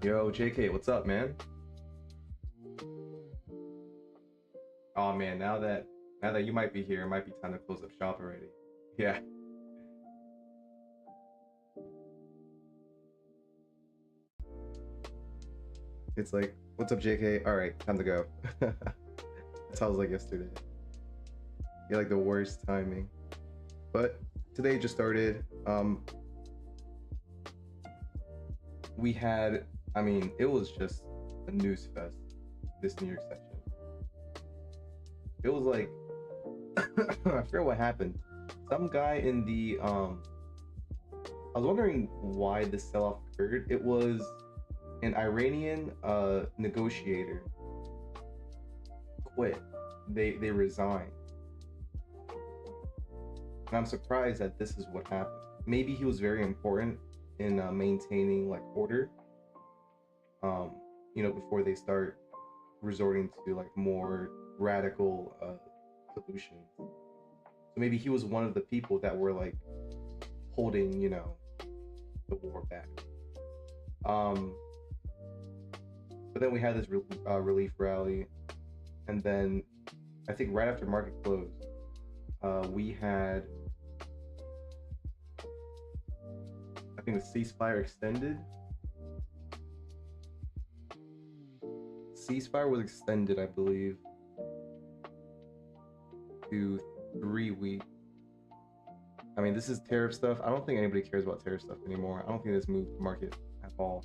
Yo, JK, what's up, man? Oh man, now that you might be here, it might be time to close up shop already. Yeah, it's like, what's up, JK? All right, time to go. That sounds like yesterday. You're like the worst timing. But today just started. We had, I mean, it was just a news fest. This New York session. It was like, I forget what happened. Some guy in the I was wondering why this sell-off occurred. It was an Iranian negotiator quit. They resigned, and I'm surprised that this is what happened. Maybe he was very important in maintaining like order. Before they start resorting to like more radical solutions. So maybe he was one of the people that were like holding, the war back. But then we had this relief rally, and then I think right after market closed, we had, I think, the ceasefire extended. Ceasefire was extended, I believe, to 3 weeks. I mean, this is tariff stuff. I don't think anybody cares about tariff stuff anymore. I don't think this moved the market at all.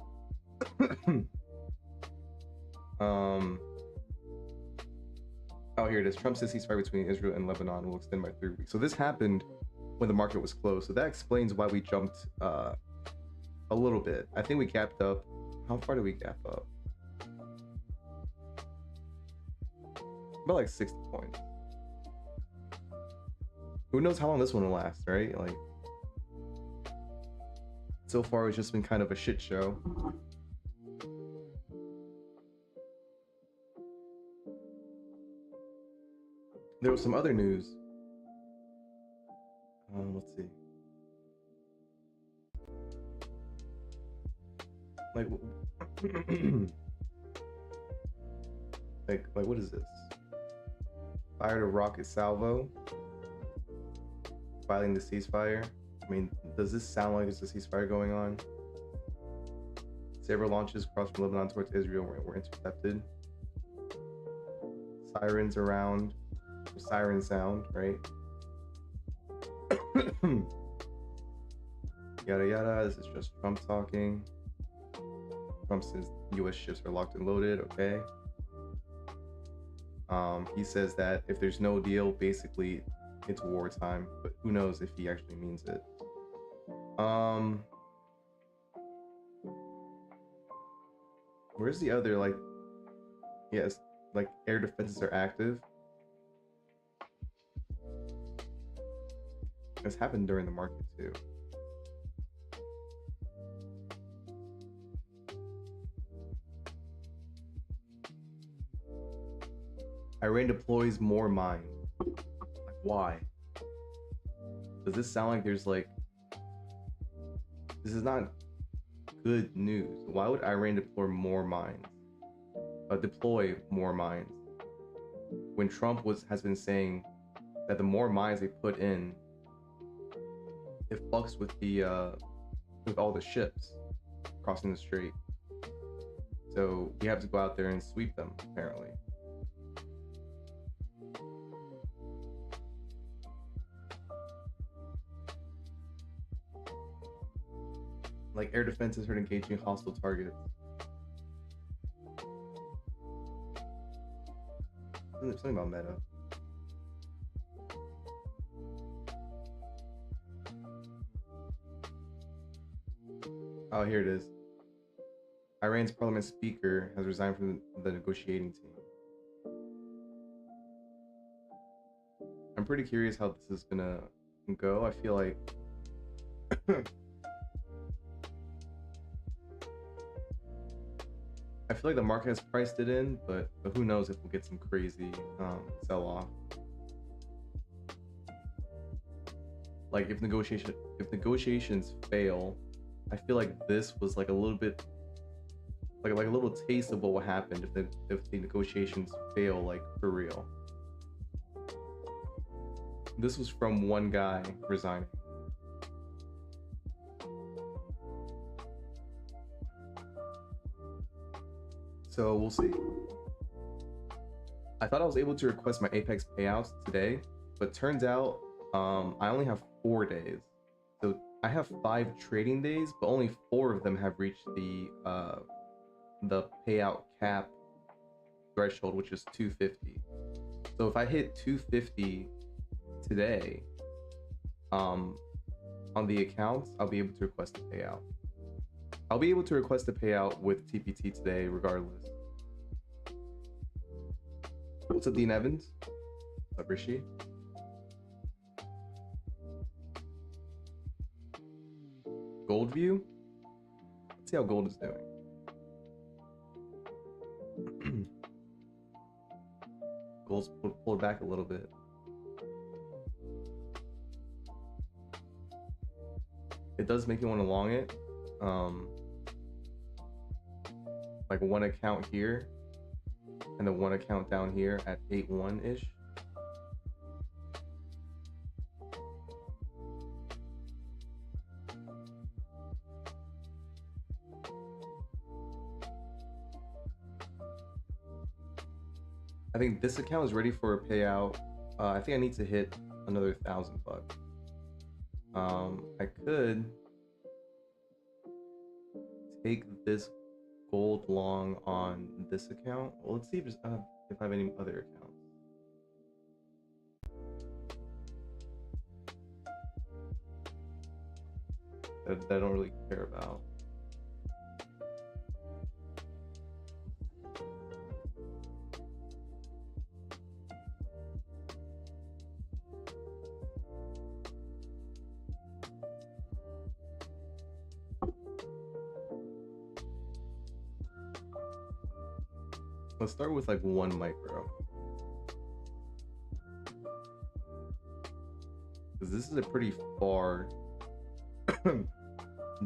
Oh, here it is. Trump says ceasefire between Israel and Lebanon will extend by 3 weeks. So this happened when the market was closed. So that explains why we jumped a little bit. I think we gapped up. How far did we gap up? About like 60 points. Who knows how long this one will last, right? Like, so far it's just been kind of a shit show. There was some other news. Let's see. Like, like what is this? Fired a rocket salvo, violating the ceasefire. I mean, does this sound like there's a ceasefire going on? Several launches across from Lebanon towards Israel were intercepted. Sirens around. Siren sound, right? Yada yada. This is just Trump talking. Trump says U.S. ships are locked and loaded. Okay. He says that if there's no deal, basically it's wartime, but who knows if he actually means it. Where's the other, like, yes, like air defenses are active. This happened during the market too. Iran deploys more mines. Like, why? Does this sound like there's like, this is not good news? Why would Iran deploy more mines? Deploy more mines when Trump has been saying that the more mines they put in, it fucks with the with all the ships crossing the strait. So we have to go out there and sweep them, apparently. Like air defenses are engaging hostile targets. Something about meta. Oh, here it is. Iran's parliament speaker has resigned from the negotiating team. I'm pretty curious how this is gonna go. I feel like the market has priced it in, but who knows if we'll get some crazy sell-off. Like if negotiations fail, I feel like this was like a little bit like a little taste of what would happen if the negotiations fail, like for real. This was from one guy resigning. So we'll see. I thought I was able to request my Apex payouts today, but turns out I only have 4 days. So I have 5 trading days, but only 4 of them have reached the payout cap threshold, which is 250. So if I hit 250 today on the accounts, I'll be able to request a payout. I'll be able to request a payout with TPT today regardless. What's up, Dean Evans? What's up, Rishi? Gold view? Let's see how gold is doing. Gold's pulled back a little bit. It does make you want to long it. Like one account here and the one account down here at 8.1 ish. I think this account is ready for a payout. I think I need to hit another $1,000. I could take this gold long on this account. Well, let's see if I have any other accounts. That I don't really care about. Let's start with like 1 micro. Because this is a pretty far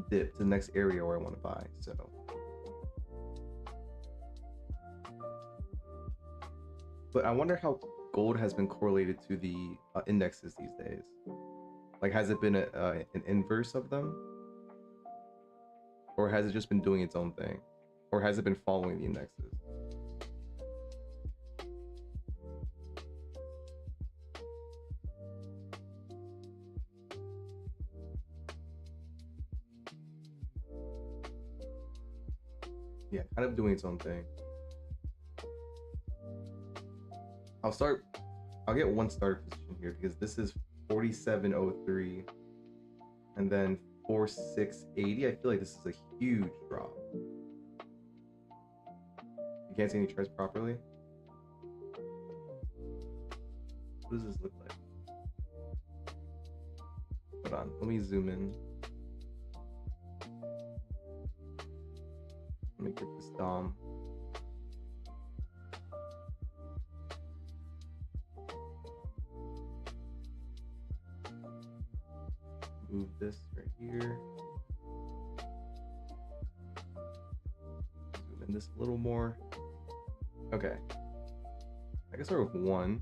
dip to the next area where I want to buy, so. But I wonder how gold has been correlated to the indexes these days. Like, has it been an inverse of them? Or has it just been doing its own thing? Or has it been following the indexes? Yeah, kind of doing its own thing. I'll get 1 starter position here because this is 47.03 and then 46.80. I feel like this is a huge drop. You can't see any charts properly. What does this look like? Hold on, let me zoom in. Let me get this DOM. Move this right here. Zoom in this a little more. Okay. I can start with 1.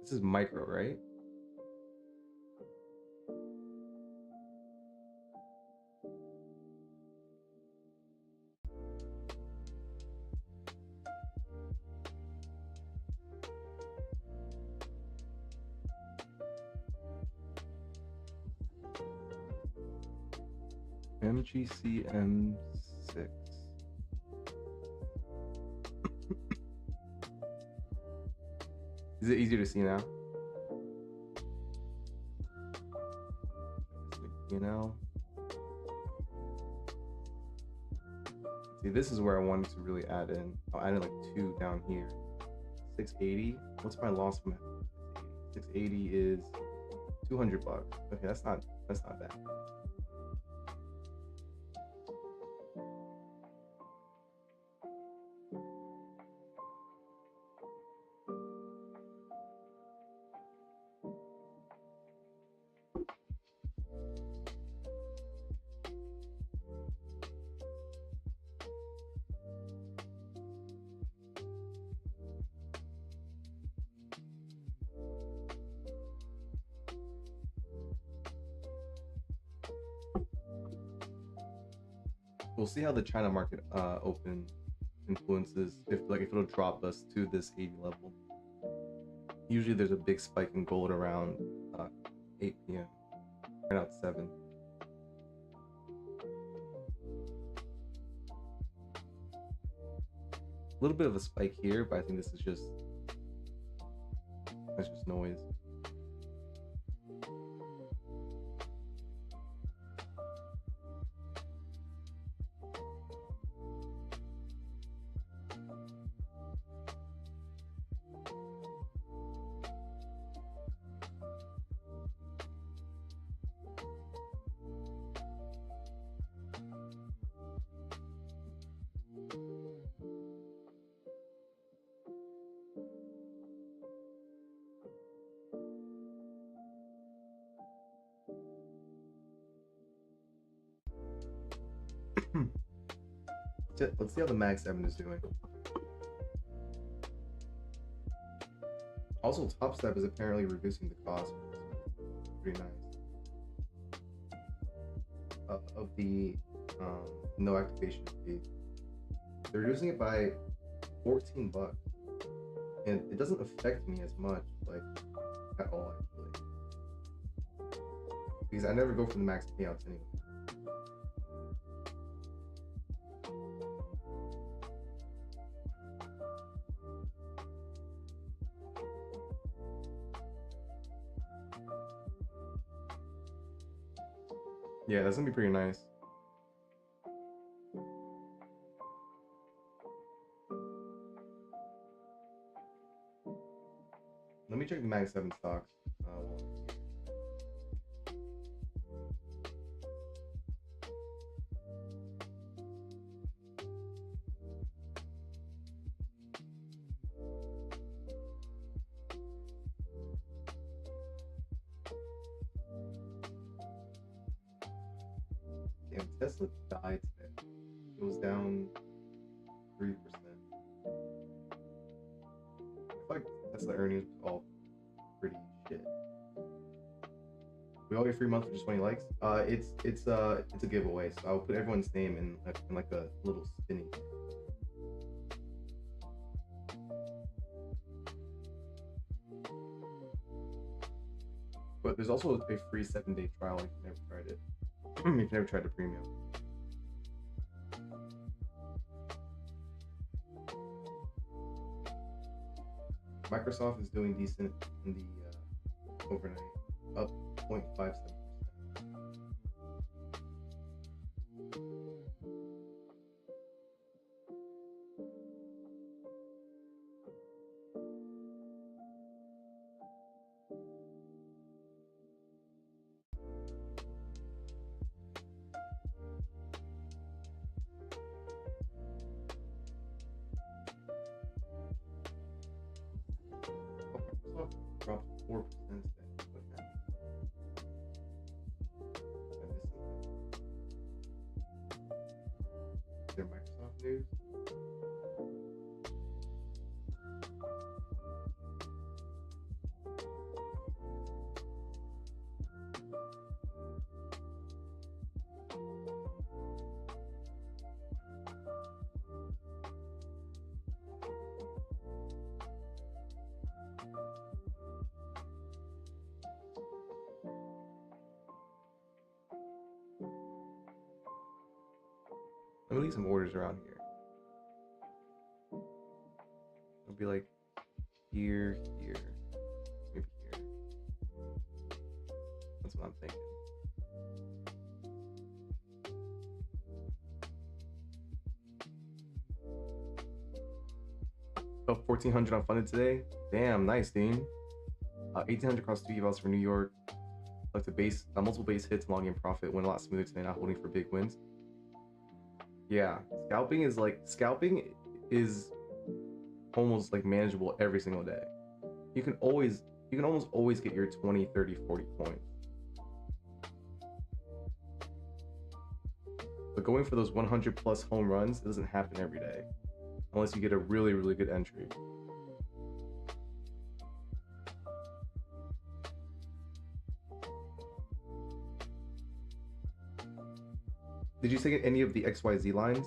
This is micro, right? MGCM6. Is it easier to see now? You know? See, this is where I wanted to really add in. I'll add in like 2 down here. 680. What's my loss from 680 is $200. Okay, that's not bad. We'll see how the China market open influences if it'll drop us to this 80 level. Usually there's a big spike in gold around 8 p.m. right now it's 7. A little bit of a spike here, but I think this is just noise. Let's see how the Mag 7 is doing. Also, Top Step is apparently reducing the cost. Pretty nice. Of the no activation fee. They're reducing it by $14. And it doesn't affect me as much, like, at all, actually. Because I never go for the max payouts anyway. Yeah, that's gonna be pretty nice. Let me check the Mag 7 stocks. Damn, Tesla died today. It was down 3%. I feel like Tesla earnings was all pretty shit. We all get free month for just 20 likes. It's a giveaway, so I'll put everyone's name in like a little spinning. But there's also a free 7-day trial if you've never tried it. If you've never tried the premium. Microsoft is doing decent in the overnight, up 0.57%. Microsoft dropped 4% today. What happened? I missed something. Is there Microsoft news? Let me leave some orders around here. It'll be like here, maybe here. That's what I'm thinking. Oh, 1,400 unfunded today. Damn, nice, Dean. 1,800 across 2 evals for New York. Like the multiple base hits, long game profit. Went a lot smoother today, not holding for big wins. Yeah, scalping is almost like manageable every single day. You can almost always get your 20, 30, 40 points. But going for those 100 plus home runs, it doesn't happen every day. Unless you get a really, really good entry. Did you take any of the XYZ lines,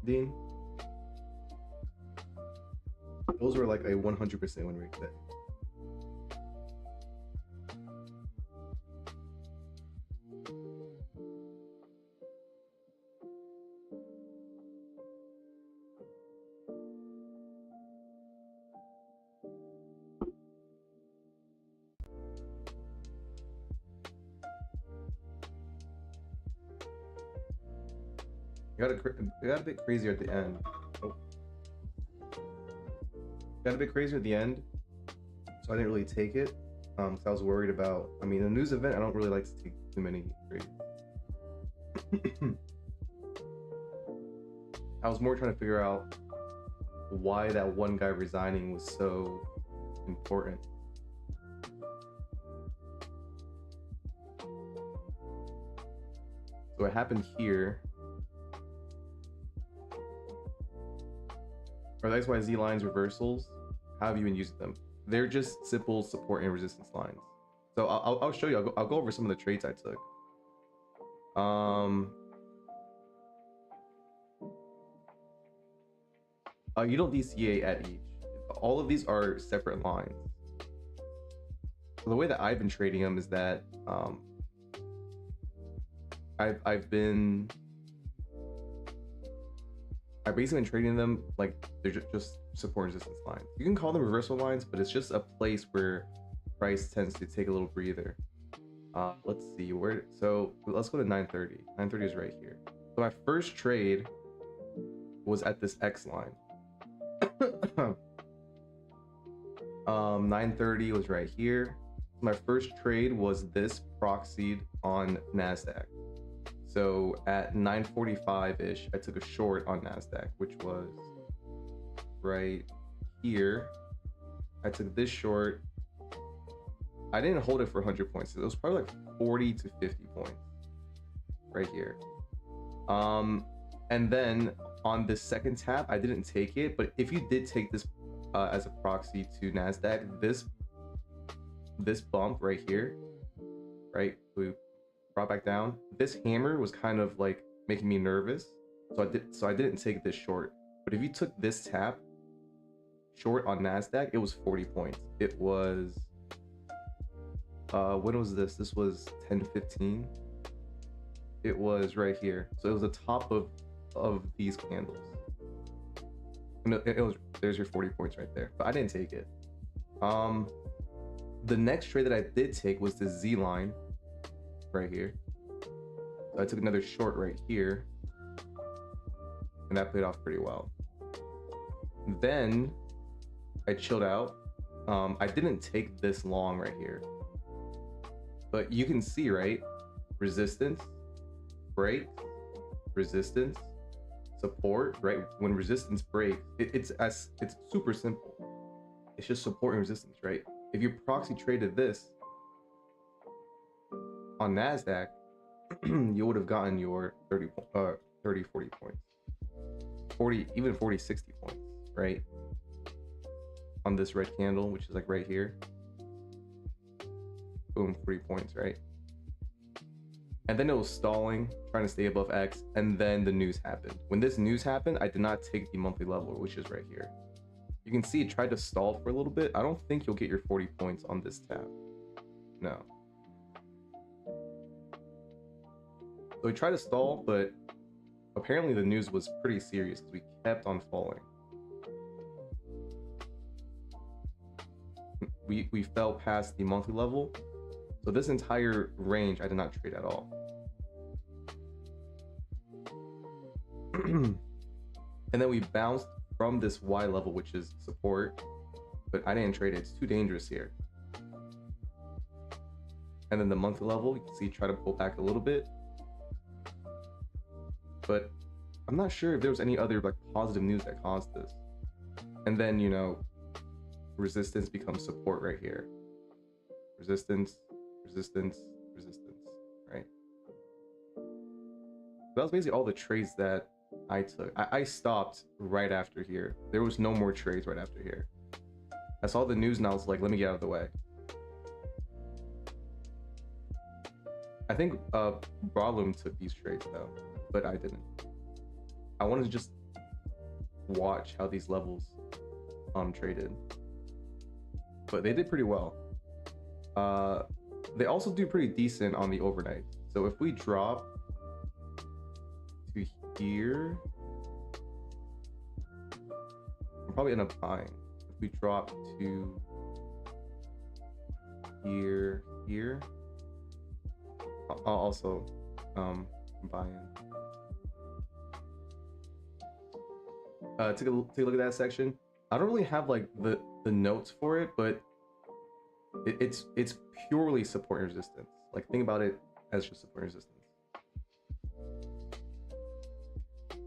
Dean? Those were like a 100% win rate today. It got a bit crazier at the end. Oh. Got a bit crazier at the end, so I didn't really take it. Because I was worried about. I mean, a news event, I don't really like to take too many trades. I was more trying to figure out why that one guy resigning was so important. So it happened here. Or the XYZ lines reversals, how have you been using them? They're just simple support and resistance lines. So I'll show you. I'll go over some of the trades I took. You don't DCA at each. All of these are separate lines. So the way that I've been trading them is that I've basically been trading them like they're just support and resistance lines. You can call them reversal lines, but it's just a place where price tends to take a little breather. Let's see where. So let's go to 930. 930 is right here. So my first trade was at this X line. 930 was right here. My first trade was this proxied on NASDAQ. So at 9:45-ish, I took a short on NASDAQ, which was right here. I took this short. I didn't hold it for 100 points. It was probably like 40 to 50 points right here. And then on this second tap, I didn't take it. But if you did take this as a proxy to NASDAQ, this bump right here, right? We brought back down. This hammer was kind of like making me nervous. So I didn't take this short. But if you took this tap short on NASDAQ, it was 40 points. It was when was this? This was 10:15. It was right here. So it was the top of these candles. No, there's your 40 points right there. But I didn't take it. The next trade that I did take was the Z line right here. So I took another short right here, and that played off pretty well. Then I chilled out. I didn't take this long right here, but you can see, right? Resistance, break, resistance, support, right? When resistance breaks, it's super simple. It's just support and resistance, right? If you proxy traded this on NASDAQ, you would have gotten your 30, 40 points. 40, even 40, 60 points, right? On this red candle, which is like right here. Boom, 40 points, right? And then it was stalling, trying to stay above X, and then the news happened. When this news happened, I did not take the monthly level, which is right here. You can see it tried to stall for a little bit. I don't think you'll get your 40 points on this tab. No. So we tried to stall, but apparently the news was pretty serious because we kept on falling. We fell past the monthly level. So this entire range I did not trade at all. And then we bounced from this Y level, which is support, but I didn't trade it. It's too dangerous here. And then the monthly level, you can see try to pull back a little bit. But I'm not sure if there was any other like positive news that caused this. And then, you know, resistance becomes support right here. Resistance, resistance, resistance, right? That was basically all the trades that I took. I stopped right after here. There was no more trades right after here. I saw the news and I was like, let me get out of the way. I think Brolum took these trades though. but I didn't. I wanted to just watch how these levels traded, but they did pretty well. They also do pretty decent on the overnight. So if we drop to here, I'll probably end up buying. If we drop to here, I'll also buy in. Take a look at that section. I don't really have like the notes for it, but it's purely support and resistance. Like, think about it as just support and resistance.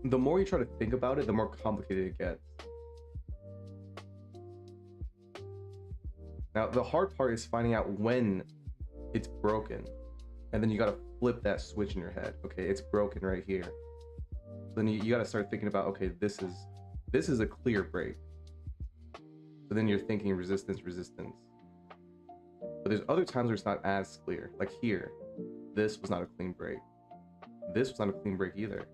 The more you try to think about it, the more complicated it gets. Now, the hard part is finding out when it's broken, and then you gotta flip that switch in your head. Okay, it's broken right here. Then you gotta start thinking about, okay, this is a clear break. So then you're thinking resistance. But there's other times where it's not as clear. Like here, this was not a clean break. This was not a clean break either.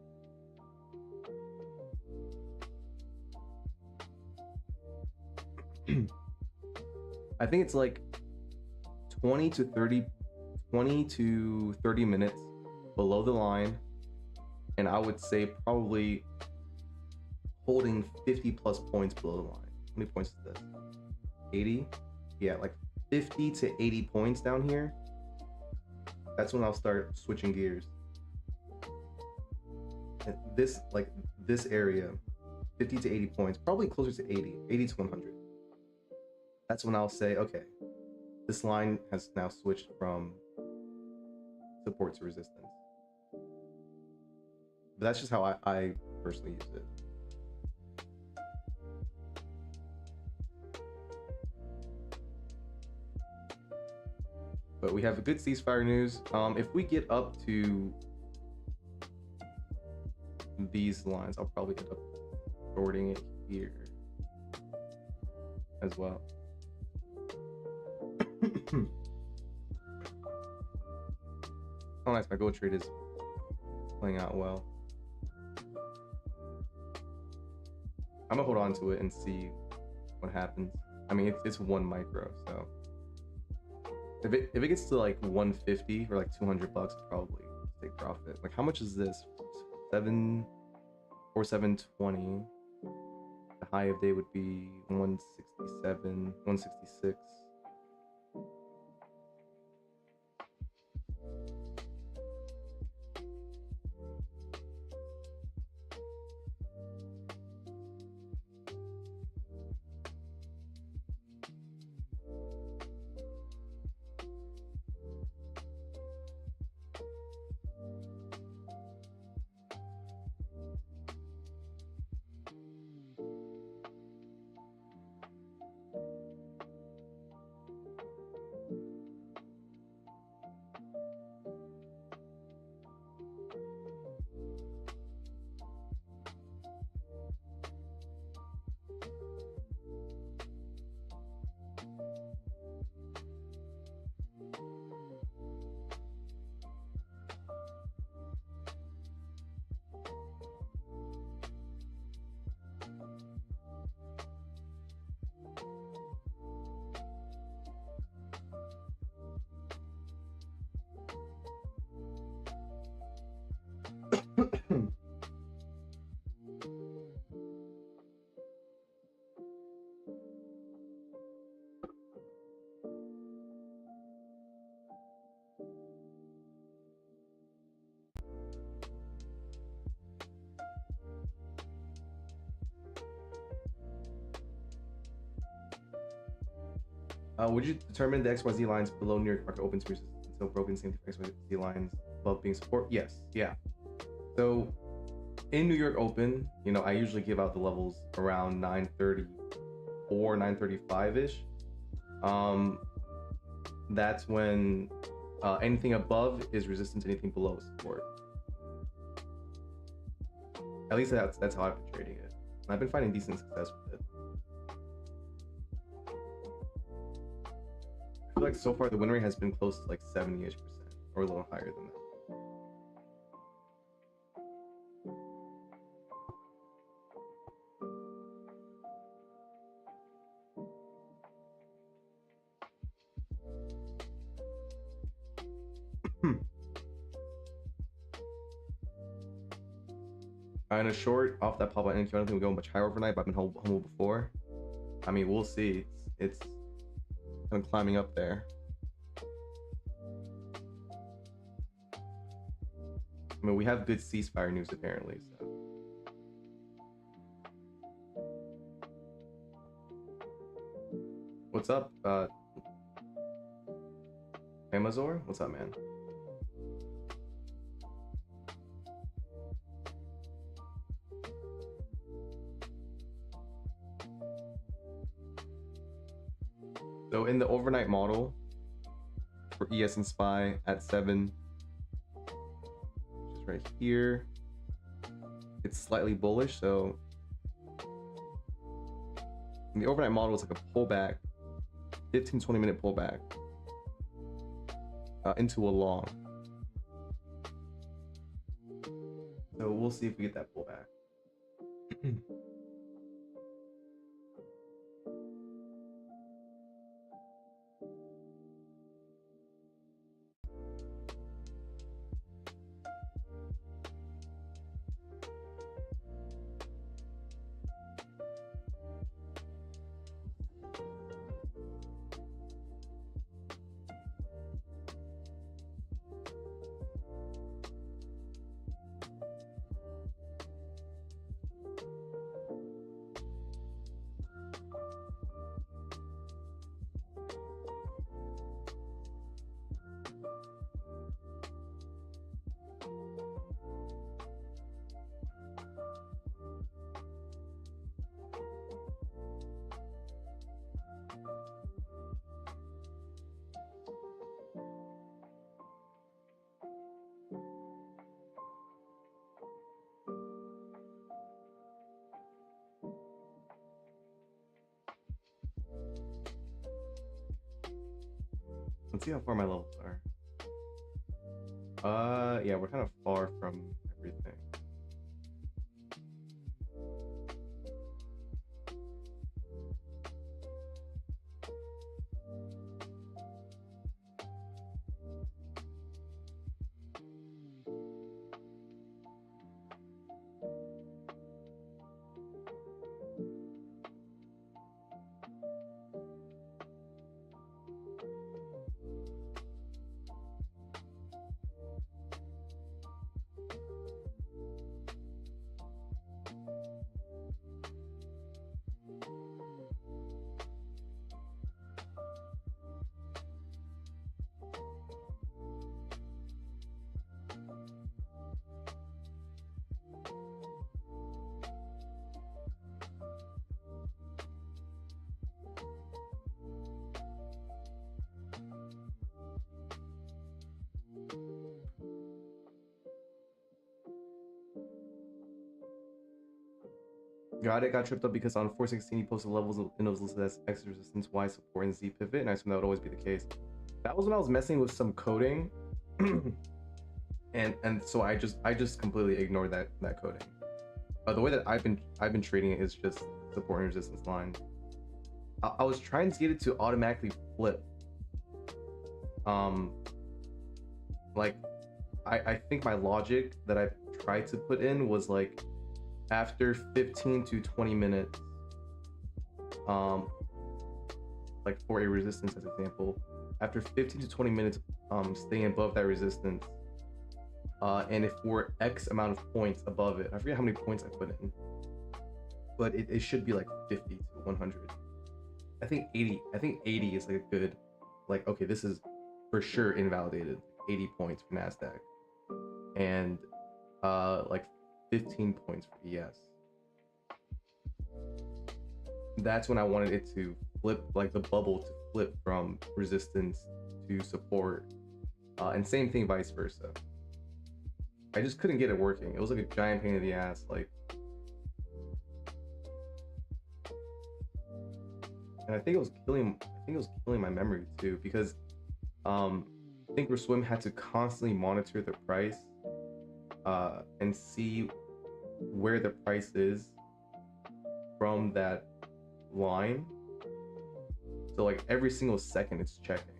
I think it's like 20 to 30 minutes below the line, and I would say probably holding 50 plus points below the line. How many points is this? 80? Yeah, like 50 to 80 points down here. That's when I'll start switching gears. And this area, 50 to 80 points, probably closer to 80 to 100. That's when I'll say, okay, this line has now switched from support to resistance. But that's just how I personally use it. But we have a good ceasefire news. If we get up to these lines, I'll probably end up shorting it here as well. Oh, nice. My gold trade is playing out well. I'm gonna hold on to it and see what happens. I mean, it's 1 micro, so if it gets to like 150 or like $200, I'll probably take profit. Like, how much is this? 720. The high of day would be 167, 166. Would you determine the XYZ lines below New York market open to resistance until broken? Same thing for XYZ lines above being support? Yes. Yeah. So in New York Open, you know, I usually give out the levels around 934, 935-ish. That's when anything above is resistance, anything below is support. At least that's how I've been trading it. And I've been finding decent success with it. I feel like so far the win rate has been close to like 70-ish% or a little higher than that. In a short, off that pop-out NQ, I don't think we go much higher overnight, but I've been humble before. I mean, we'll see. It's kind of climbing up there. I mean, we have good ceasefire news apparently, so. What's up, Amazor? What's up, man? So in the overnight model for ES and SPY at 7, which is right here, it's slightly bullish. So in the overnight model, it's like a pullback, 15-20 minute pullback into a long. So we'll see if we get that pullback. Let's see how far my levels are. Yeah, we're kind of far from everything. Got it. Got tripped up because on 416 he posted levels and it was listed as X resistance, Y support, and Z pivot, and I assume that would always be the case. That was when I was messing with some coding, and so I just completely ignored that coding. The way that I've been treating it is just support and resistance line. I was trying to get it to automatically flip. Like I think my logic that I tried to put in was like, after 15 to 20 minutes, like for a resistance as example, after 15 to 20 minutes staying above that resistance, and if we're X amount of points above it, I forget how many points I put in, but it should be like 50 to 100. I think 80 is like a good, like, okay, this is for sure invalidated, 80 points for NASDAQ, and like 15 points for ES. That's when I wanted it to flip, like the bubble to flip from resistance to support, and same thing vice versa. I just couldn't get it working. It was like a giant pain in the ass. Like, and I think it was killing my memory too, because Thinkorswim had to constantly monitor the price and see where the price is from that line. So like every single second it's checking.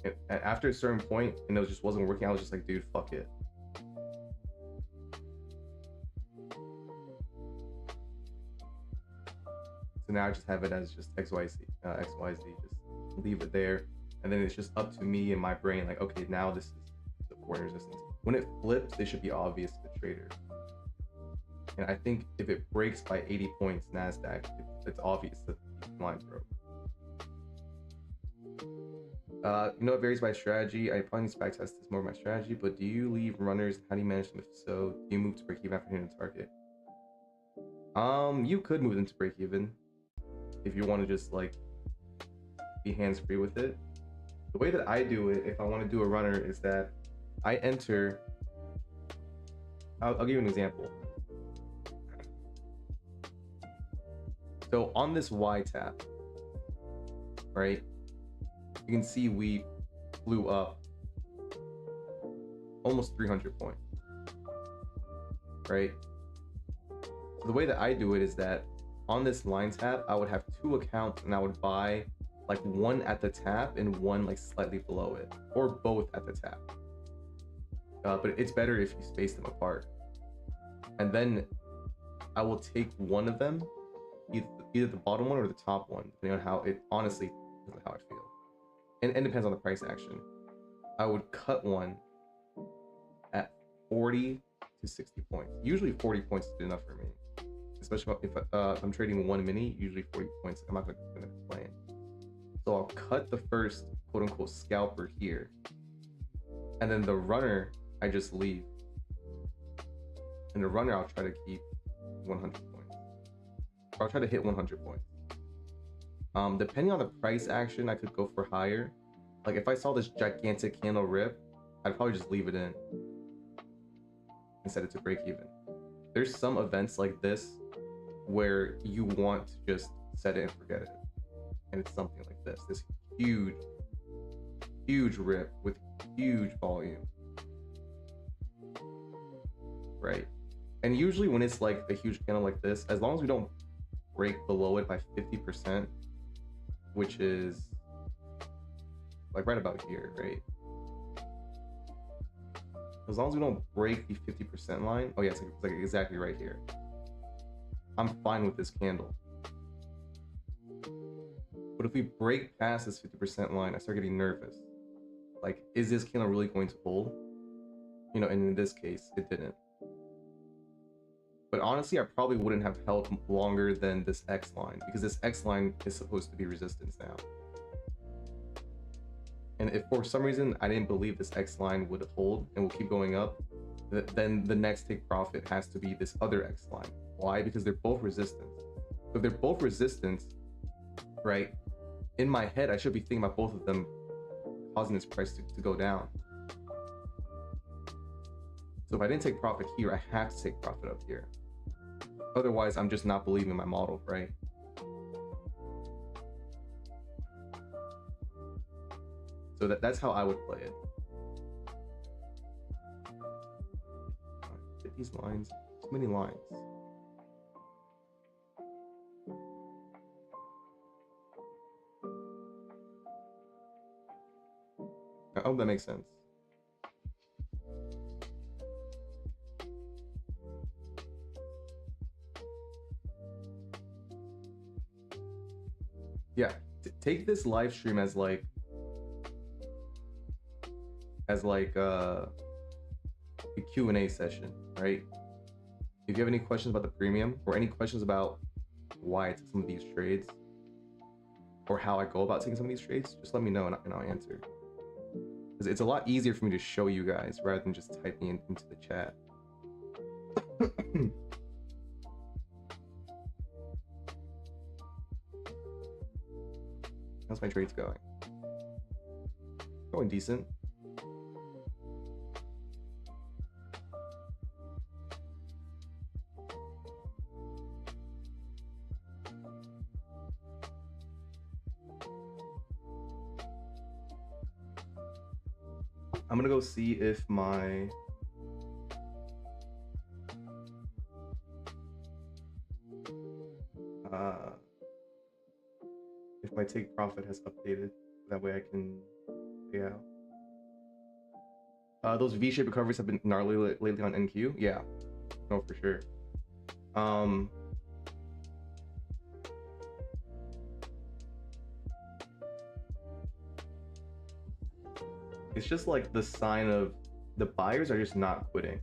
And after a certain point, and it just wasn't working, I was just like, dude, fuck it. So now I just have it as just XYZ, XYZ, just leave it there. And then it's just up to me and my brain, like, okay, now this is support and resistance. When it flips, it should be obvious to the trader. And I think if it breaks by 80 points NASDAQ, it's obvious that the line broke. You know, it varies by strategy. I probably need to backtest this more of my strategy, but do you leave runners? How do you manage them? If so, do you move to break even after hitting the target? You could move them to break even if you want to just like be hands-free with it. The way that I do it, if I want to do a runner, is that I enter. I'll give you an example. So on this Y tap, right, you can see we flew up almost 300 points, right? So the way that I do it is that on this line tap, I would have 2 accounts and I would buy like one at the tap and one like slightly below it, or both at the tap. But it's better if you space them apart. And then I will take one of them, either the bottom one or the top one, depending on how it, honestly, how I feel. And it depends on the price action. I would cut one at 40 to 60 points. Usually 40 points is good enough for me. Especially if I'm trading 1 mini, usually 40 points, I'm not gonna complain. So I'll cut the first quote unquote scalper here. And then the runner, I just leave. And the runner, I'll try to keep 100 points. Or I'll try to hit 100 points. Depending on the price action, I could go for higher. Like if I saw this gigantic candle rip, I'd probably just leave it in and set it to break even. There's some events like this where you want to just set it and forget it. And it's something like this huge rip with huge volume, right? And usually when it's like a huge candle like this, as long as we don't break below it by 50%, which is like right about here, right? As long as we don't break the 50% line, oh yeah, it's like exactly right here, I'm fine with this candle. But if we break past this 50% line, I start getting nervous. Like, is this candle really going to hold? You know, and in this case, it didn't. But honestly, I probably wouldn't have held longer than this X line, because this X line is supposed to be resistance now. And if for some reason I didn't believe this X line would hold and will keep going up, then the next take profit has to be this other X line. Why? Because they're both resistance. So if they're both resistance, right? In my head, I should be thinking about both of them causing this price to go down. So if I didn't take profit here, I have to take profit up here. Otherwise, I'm just not believing my model, right? So that's how I would play it. Hit these lines, too many lines. I hope that makes sense. Yeah, take this live stream as like a Q&A session, right? If you have any questions about the premium or any questions about why I took some of these trades or how I go about taking some of these trades, just let me know and I'll answer. Because it's a lot easier for me to show you guys rather than just typing into the chat. How's my trades going? Going decent. I'm gonna go see if my take profit has updated. That way I can pay out. Those V-shaped recoveries have been gnarly lately on NQ. Yeah, no, for sure. It's just like the sign of the buyers are just not quitting.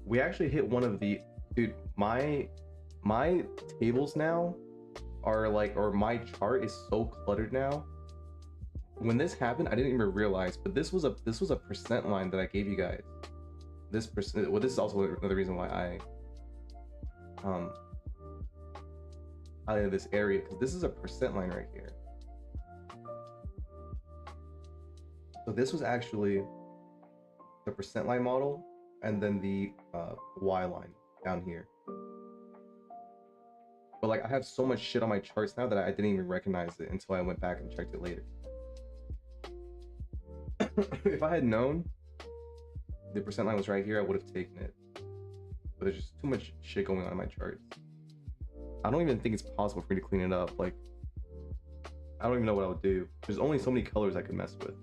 We actually hit one of the, dude, my tables now are like, or my chart is so cluttered now. When this happened, I didn't even realize, but this was a percent line that I gave you guys. This percent, well, this is also another reason why I highlighted this area, because this is a percent line right here. So this was actually the percent line model, and then the Y line down here. But like, I have so much shit on my charts now that I didn't even recognize it until I went back and checked it later. If I had known the percent line was right here, I would have taken it. But there's just too much shit going on in my charts. I don't even think it's possible for me to clean it up. Like, I don't even know what I would do. There's only so many colors I could mess with.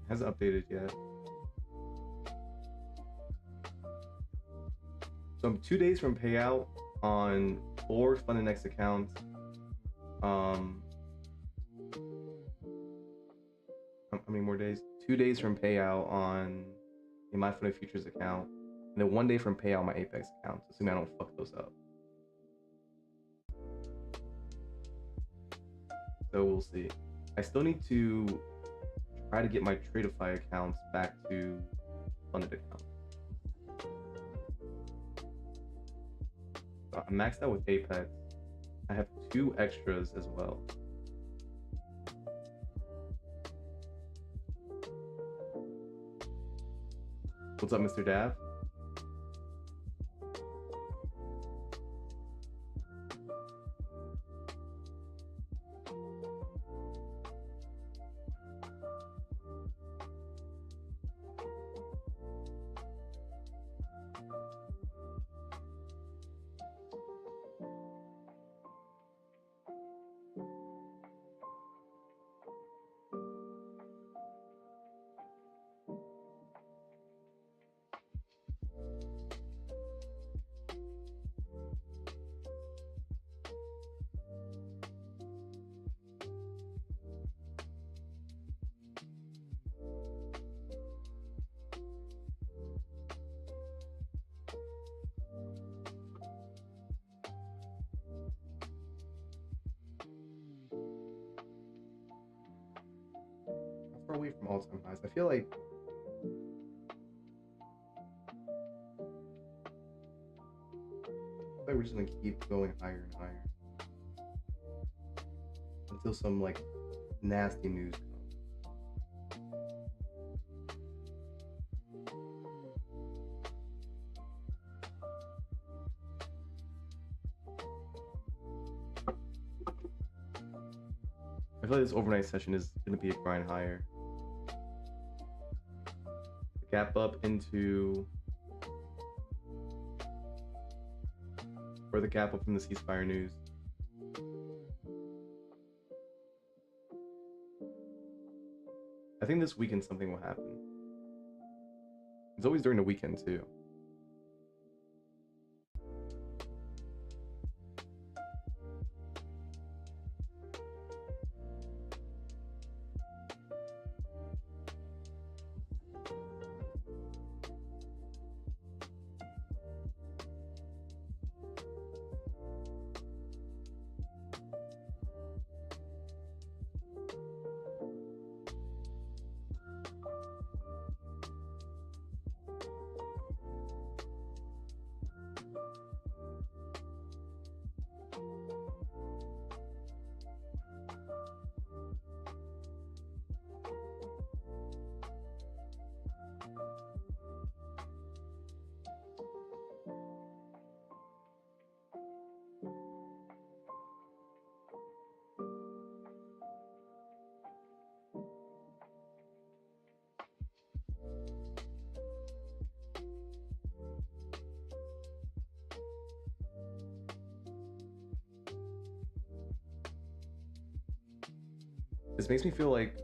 Hasn't updated yet. So I'm 2 days from payout on 4 Fund and X accounts. How many more days? 2 days from payout on my Fund and Futures account, and then 1 day from payout on my Apex account, assuming I don't fuck those up. So we'll see. I still need to try to get my Tradeify accounts back to funded accounts. So I'm maxed out with Apex. I have 2 extras as well. What's up, Mr. Dav? Far away from all-time highs. I feel like we're just gonna keep going higher and higher until some like nasty news comes. I feel like this overnight session is gonna be a grind higher. Gap up into, or the gap up from the ceasefire news. I think this weekend something will happen. It's always during the weekend too. This makes me feel like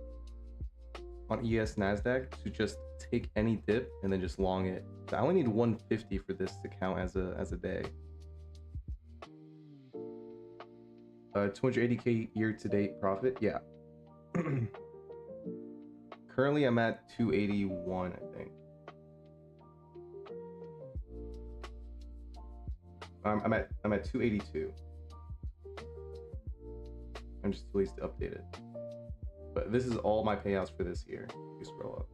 on ES Nasdaq to just take any dip and then just long it. So I only need 150 for this to count as a day. 280k year-to-date profit. Yeah. Currently, I'm at 281, I think. I'm at 282. I'm just too lazy to update it. But this is all my payouts for this year. You scroll up.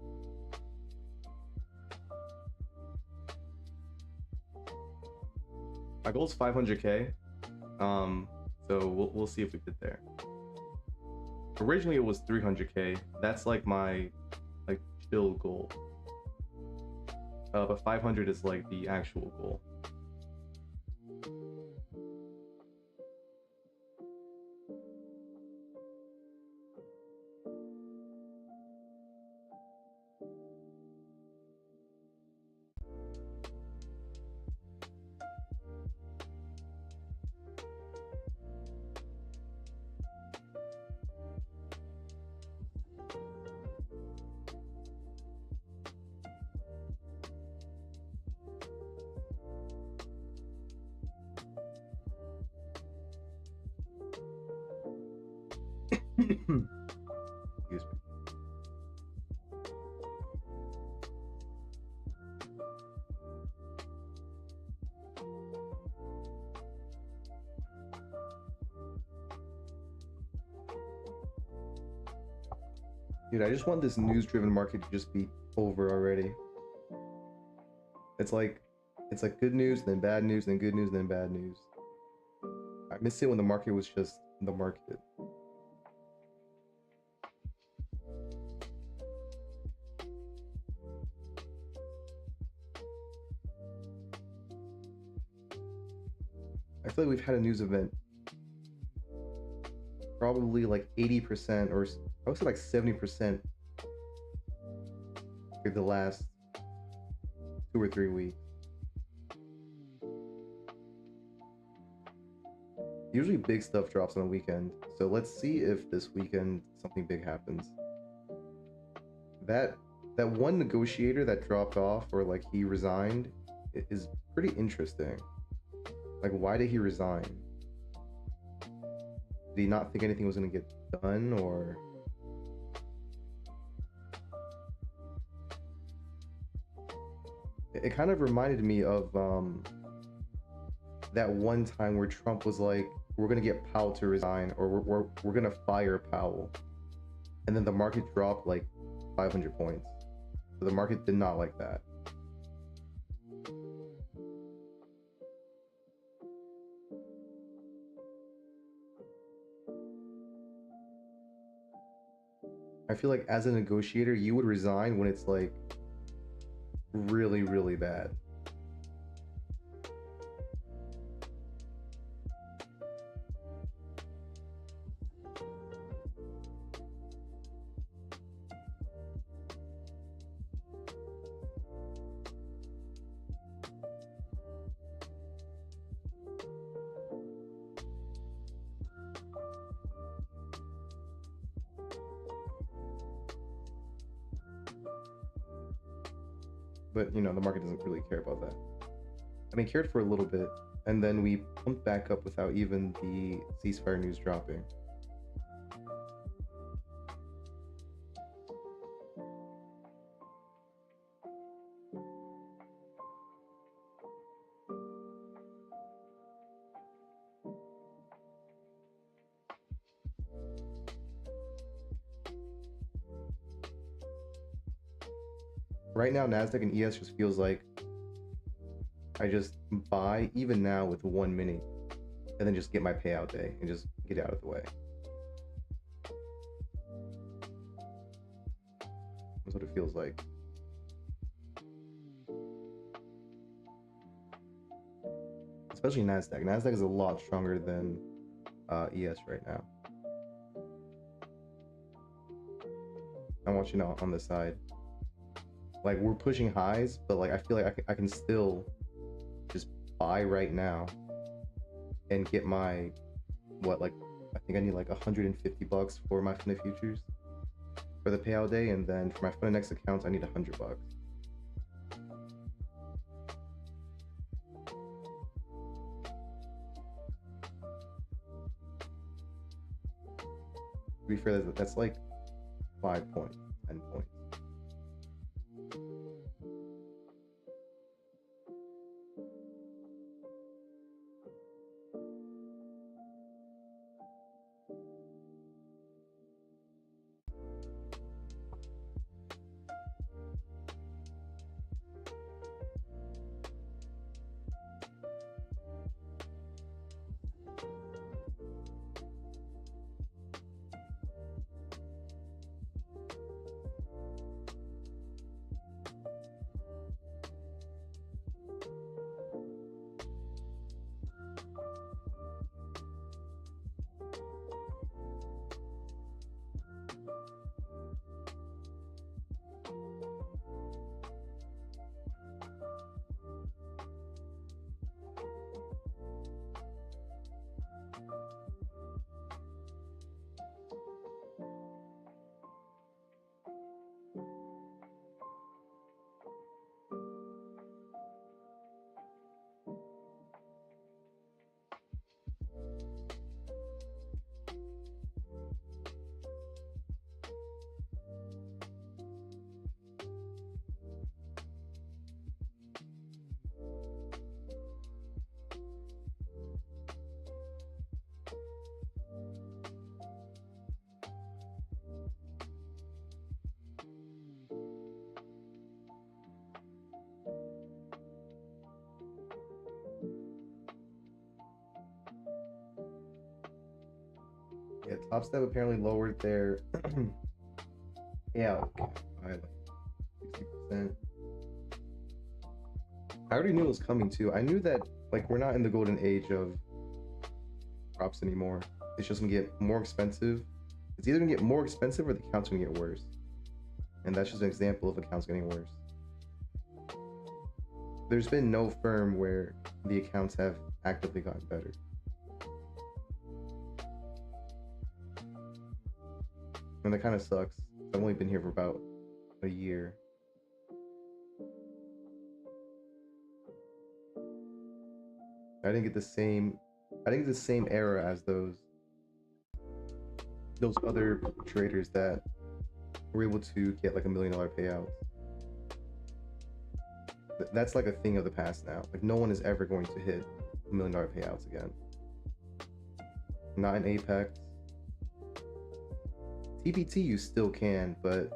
My goal is 500k. So we'll see if we get there. Originally it was 300k. That's like my chill goal. But 500 is like the actual goal. Excuse me. Dude, I just want this news-driven market to just be over already. It's like good news, then bad news, then good news, then bad news. I miss it when the market was just the market. I feel like we've had a news event probably like 80%, or I would say like 70% for the last 2 or 3 weeks. Usually big stuff drops on the weekend, so let's see if this weekend something big happens. That one negotiator that dropped off, or like he resigned, is pretty interesting. Like, why did he resign? Did he not think anything was gonna get done, or? It kind of reminded me of that one time where Trump was like, we're gonna get Powell to resign, or we're gonna fire Powell, and then the market dropped like 500 points. So the market did not like that. I feel like as a negotiator, you would resign when it's like really, really bad. But you know, the market doesn't really care about that. I mean, cared for a little bit, and then we pumped back up without even the ceasefire news dropping. Right now, Nasdaq and ES just feels like I just buy even now with 1 minute, and then just get my payout day and just get out of the way. That's what it feels like. Especially Nasdaq. Nasdaq is a lot stronger than ES right now. I'm watching out on the side. Like, we're pushing highs, but like I feel like I can still just buy right now and get my, what, like think I need like $150 for my Fund Futures for the payout day, and then for my Fund Next accounts, I need $100. To be fair, that's like 5 points, 10 points. Yeah, Top Step apparently lowered their payout by like 60%. I already knew it was coming too. I knew that like we're not in the golden age of props anymore. It's just gonna get more expensive. It's either gonna get more expensive or the account's gonna get worse. And that's just an example of accounts getting worse. There's been no firm where the accounts have actively gotten better. And that kind of sucks. I've only been here for about a year. I didn't get the same era as those other traders that were able to get like $1 million payouts. That's like a thing of the past now. Like no one is ever going to hit $1 million payouts again. Not in Apex. TPT you still can, but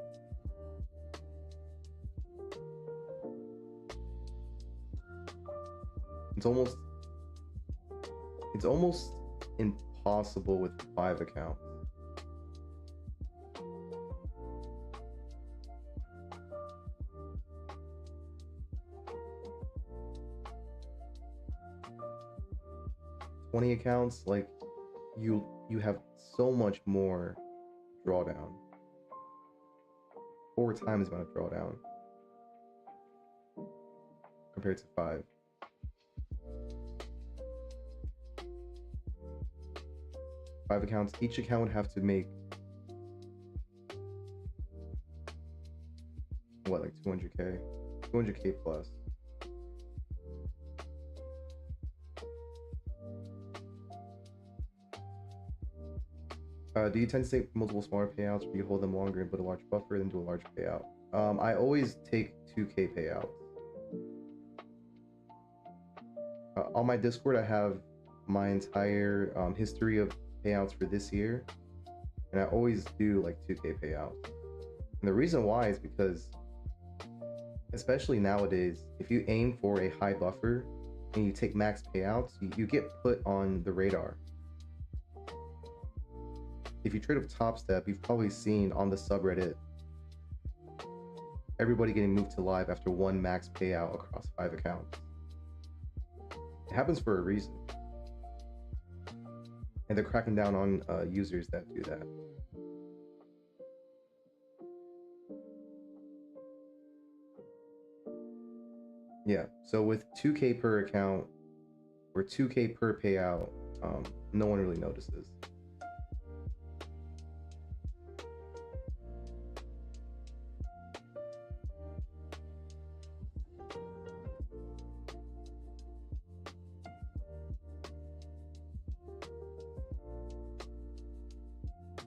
it's almost impossible with 5 accounts. $20 accounts, like you have so much more drawdown. 4 times the amount of drawdown compared to 5. Five accounts, each account would have to make what, like 200k plus. Do you tend to take multiple smaller payouts, or do you hold them longer and put a large buffer then do a large payout? I always take 2k payouts. On my Discord, I have my entire history of payouts for this year, and I always do like 2k payouts. And the reason why is because, especially nowadays, if you aim for a high buffer and you take max payouts, you get put on the radar. If you trade with Top Step, you've probably seen on the subreddit everybody getting moved to live after 1 max payout across 5 accounts. It happens for a reason. And they're cracking down on users that do that. Yeah, so with 2k per account or 2k per payout, no one really notices.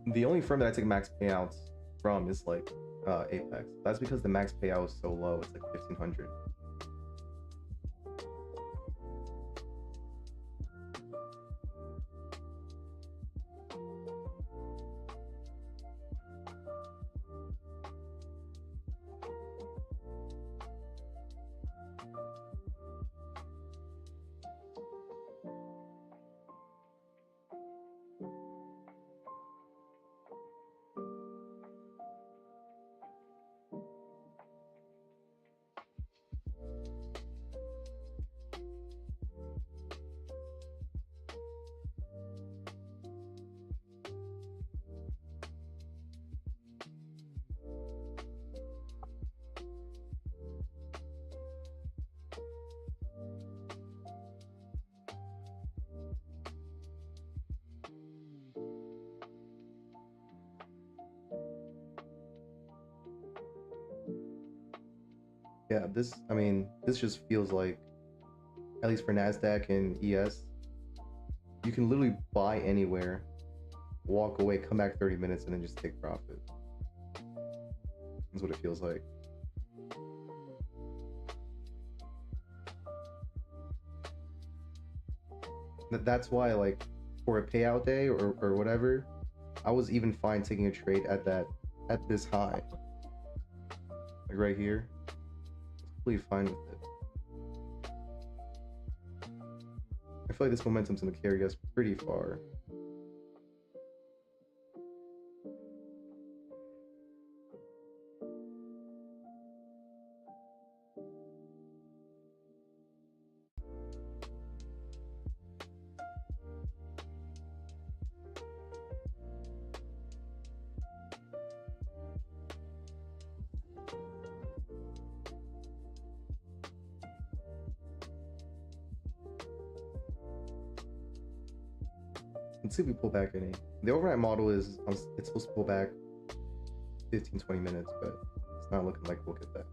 The only firm that I take max payouts from is like Apex. That's because the max payout is so low. It's like 1,500. Yeah, this just feels like, at least for NASDAQ and ES, you can literally buy anywhere, walk away, come back 30 minutes, and then just take profit. That's what it feels like. That's why, like, for a payout day or whatever, I was even fine taking a trade at this high. Like right here. Completely fine with it. I feel like this momentum's gonna carry us pretty far. Let's see if we pull back any. The overnight model is, it's supposed to pull back 15-20 minutes, but it's not looking like we'll get that.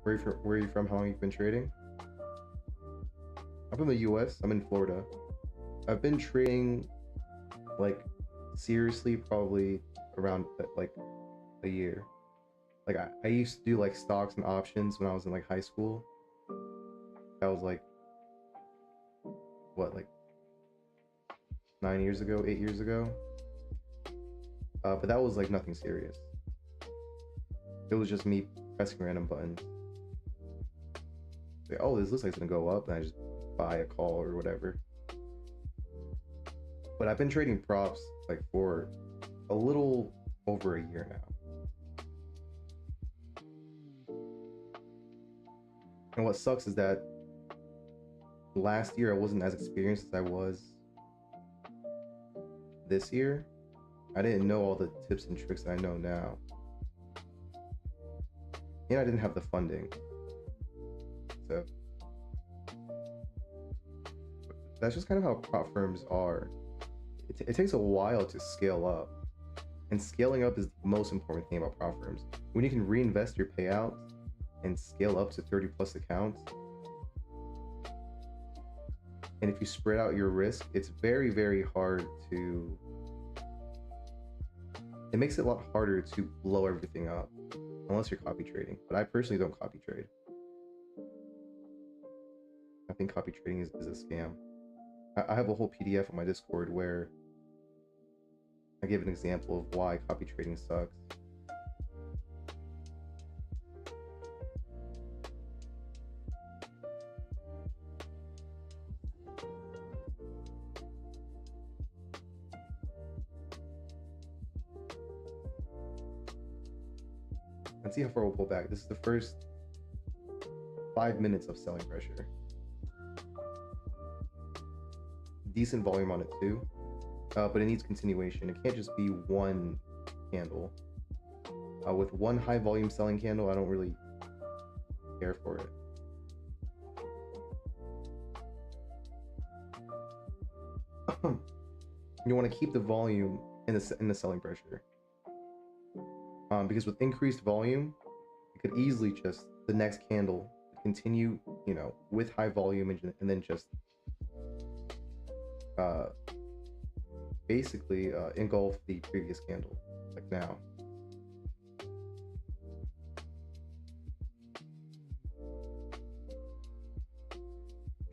Where are you from? How long have you been trading? I'm from the US. I'm in Florida. I've been trading, like, seriously, probably around like a year. Like I used to do like stocks and options when I was in like high school. That was like, what, like 9 years ago, 8 years ago. But that was like nothing serious. It was just me pressing random buttons. Like, oh, this looks like it's gonna go up, and I just buy a call or whatever. But I've been trading props like for a little over a year now. And what sucks is that last year I wasn't as experienced as I was this year. I didn't know all the tips and tricks that I know now. And I didn't have the funding. So that's just kind of how prop firms are. It takes a while to scale up. And scaling up is the most important thing about prop firms. When you can reinvest your payouts and scale up to 30 plus accounts, and if you spread out your risk, it's very, very hard to, it makes it a lot harder to blow everything up unless you're copy trading. But I personally don't copy trade. I think copy trading is a scam. I have a whole PDF on my Discord where I give an example of why copy trading sucks. Let's see how far we'll pull back. This is the first 5 minutes of selling pressure. Decent volume on it too, but it needs continuation. It can't just be one candle. With one high volume selling candle, I don't really care for it. You want to keep the volume in the selling pressure, because with increased volume, it could easily just, the next candle continue you know, with high volume and then just basically engulf the previous candle, like now.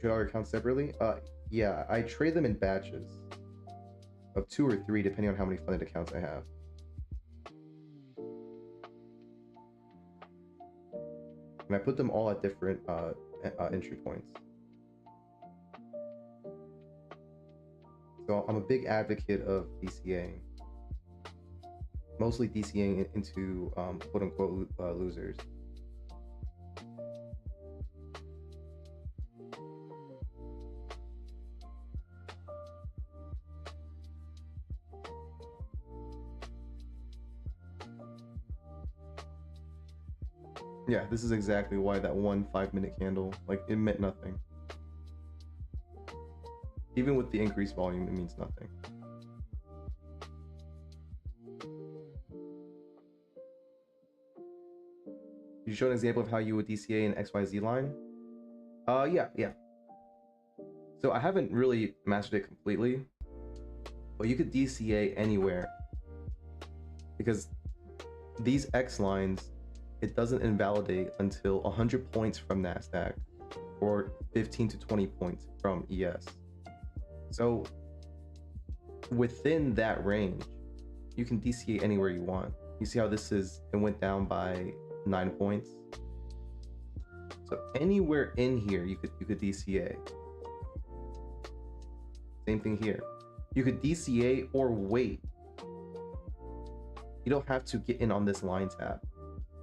Trade all your accounts separately? Yeah, I trade them in batches of 2 or 3, depending on how many funded accounts I have. And I put them all at different entry points. So I'm a big advocate of DCAing. Mostly DCAing into quote-unquote losers. Yeah, this is exactly why that one 5-minute candle, like, it meant nothing. Even with the increased volume, it means nothing. You show an example of how you would DCA an XYZ line? Yeah. So I haven't really mastered it completely, but you could DCA anywhere. Because these X lines, it doesn't invalidate until 100 points from NASDAQ or 15 to 20 points from ES. So within that range, you can DCA anywhere you want. You see how this is, it went down by 9 points. So anywhere in here, you could DCA. Same thing here. You could DCA or wait. You don't have to get in on this line tab.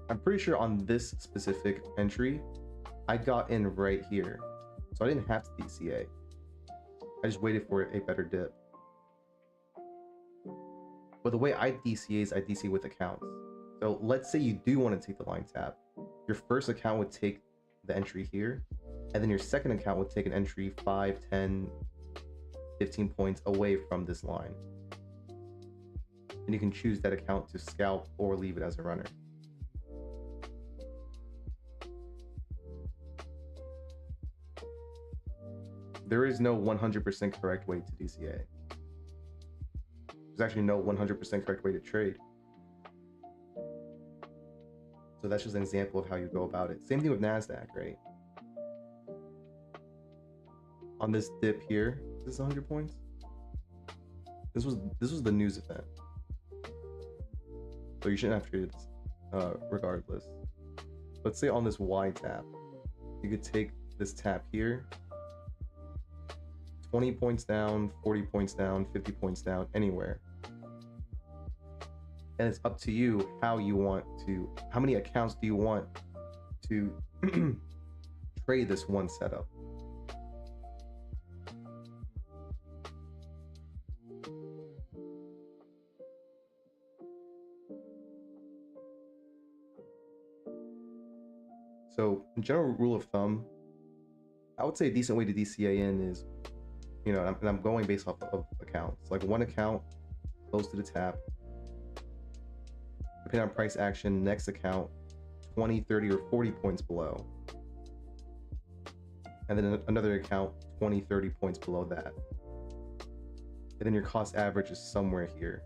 I'm pretty sure on this specific entry, I got in right here. So I didn't have to DCA. I just waited for a better dip. But the way I DCA is I DCA with accounts. So let's say you do want to take the line tab. Your first account would take the entry here, and then your second account would take an entry 5, 10, 15 points away from this line. And you can choose that account to scalp or leave it as a runner. There is no 100% correct way to DCA. There's actually no 100% correct way to trade. So that's just an example of how you go about it. Same thing with NASDAQ, right? On this dip here, is this 100 points? This was the news event. So you shouldn't have traded this regardless. Let's say on this Y tap, you could take this tap here, 20 points down, 40 points down, 50 points down, anywhere. And it's up to you how many accounts do you want to trade this one setup. So, general rule of thumb, I would say a decent way to DCA in is, you know, and I'm going based off of accounts. Like one account close to the tap, depending on price action, next account 20, 30, or 40 points below. And then another account 20, 30 points below that. And then your cost average is somewhere here.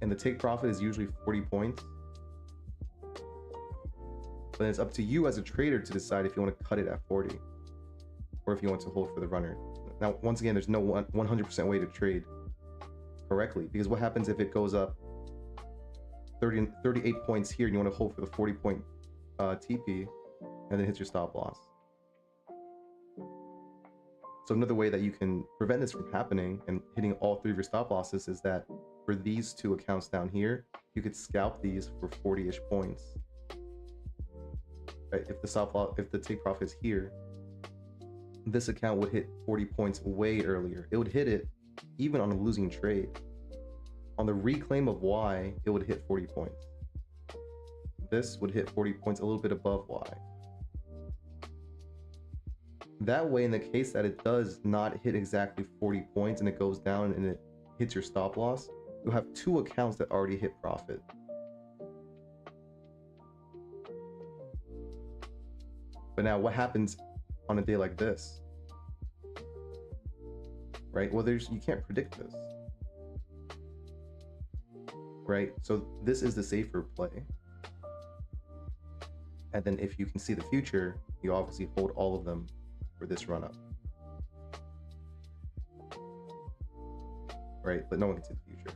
And the take profit is usually 40 points. But then it's up to you as a trader to decide if you want to cut it at 40 or if you want to hold for the runner. Now, once again, there's no 100% way to trade correctly, because what happens if it goes up 38 points here and you want to hold for the 40 point TP and then hits your stop loss? So another way that you can prevent this from happening and hitting all 3 of your stop losses is that for these 2 accounts down here, you could scalp these for 40-ish points. Right? If the take profit is here, this account would hit 40 points way earlier. It would hit it even on a losing trade. On the reclaim of Y, it would hit 40 points. This would hit 40 points a little bit above Y. That way, in the case that it does not hit exactly 40 points and it goes down and it hits your stop loss, you'll have 2 accounts that already hit profit. But now what happens on a day like this? Right? Well, you can't predict this. Right? So this is the safer play. And then if you can see the future, you obviously hold all of them for this run up. Right? But no one can see the future.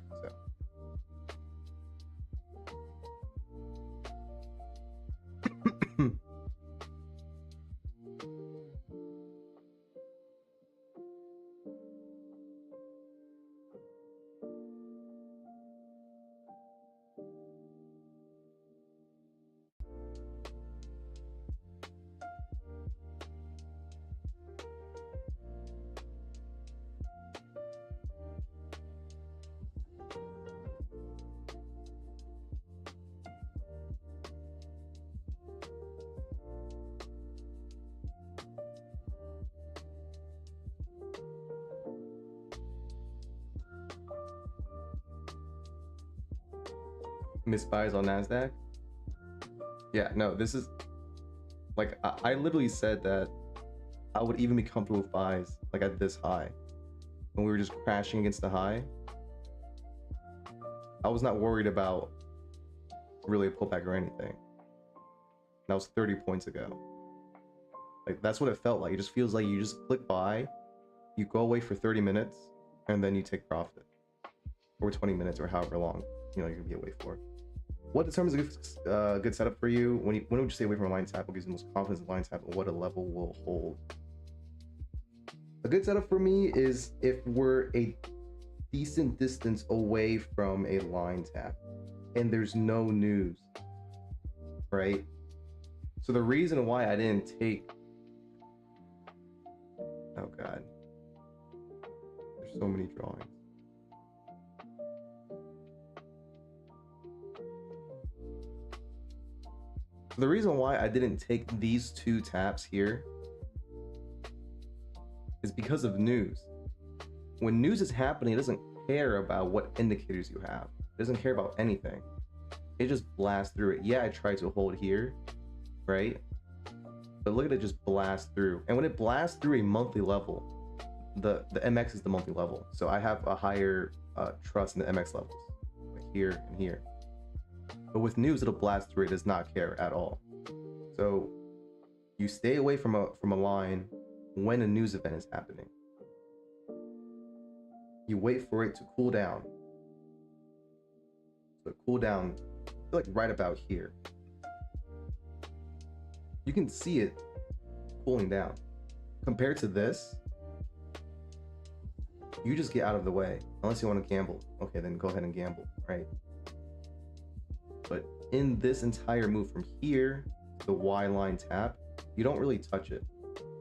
So miss buys on NASDAQ. Yeah, no, this is like I literally said that I would even be comfortable with buys like at this high. When we were just crashing against the high, I was not worried about really a pullback or anything. That was 30 points ago. Like that's what it felt like. It just feels like you just click buy, you go away for 30 minutes, and then you take profit. Or 20 minutes or however long you're gonna be away for. What determines a good setup for you? When would you stay away from a line tap? What gives you the most confidence in line tap and what a level will hold? A good setup for me is if we're a decent distance away from a line tap and there's no news, right? So the reason why I didn't take, oh God, there's so many drawings. The reason why I didn't take these two taps here is because of news. When news is happening, it doesn't care about what indicators you have. It doesn't care about anything. It just blasts through it. Yeah, I tried to hold here, right? But look at it just blast through. And when it blasts through a monthly level, the MX is the monthly level. So I have a higher trust in the MX levels, like here and here. But with news, it'll blast through. It does not care at all. So you stay away from a line when a news event is happening. You wait for it to cool down. So cool down, like right about here. You can see it cooling down. Compared to this, you just get out of the way. Unless you want to gamble. Okay, then go ahead and gamble, right? But in this entire move from here to the Y line tap, you don't really touch it.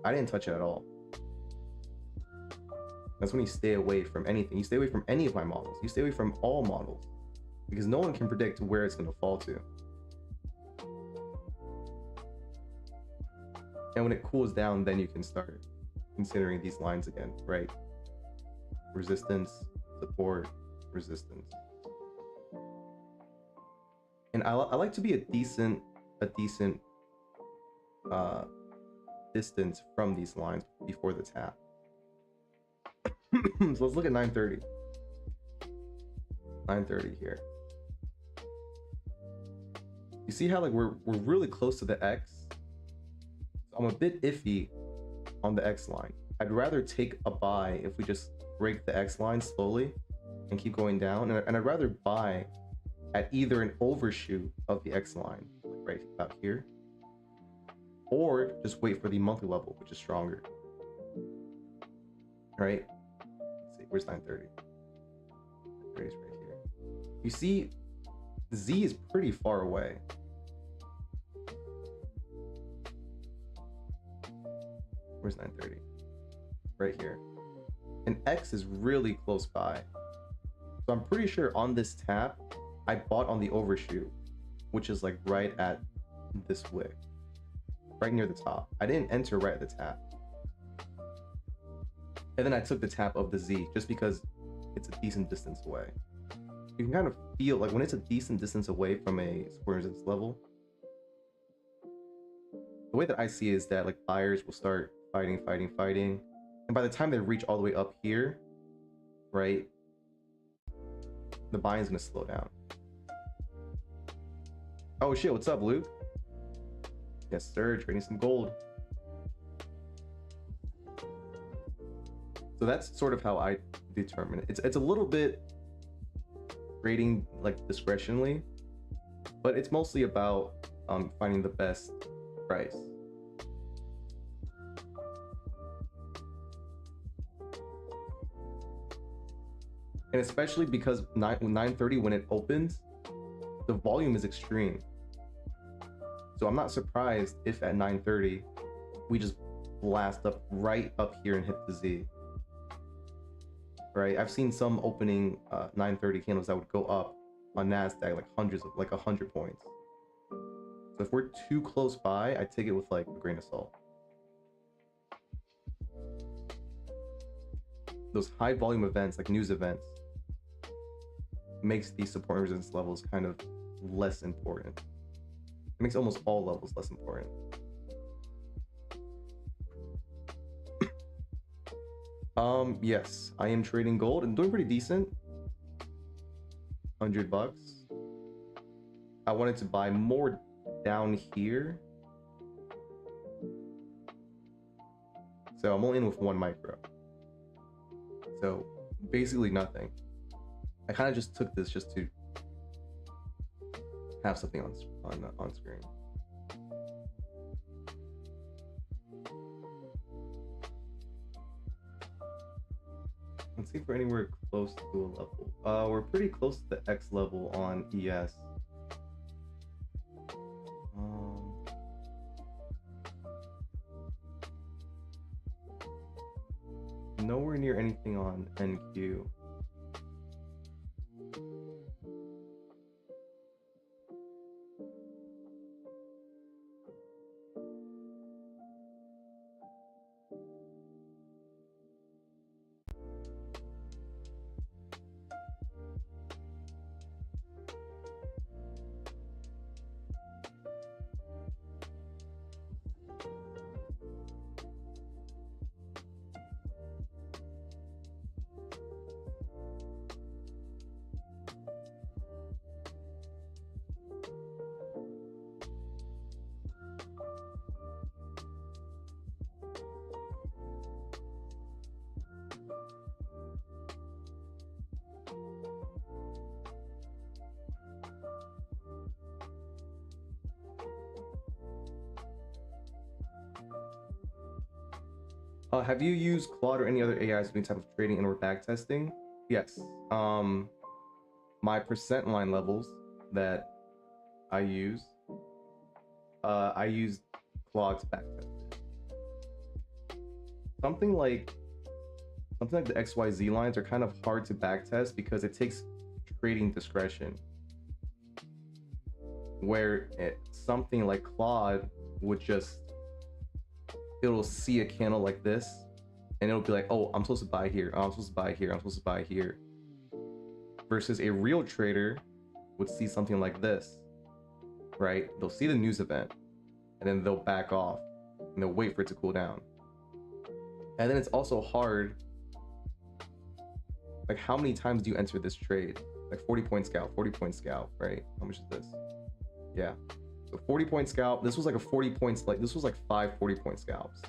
I didn't touch it at all. That's when you stay away from anything. You stay away from any of my models. You stay away from all models because no one can predict where it's going to fall to. And when it cools down, then you can start considering these lines again, right? Resistance, support, resistance. And I like to be a decent distance from these lines before the tap. So let's look at 930. 930 here. You see how like we're really close to the X? So I'm a bit iffy on the X line. I'd rather take a buy if we just break the X line slowly and keep going down. And I'd rather buy at either an overshoot of the X line, like right about here, or just wait for the monthly level, which is stronger. Right? Let's see, where's 930? 930 is right here. You see, Z is pretty far away. Where's 930? Right here. And X is really close by. So I'm pretty sure on this tap, I bought on the overshoot, which is like right at this wick, right near the top. I didn't enter right at the tap. And then I took the tap of the Z just because it's a decent distance away. You can kind of feel like when it's a decent distance away from a support resistance level, the way that I see it is that like buyers will start fighting, and by the time they reach all the way up here, right, the buying's gonna slow down. Oh shit, what's up, Luke? Yes, sir, trading some gold. So that's sort of how I determine it. It's a little bit trading like discretionally, but it's mostly about finding the best price. And especially because 9:30 when it opens, the volume is extreme. So I'm not surprised if at 9:30 we just blast up right up here and hit the Z. Right? I've seen some opening 9:30 candles that would go up on NASDAQ like hundreds of, like 100 points. So if we're too close by, I take it with like a grain of salt. Those high volume events, like news events, makes these support and resistance levels kind of less important. It makes almost all levels less important. Yes, I am trading gold and doing pretty decent. $100. I wanted to buy more down here. So I'm only in with 1 micro. So basically nothing. I kind of just took this just to have something on screen. Let's see if we're anywhere close to a level. We're pretty close to the X level on ES. Nowhere near anything on NQ. Have you used Claude or any other AIs for any type of trading and or back testing? Yes. My percent line levels that I use Claude to back test it. Something like the XYZ lines are kind of hard to back test because it takes trading discretion. Where something like Claude would just, it'll see a candle like this and it'll be like, oh, I'm supposed to buy here, oh, I'm supposed to buy here, I'm supposed to buy here. Versus a real trader would see something like this, right? They'll see the news event and then they'll back off and they'll wait for it to cool down. And then it's also hard, like how many times do you enter this trade? Like 40 point scalp, right? How much is this? Yeah. So 40 point scalp, this was like a 40 points, like this was like 5 40 point scalps.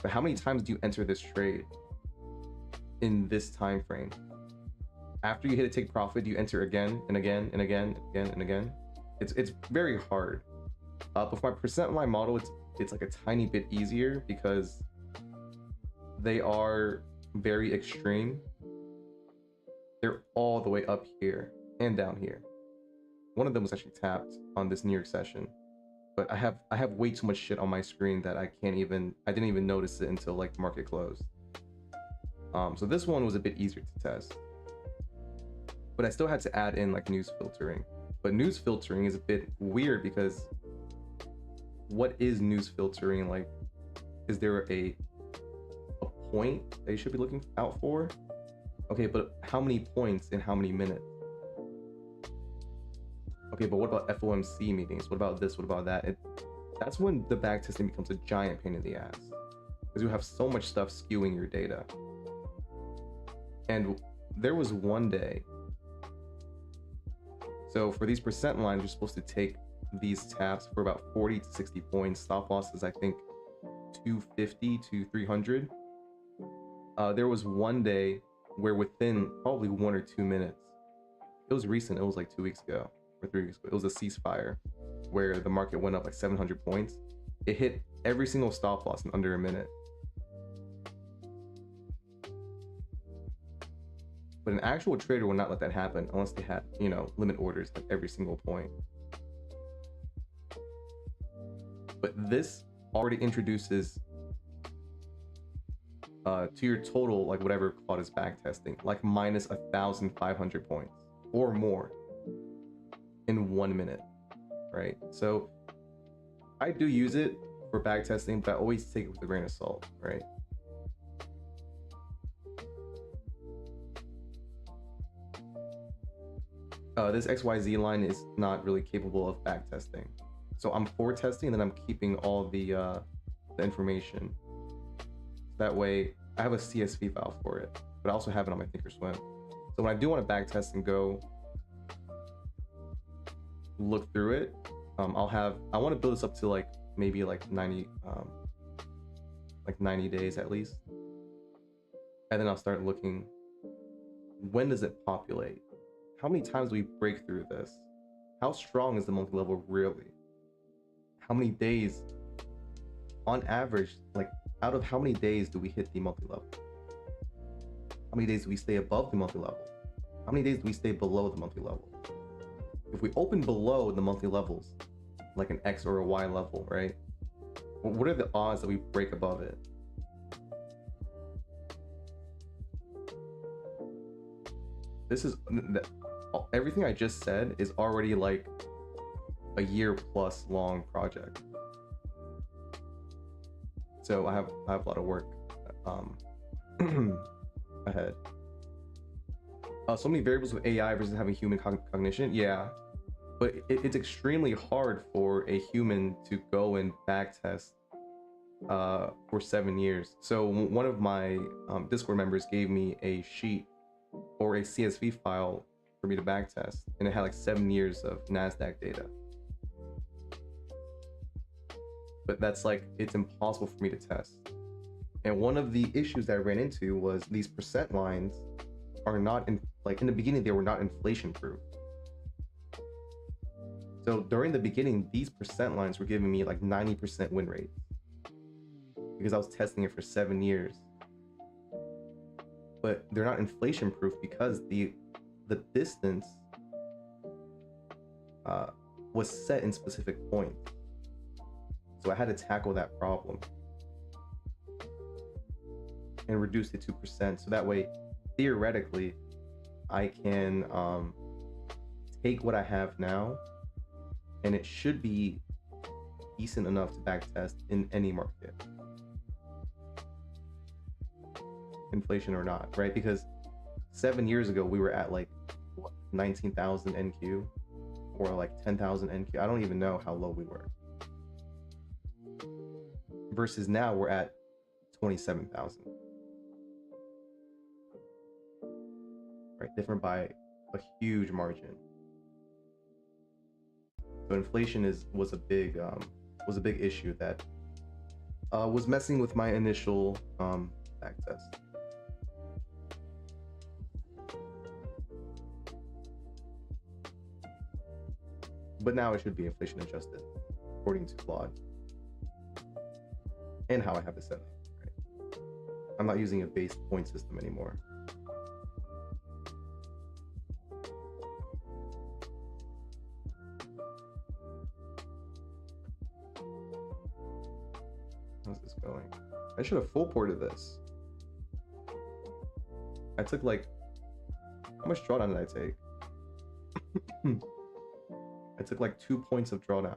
But how many times do you enter this trade in this time frame? After you hit it, take profit, do you enter again and again and again and again and again? It's very hard. But for my percent line model, it's like a tiny bit easier because they are very extreme. They're all the way up here and down here. One of them was actually tapped on this New York session, but I have way too much shit on my screen that I didn't even notice it until like market closed. So this one was a bit easier to test, but I still had to add in like news filtering. But news filtering is a bit weird because what is news filtering? Like, is there a point that you should be looking out for? Okay, but how many points in how many minutes? Okay, but what about FOMC meetings? What about this? What about that? that's when the backtesting becomes a giant pain in the ass, because you have so much stuff skewing your data. And there was one day, so for these percent lines, you're supposed to take these taps for about 40 to 60 points. Stop loss is, I think, 250 to 300. There was one day where within probably 1 or 2 minutes, it was recent, it was like 2 weeks ago or 3 weeks ago, it was a ceasefire where the market went up like 700 points. It hit every single stop loss in under a minute. But an actual trader would not let that happen unless they had, you know, limit orders at every single point. But this already introduces to your total, like whatever Claude is backtesting, like minus 1,500 points or more in 1 minute, right? So I do use it for backtesting, but I always take it with a grain of salt, right? This XYZ line is not really capable of backtesting. So I'm forward testing, and then I'm keeping all the information. That way, I have a CSV file for it, but I also have it on my Thinkorswim. So when I do want to backtest and go look through it, I want to build this up to like maybe like 90 days at least, and then I'll start looking, when does it populate? How many times do we break through this? How strong is the multi-level really? How many days on average, like out of how many days do we hit the multi-level? How many days do we stay above the multi-level? How many days do we stay below the multi-level? If we open below the multi-levels, like an X or a Y level, right? What are the odds that we break above it? This is, everything I just said is already like a year plus long project. So I have a lot of work ahead. So many variables with AI versus having human cognition. Yeah, but it's extremely hard for a human to go and backtest for 7 years. So one of my Discord members gave me a sheet or a CSV file for me to backtest, and it had like 7 years of NASDAQ data. But that's like, it's impossible for me to test. And one of the issues that I ran into was these percent lines are not in, like in the beginning, they were not inflation proof. So during the beginning, these percent lines were giving me like 90% win rate because I was testing it for 7 years. But they're not inflation proof because the distance was set in specific points. So I had to tackle that problem and reduce it to 2%. So that way, theoretically, I can take what I have now, and it should be decent enough to backtest in any market, inflation or not, right? Because 7 years ago, we were at like what, 19,000 NQ or like 10,000 NQ. I don't even know how low we were. Versus now we're at 27,000. Right, different by a huge margin. So inflation was a big issue that was messing with my initial backtest. But now it should be inflation adjusted according to Claude and how I have it set up. Right? I'm not using a base point system anymore. How's this going? I should have full ported this. I took like, how much drawdown did I take? I took like 2 points of drawdown.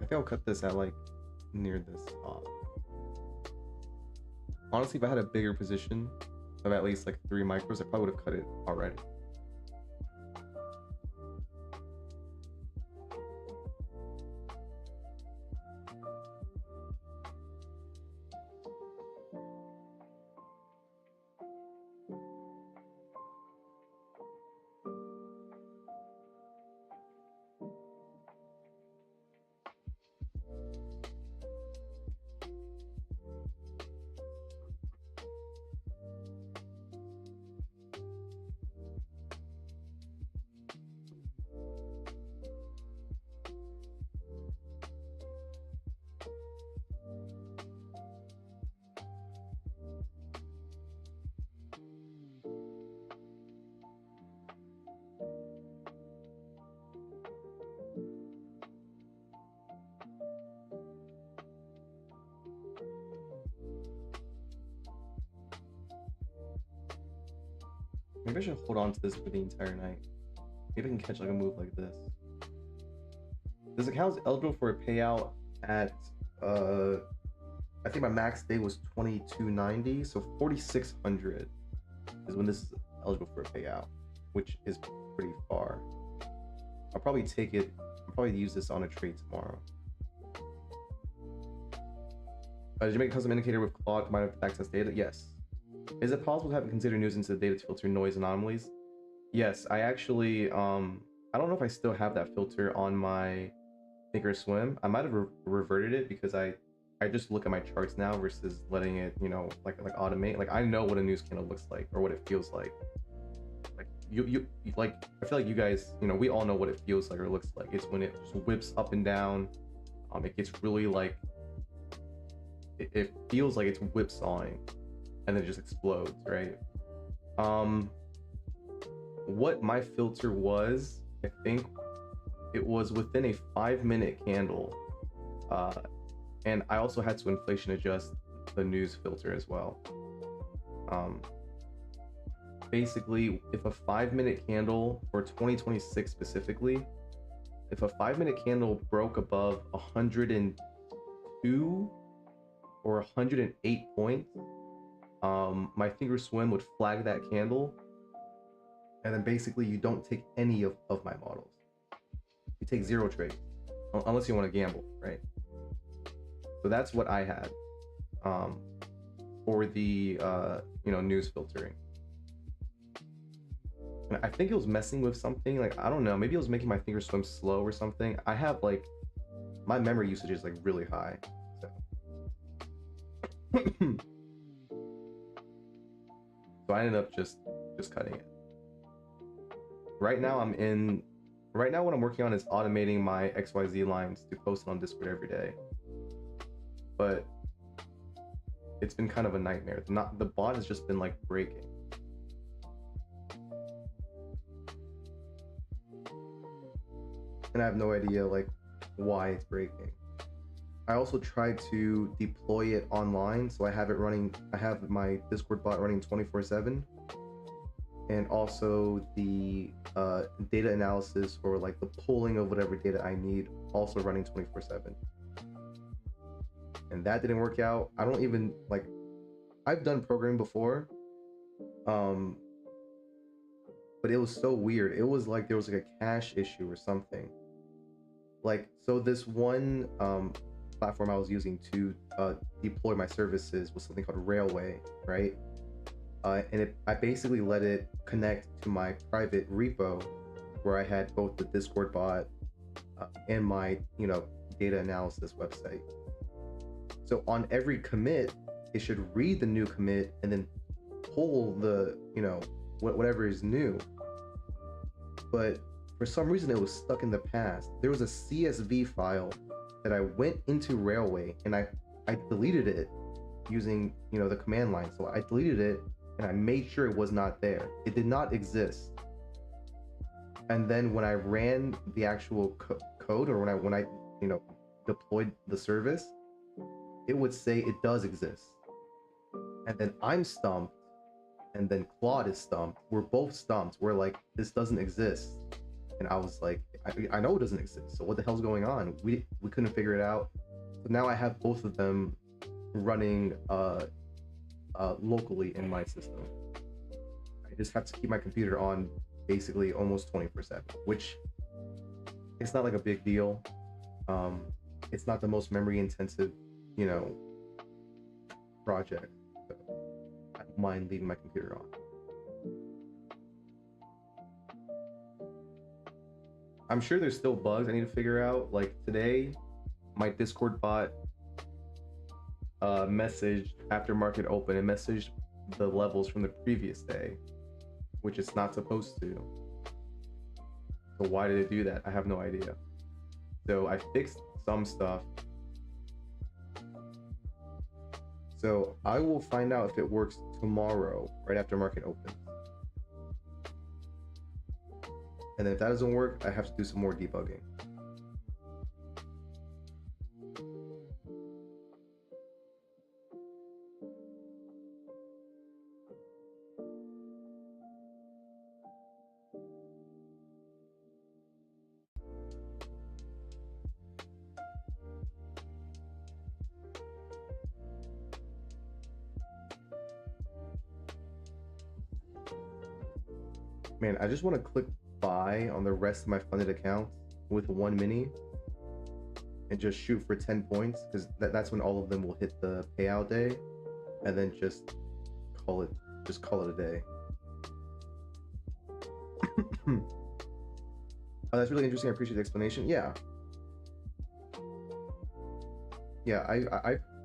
think I'll cut this at like near this top. Honestly, if I had a bigger position of at least like 3 micros, I probably would have cut it already. Maybe I should hold on to this for the entire night. Maybe I can catch like a move like this. This account is eligible for a payout at I think my max day was 2290, so 4600 is when this is eligible for a payout, which is pretty far. I'll probably take it. I'll probably use this on a trade tomorrow. Did you make a custom indicator with Claude combined with access data? Yes. Is it possible to have it consider news into the data to filter noise anomalies? Yes, I actually, I don't know if I still have that filter on my Thinkorswim. I might have reverted it because I just look at my charts now versus letting it, you know, like automate. Like I know what a news candle looks like or what it feels like. Like you like, I feel like you guys, you know, we all know what it feels like or looks like. It's when it just whips up and down. It gets really like, it feels like it's whipsawing. And then it just explodes, right? What my filter was, I think it was within a 5-minute candle, and I also had to inflation adjust the news filter as well. Basically, if a 5-minute candle for 2026 specifically, if a 5-minute candle broke above 102 or 108 points, my Thinkorswim would flag that candle, and then basically you don't take any of my models. You take 0 trades, unless you want to gamble, right? So that's what I had for the you know, news filtering. And I think it was messing with something, like I don't know, maybe it was making my Thinkorswim slow or something. I have like, my memory usage is like really high, so. So I ended up just cutting it. Right now what I'm working on is automating my XYZ lines to post it on Discord every day. But it's been kind of a nightmare. The bot has just been like breaking. And I have no idea like why it's breaking. I also tried to deploy it online, so I have it running. I have my Discord bot running 24/7, and also the data analysis or like the pulling of whatever data I need also running 24/7. And that didn't work out. I don't even like. I've done programming before, but it was so weird. It was like there was like a cache issue or something. Like, so this one platform I was using to deploy my services was something called Railway, right? And I basically let it connect to my private repo where I had both the Discord bot and my, you know, data analysis website. So on every commit, it should read the new commit and then pull the, you know, whatever is new. But for some reason, it was stuck in the past. There was a CSV file that I went into Railway and I deleted it using, you know, the command line. So I deleted it and I made sure it was not there. It did not exist. And then when I ran the actual code, or when I you know, deployed the service, it would say it does exist. And then I'm stumped, and then Claude is stumped. We're both stumped. We're like, this doesn't exist. And I was like, I know it doesn't exist. So what the hell's going on? We couldn't figure it out. So now I have both of them running locally in my system. I just have to keep my computer on basically almost 24/7, which it's not like a big deal. It's not the most memory intensive, you know, project. So I don't mind leaving my computer on. I'm sure there's still bugs I need to figure out. Like today, my Discord bot messaged after market open and messaged the levels from the previous day, which it's not supposed to. So why did it do that? I have no idea. So I fixed some stuff. So I will find out if it works tomorrow, right after market opens. And then if that doesn't work, I have to do some more debugging. Man, I just want to click buy on the rest of my funded accounts with one mini and just shoot for 10 points, because that's when all of them will hit the payout day, and then just call it a day. Oh, that's really interesting. I appreciate the explanation. Yeah,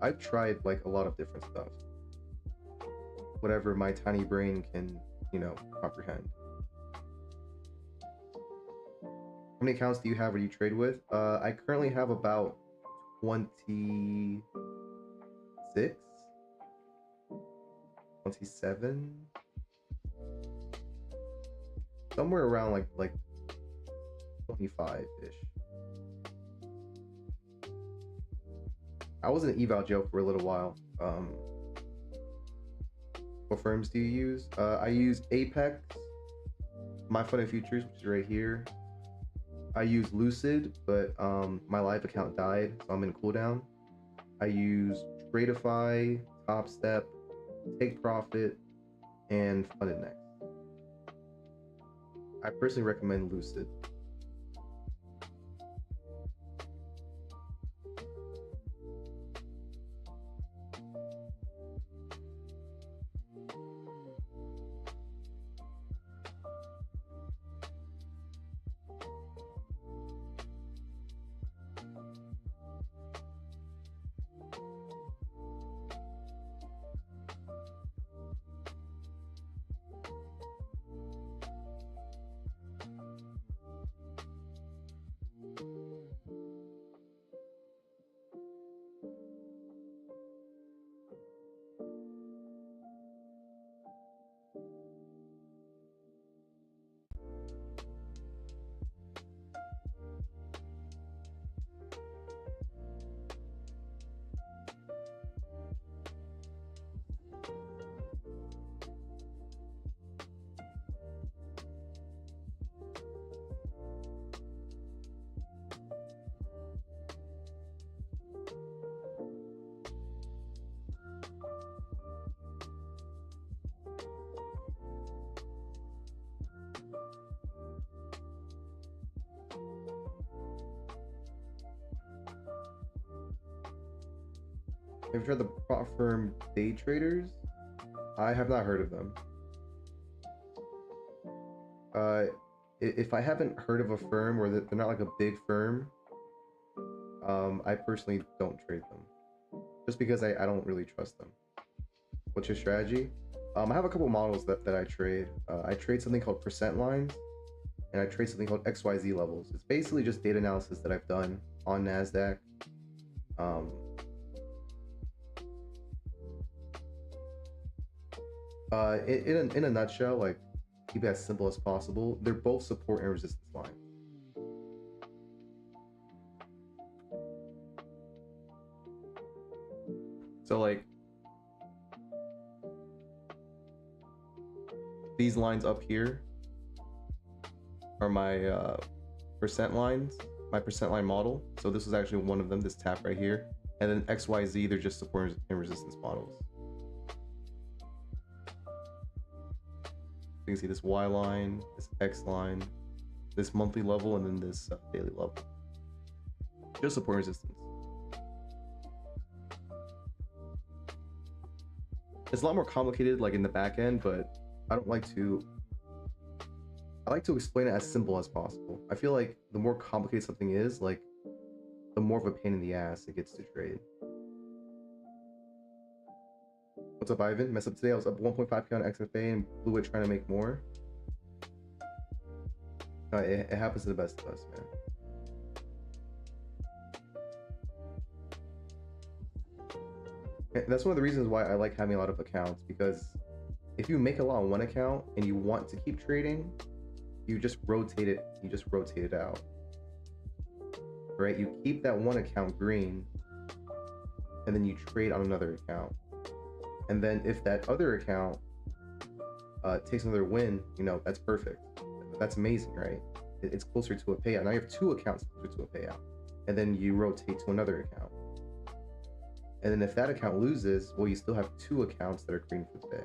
I've tried like a lot of different stuff, whatever my tiny brain can, you know, comprehend. How many accounts do you have or do you trade with? I currently have about 26, 27, somewhere around like 25-ish. I was in eval jail for a little while. What firms do you use? I use Apex, My Fun and Futures, which is right here. I use Lucid, but my live account died, so I'm in cooldown. I use Tradeify, Top Step, Take Profit, and Funded Next. I personally recommend Lucid. Have you tried the prop firm Day Traders? I have not heard of them. If I haven't heard of a firm or that they're not like a big firm, I personally don't trade them, just because I don't really trust them. What's your strategy? I have a couple models that I trade. I trade something called percent lines, and I trade something called XYZ levels. It's basically just data analysis that I've done on NASDAQ. In a nutshell, like, keep it as simple as possible. They're both support and resistance lines. So like these lines up here are my percent lines, my percent line model. So this was actually one of them, this tap right here. And then XYZ, they're just support and resistance models. You can see this Y line, this X line, this monthly level, and then this daily level. Just support and resistance. It's a lot more complicated like in the back end, but I like to explain it as simple as possible. I feel like the more complicated something is, like the more of a pain in the ass it gets to trade. What's up, Ivan? Messed up today. I was up 1.5k on XFA and blew it trying to make more. No, it happens to the best of us, man. And that's one of the reasons why I like having a lot of accounts, because if you make a lot on one account and you want to keep trading, you just rotate it. You just rotate it out, right? You keep that one account green, and then you trade on another account. And then if that other account takes another win, you know, that's perfect. That's amazing, right? It's closer to a payout. Now you have two accounts closer to a payout, and then you rotate to another account. And then if that account loses, well, you still have two accounts that are green for the day.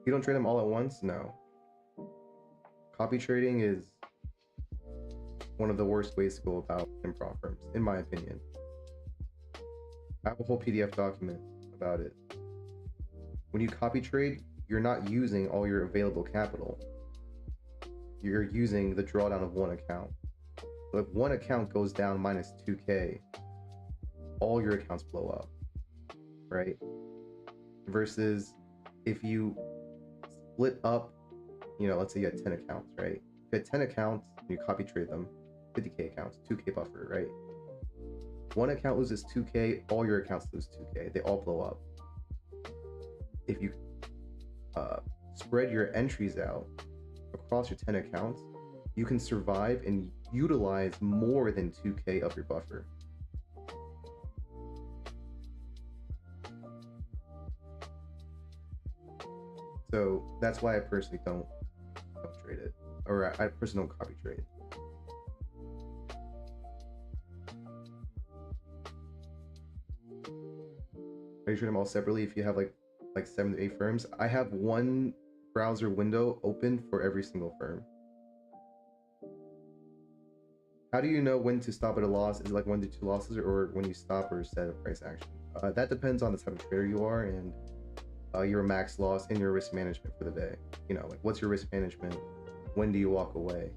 You don't trade them all at once? No. Copy trading is one of the worst ways to go about in prop firms, in my opinion. I have a whole PDF document about it. When you copy trade, you're not using all your available capital. You're using the drawdown of one account. So if one account goes down minus 2k, all your accounts blow up, right? Versus if you split up, you know, let's say you had 10 accounts, right? If you had 10 accounts and you copy trade them, 50k accounts, 2k buffer, right? One account loses 2k, all your accounts lose 2k. They all blow up. If you spread your entries out across your 10 accounts, you can survive and utilize more than 2k of your buffer. So that's why I personally don't trade it, or I personally don't copy trade. Are you trade them all separately if you have like 7 to 8 firms? I have one browser window open for every single firm. How do you know when to stop at a loss? Is it like 1 to 2 losses, or when you stop or set a price action? That depends on the type of trader you are and your max loss and your risk management for the day. You know, like what's your risk management? When do you walk away?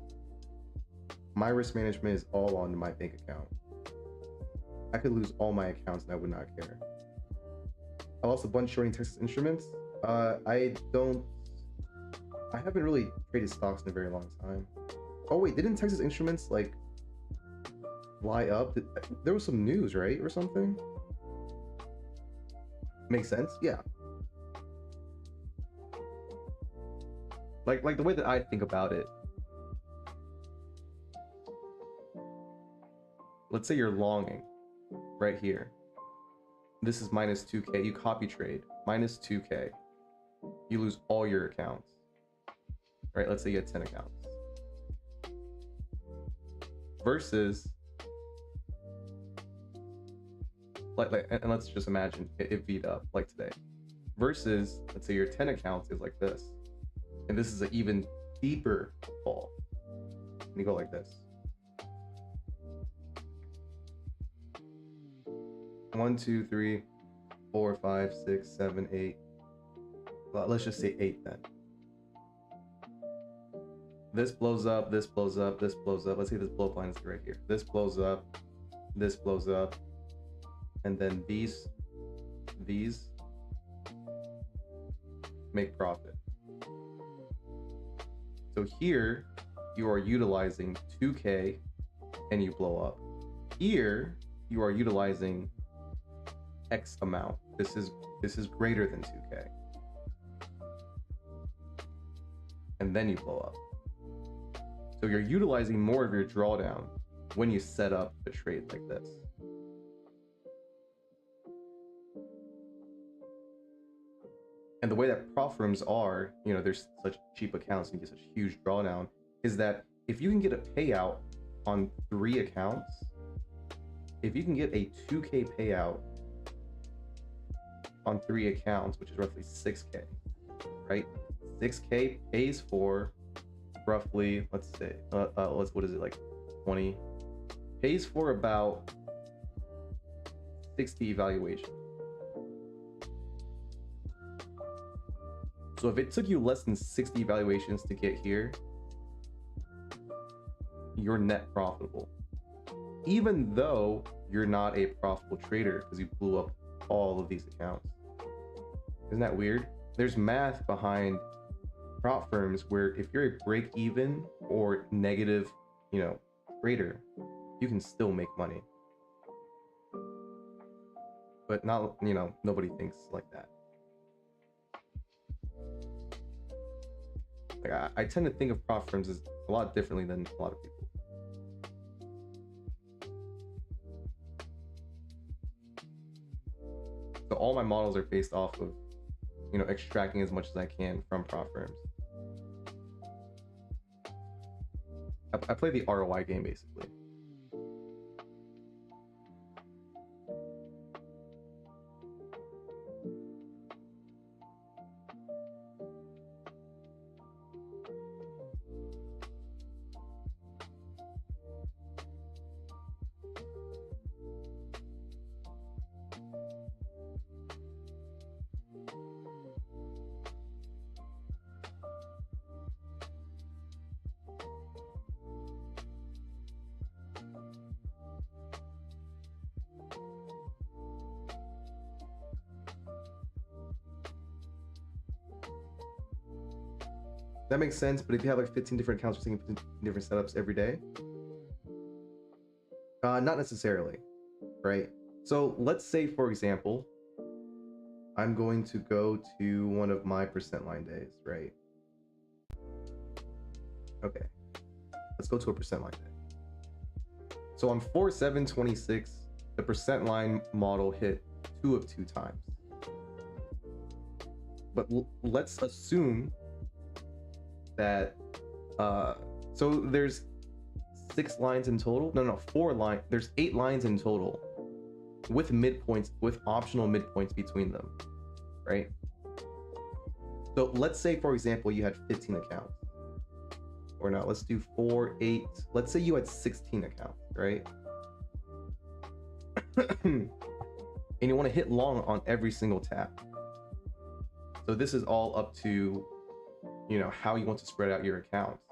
My risk management is all on my bank account. I could lose all my accounts and I would not care. I lost a bunch shorting Texas Instruments. I haven't really traded stocks in a very long time. Oh wait, didn't Texas Instruments like fly up? There was some news, right, or something? Makes sense? Yeah. Like the way that I think about it. Let's say you're longing right here. This is minus 2k. You copy trade minus 2k. You lose all your accounts. Right? Let's say you had 10 accounts. Versus and let's just imagine it beat up like today. Versus let's say your 10 accounts is like this. And this is an even deeper fall. And you go like this. 1, 2, 3, 4, 5, 6, 7, 8. Well, let's just say 8 then. This blows up, this blows up, this blows up. Let's say this blow up line is right here. This blows up, and then these make profit. So here you are utilizing 2k and you blow up. Here you are utilizing X amount. This is greater than 2k. And then you blow up. So you're utilizing more of your drawdown when you set up a trade like this. and the way that prop firms are, you know, there's such cheap accounts and you get such huge drawdown, is that if you can get a payout on 3 accounts, if you can get a 2K payout on 3 accounts, which is roughly 6K, right? 6K pays for roughly, let's say, what is it, like 20? Pays for about 60 evaluation. So if it took you less than 60 evaluations to get here, you're net profitable. Even though you're not a profitable trader because you blew up all of these accounts. Isn't that weird? There's math behind prop firms where if you're a break even or negative, you know, trader, you can still make money. But not, you know, nobody thinks like that. Like I tend to think of prop firms as a lot differently than a lot of people. So all my models are based off of, you know, extracting as much as I can from prop firms. I play the ROI game basically. That makes sense, but if you have like 15 different accounts for taking 15 different setups every day, not necessarily, right? So let's say, for example, I'm going to go to one of my percent line days, right? Okay, let's go to a percent line day. So on 4/7/26, the percent line model hit 2 of 2 times. But let's assume that so there's 6 lines in total. No, 4 lines. There's 8 lines in total with midpoints, with optional midpoints between them, right? So let's say, for example, you had 15 accounts, or no, let's do 4, 8. Let's say you had 16 accounts, right? And you want to hit long on every single tap. So this is all up to, you know, how you want to spread out your accounts.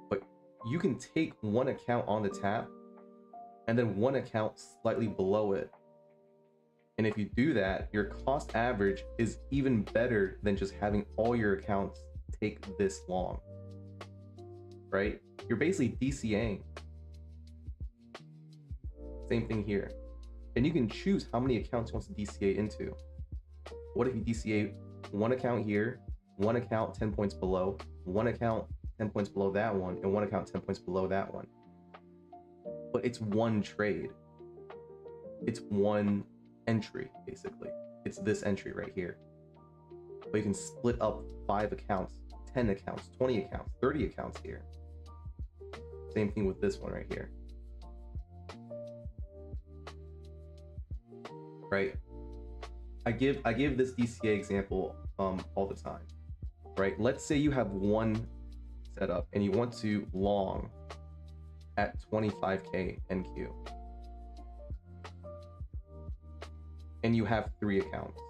But you can take one account on the tap and then one account slightly below it. And if you do that, your cost average is even better than just having all your accounts take this long, right? You're basically DCAing. Same thing here. And you can choose how many accounts you want to DCA into. What if you DCA one account here, one account 10 points below, one account 10 points below that one, and one account 10 points below that one? But it's one trade. It's one entry, basically. It's this entry right here. But you can split up 5 accounts, 10 accounts, 20 accounts, 30 accounts here. Same thing with this one right here. Right? I give this DCA example all the time. Right? Let's say you have one setup and you want to long at 25k NQ. And you have 3 accounts.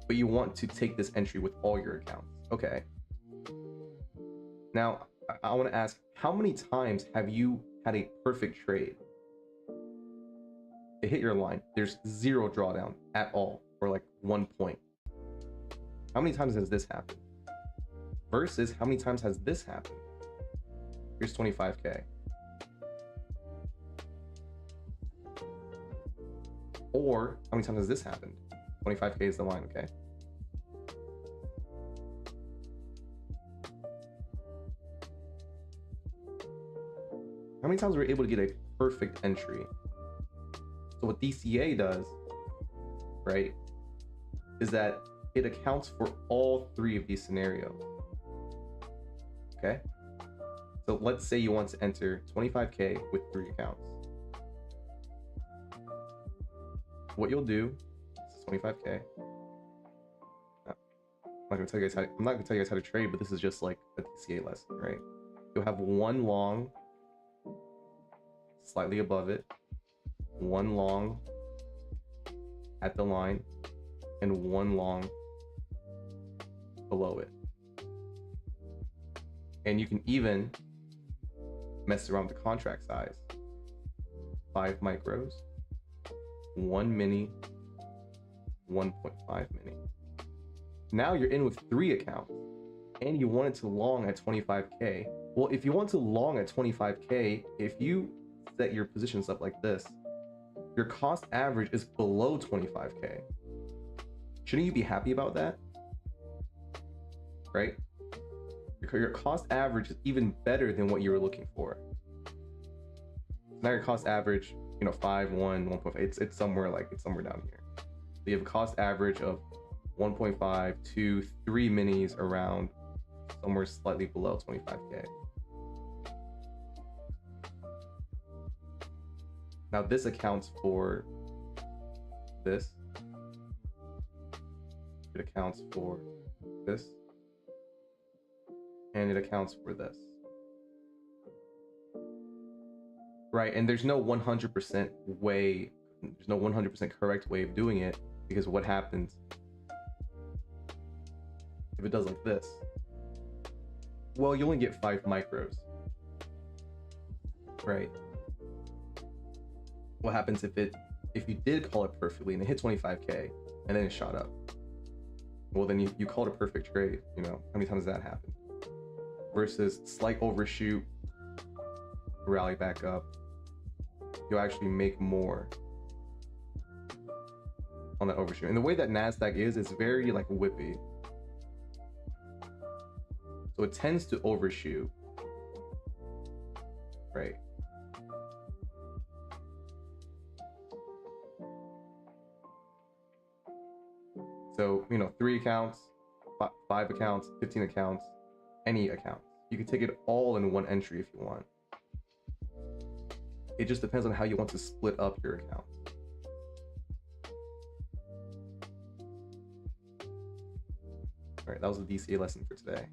But you want to take this entry with all your accounts. Okay. Now, I want to ask, how many times have you had a perfect trade? It hit your line. There's 0 drawdown at all, or like 1 point. How many times has this happened? Versus how many times has this happened? Here's 25k. Or how many times has this happened? 25k is the line, okay? How many times were we able to get a perfect entry? So what DCA does, right, is that it accounts for all three of these scenarios. Okay? So let's say you want to enter 25K with 3 accounts. What you'll do, this is 25K. I'm not gonna tell you guys how to trade, but this is just like a DCA lesson, right? You'll have 1 long slightly above it, 1 long at the line, and 1 long below it. And you can even mess around with the contract size. 5 micros, 1 mini, 1.5 mini. Now you're in with 3 accounts and you wanted to long at 25K. Well, if you want to long at 25K, if you set your positions up like this, your cost average is below 25K. Shouldn't you be happy about that? Right? Your cost average is even better than what you were looking for. Now your cost average, 5, 1, 1.5, it's somewhere down here. So you have a cost average of 1.5, 2, 3 minis around somewhere slightly below 25K. Now this accounts for this. It accounts for this. And it accounts for this. Right, and there's no 100% way, there's no 100% correct way of doing it, because what happens if it does like this? Well, you only get 5 micros, right? What happens if you did call it perfectly and it hit 25K and then it shot up? Well, then you called a perfect trade. How many times does that happen? Versus slight overshoot, rally back up, you'll actually make more on that overshoot. And the way that NASDAQ is very like whippy. So it tends to overshoot, right? So, 3 accounts, 5 accounts, 15 accounts, any account. You can take it all in one entry if you want. It just depends on how you want to split up your account. All right, that was the DCA lesson for today.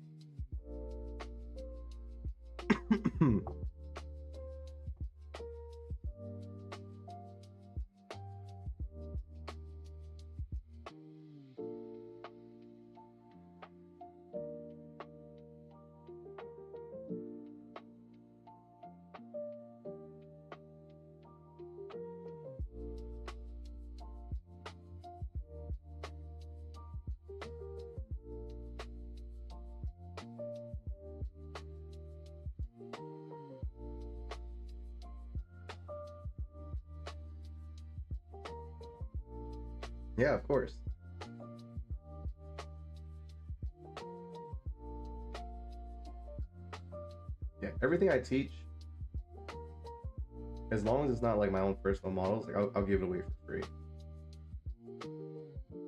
Yeah, of course. Yeah, everything I teach, as long as it's not like my own personal models, like I'll give it away for free.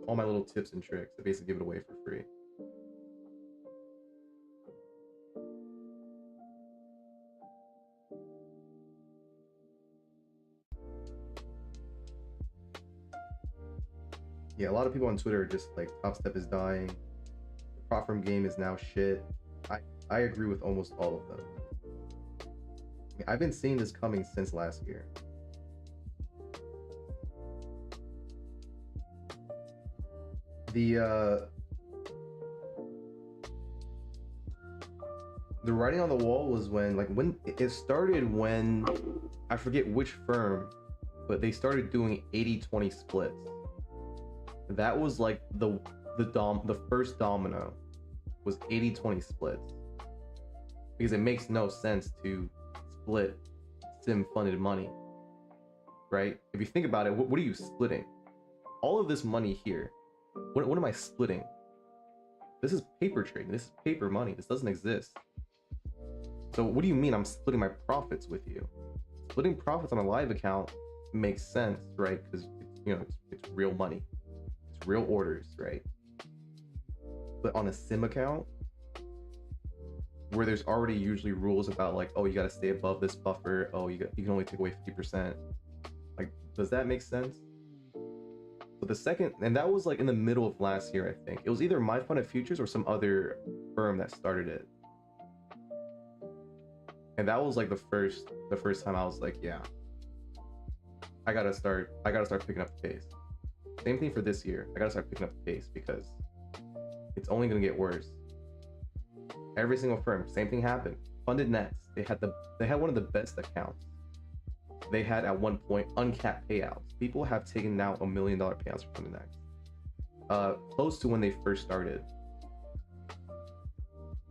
All my little tips and tricks, I basically give it away for free. Yeah, a lot of people on Twitter are just like, Top Step is dying, the prop firm game is now shit. I agree with almost all of them. I've been seeing this coming since last year. The writing on the wall was when it started, when I forget which firm, but they started doing 80-20 splits. That was like the first domino was 80-20 splits, because it makes no sense to split sim funded money, right? If you think about it, what are you splitting? All of this money here, what am I splitting? This is paper trading, this is paper money, this doesn't exist. So what do you mean I'm splitting my profits with you? Splitting profits on a live account makes sense, right? Because it's real money. It's real orders, right? But on a sim account, where there's already usually rules about like, oh, you got to stay above this buffer. Oh, you can only take away 50%. Like, does that make sense? So the second, and that was like in the middle of last year, I think. It was either My Fund of Futures or some other firm that started it. And that was like the first time I was like, yeah, I gotta start picking up the pace. Same thing for this year. I gotta start picking up the pace because it's only gonna get worse. Every single firm, same thing happened. Funded Nets, they had one of the best accounts. They had at one point uncapped payouts. People have taken out $1 million payouts from Funded Nets, close to when they first started.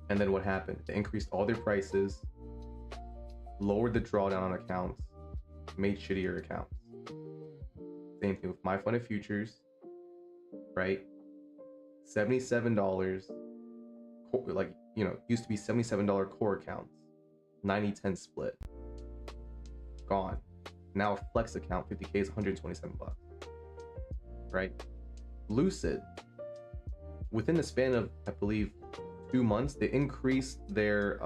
And then what happened? They increased all their prices, lowered the drawdown on accounts, made shittier accounts. Same thing with My Fund of Futures, right? $77, like, you know, used to be $77 core accounts, 90-10 split, gone. Now a flex account, 50K is 127 bucks, right? Lucid, within the span of, I believe, 2 months, they increased their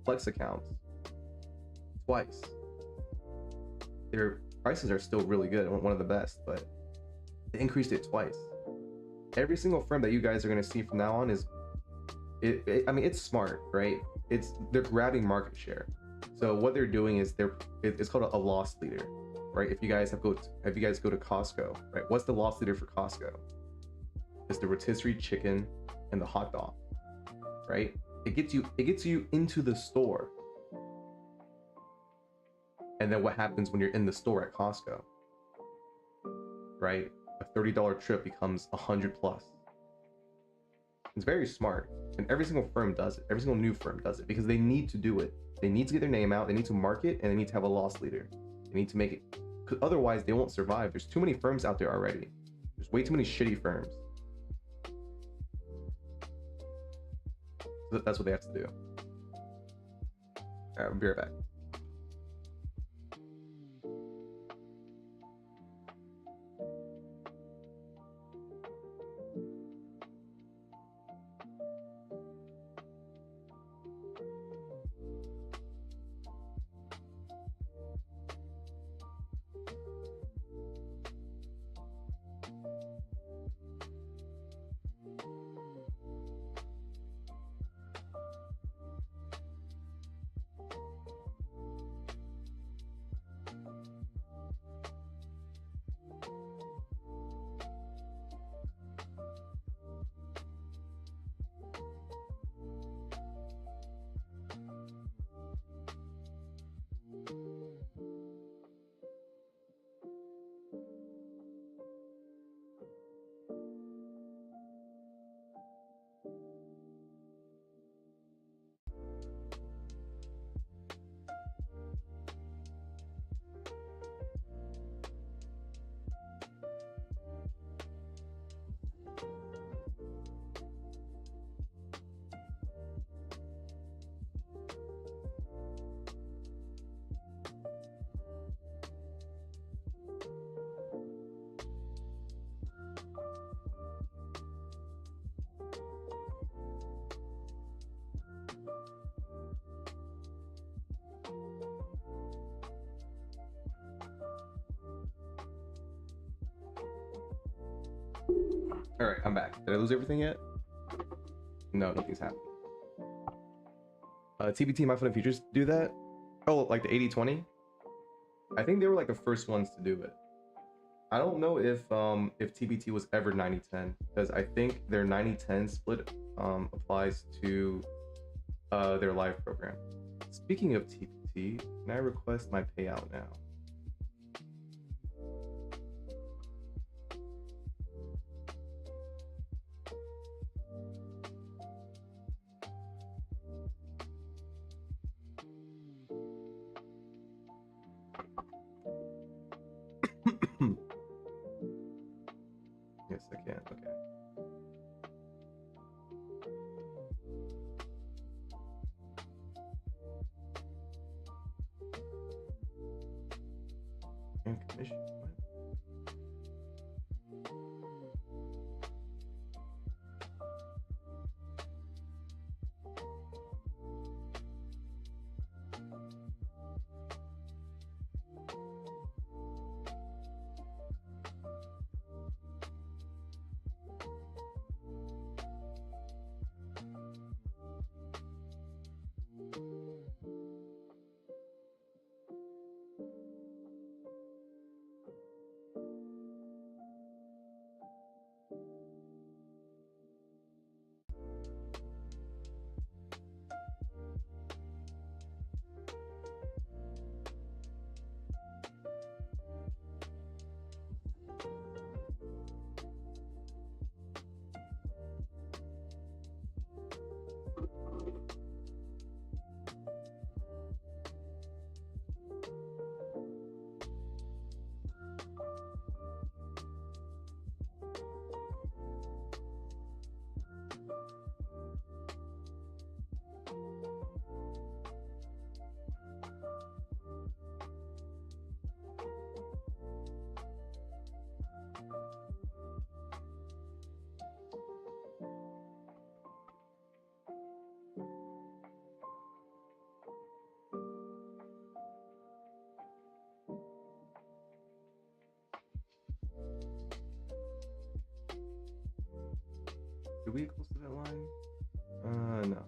flex accounts twice. Their prices are still really good, one of the best, but they increased it twice. Every single firm that you guys are going to see from now on is, I mean, it's smart, right? They're grabbing market share. So what they're doing is it's called a loss leader, right? If you guys go to Costco, right? What's the loss leader for Costco? It's the rotisserie chicken and the hot dog, right? It gets you into the store. And then what happens when you're in the store at Costco, right? A $30 trip becomes $100 plus. It's very smart, and every single firm does it. Every single new firm does it because they need to do it. They need to get their name out. They need to market, and they need to have a loss leader. They need to make it, because otherwise they won't survive. There's too many firms out there already. There's way too many shitty firms. So that's what they have to do. All right, I'll be right back. All right, I'm back. Did I lose everything yet? No, nothing's happened. TBT, My Fund of Futures do that? Oh, like the 80-20? I think they were like the first ones to do it. I don't know if TBT was ever 90-10, because I think their 90-10 split applies to their live program. Speaking of TBT, can I request my payout now? Yes, I can. Okay. And commission. What? Did we get close to that line? No.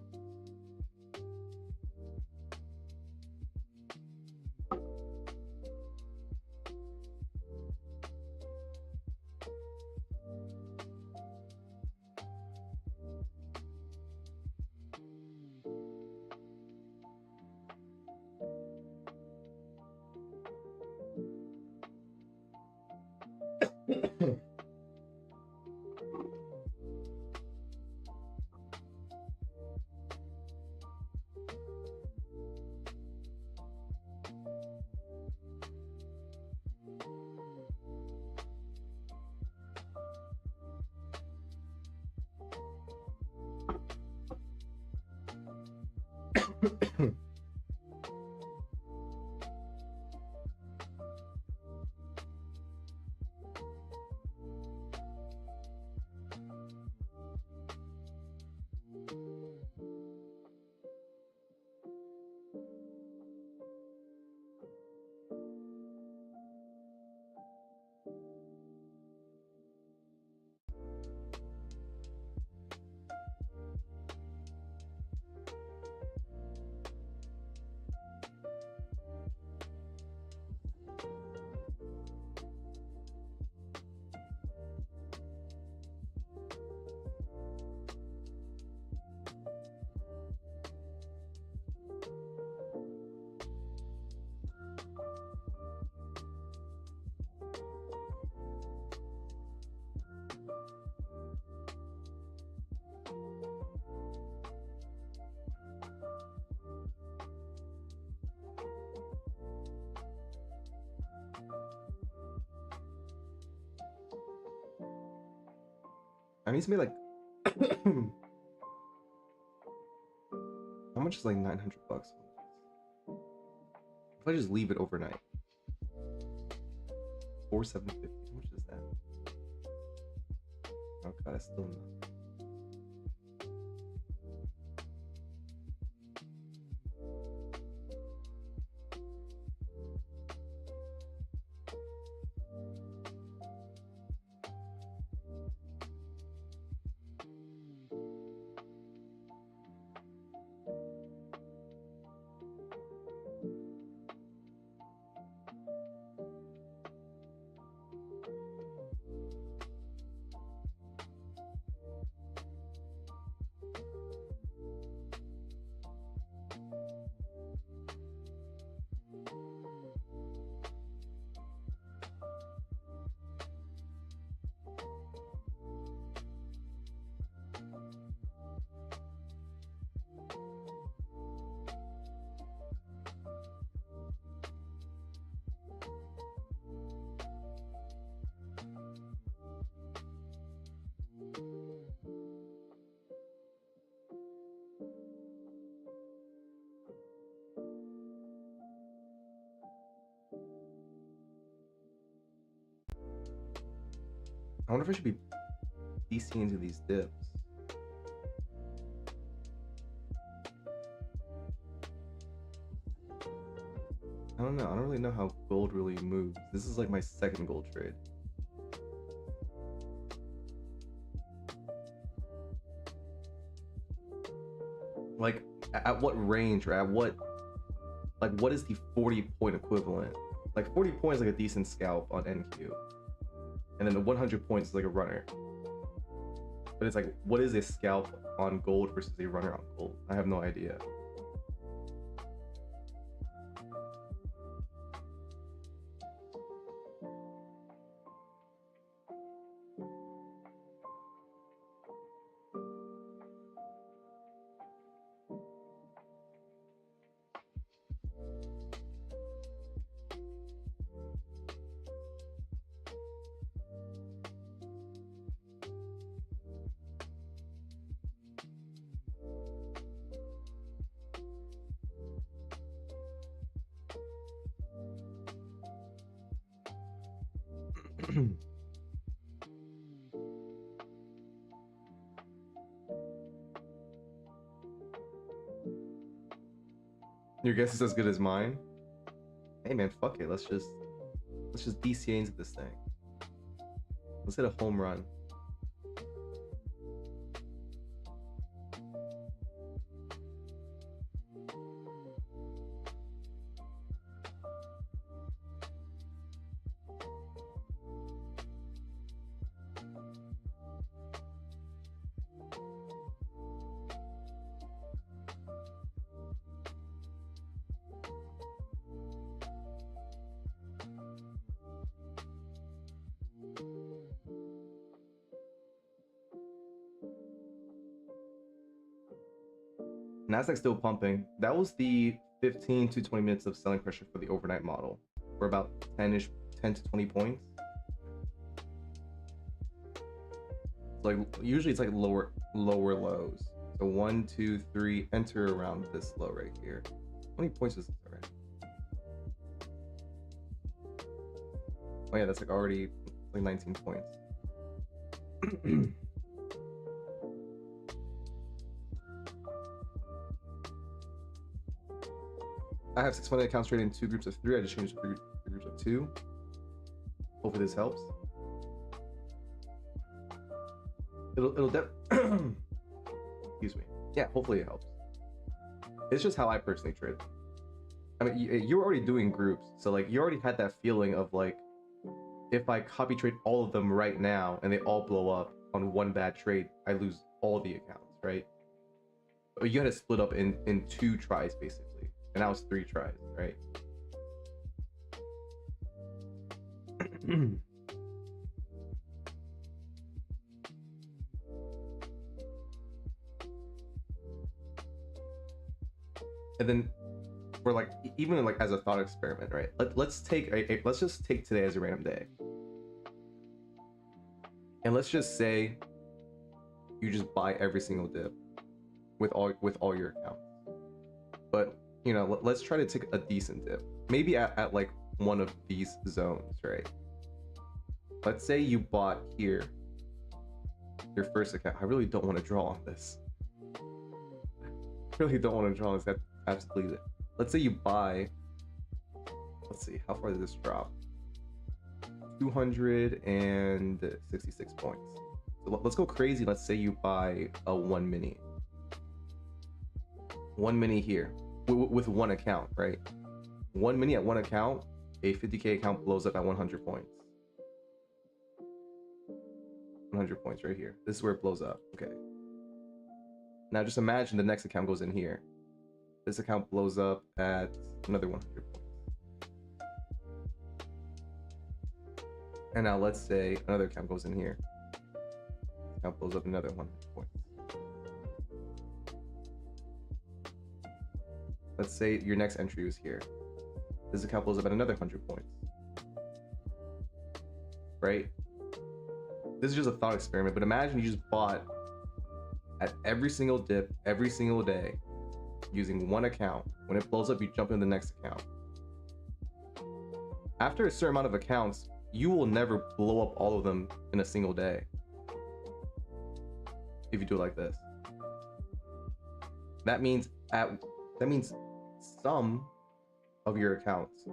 I need to make like how much is like 900 bucks? If I just leave it overnight. 4750. How much is that? Oh god, that's still enough. I wonder if I should be DC into these dips. I don't know. I don't really know how gold really moves. This is like my second gold trade. Like, at what range or at what, like, what is the 40 point equivalent? Like, 40 points is like a decent scalp on NQ. And then the 100 points is like a runner. But it's like, what is a scalp on gold versus a runner on gold? I have no idea. Your guess is as good as mine. Hey man, fuck it. Let's just DCA into this thing. Let's hit a home run. Nasdaq's still pumping. That was the 15 to 20 minutes of selling pressure for the overnight model. We're about 10-ish, 10 to 20 points. Like usually it's like lower lows. So 1, 2, 3, enter around this low right here. How many points is this already? Oh yeah, that's like already like 19 points. I have 6 money accounts traded in 2 groups of 3. I just changed to 3 groups of 2. Hopefully this helps. It'll excuse me. Yeah, hopefully it helps. It's just how I personally trade. I mean, you're already doing groups, so like you already had that feeling of like, if I copy trade all of them right now and they all blow up on one bad trade, I lose all the accounts, right? But you had to split up in 2 tries basically, and that was 3 tries, right? And then for like, even like as a thought experiment, right? Let's take let's just take today as a random day. And let's just say you just buy every single dip with all your accounts. But you know, let's try to take a decent dip. Maybe at like one of these zones, right? Let's say you bought here your first account. I really don't want to draw on this. I really don't want to draw on this. Absolutely. Let's say you buy, let's see, how far did this drop? 266 points. So let's go crazy. Let's say you buy a 1 mini. 1 mini here with 1 account, right? 1 mini at 1 account, a 50k account blows up at 100 points. 100 points right here. This is where it blows up. Okay. Now just imagine the next account goes in here. This account blows up at another 100 points. And now let's say another account goes in here. Account blows up another 100 points. Let's say your next entry was here. This account blows up at another 100 points. Right? This is just a thought experiment, but imagine you just bought at every single dip, every single day, using 1 account. When it blows up, you jump in the next account. After a certain amount of accounts, you will never blow up all of them in a single day if you do it like this. That means some of your accounts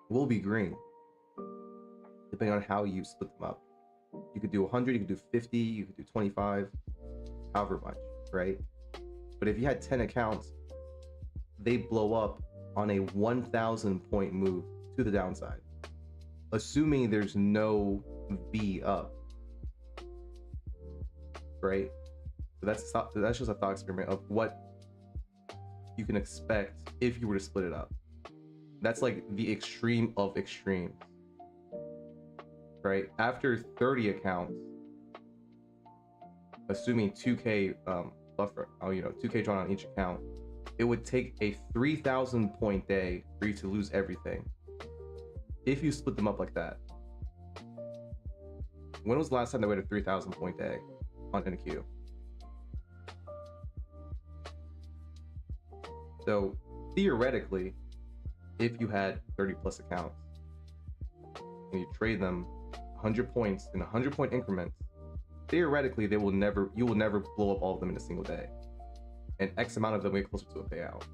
will be green, depending on how you split them up. You could do 100, you could do 50, you could do 25, however much, right? But if you had 10 accounts, they blow up on a 1,000 point move to the downside, assuming there's no V up, right? So that's just a thought experiment of what you can expect if you were to split it up. That's like the extreme of extremes, right? After 30 accounts, assuming 2k buffer, 2k drawn on each account, it would take a 3,000 point day for you to lose everything if you split them up like that. When was the last time they had a 3,000 point day on NQ? So theoretically, if you had 30 plus accounts and you trade them 100 points in 100 point increments, theoretically you will never blow up all of them in a single day, and X amount of them will get closer to a payout.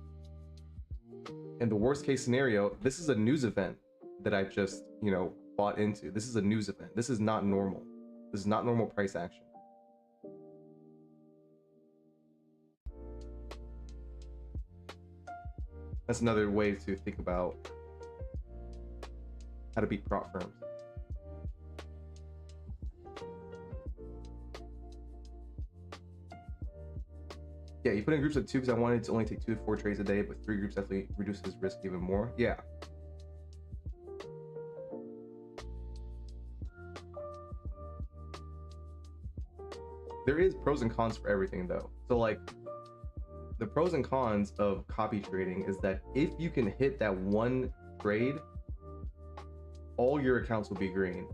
In the worst case scenario, this is a news event that I just bought into. This is a news event. This is not normal. This is not normal price action. That's another way to think about how to beat prop firms. Yeah, you put in groups of 2 because I wanted to only take 2 to 4 trades a day, but 3 groups definitely reduces risk even more. Yeah. There is pros and cons for everything though. So like, the pros and cons of copy trading is that if you can hit that one trade, all your accounts will be green.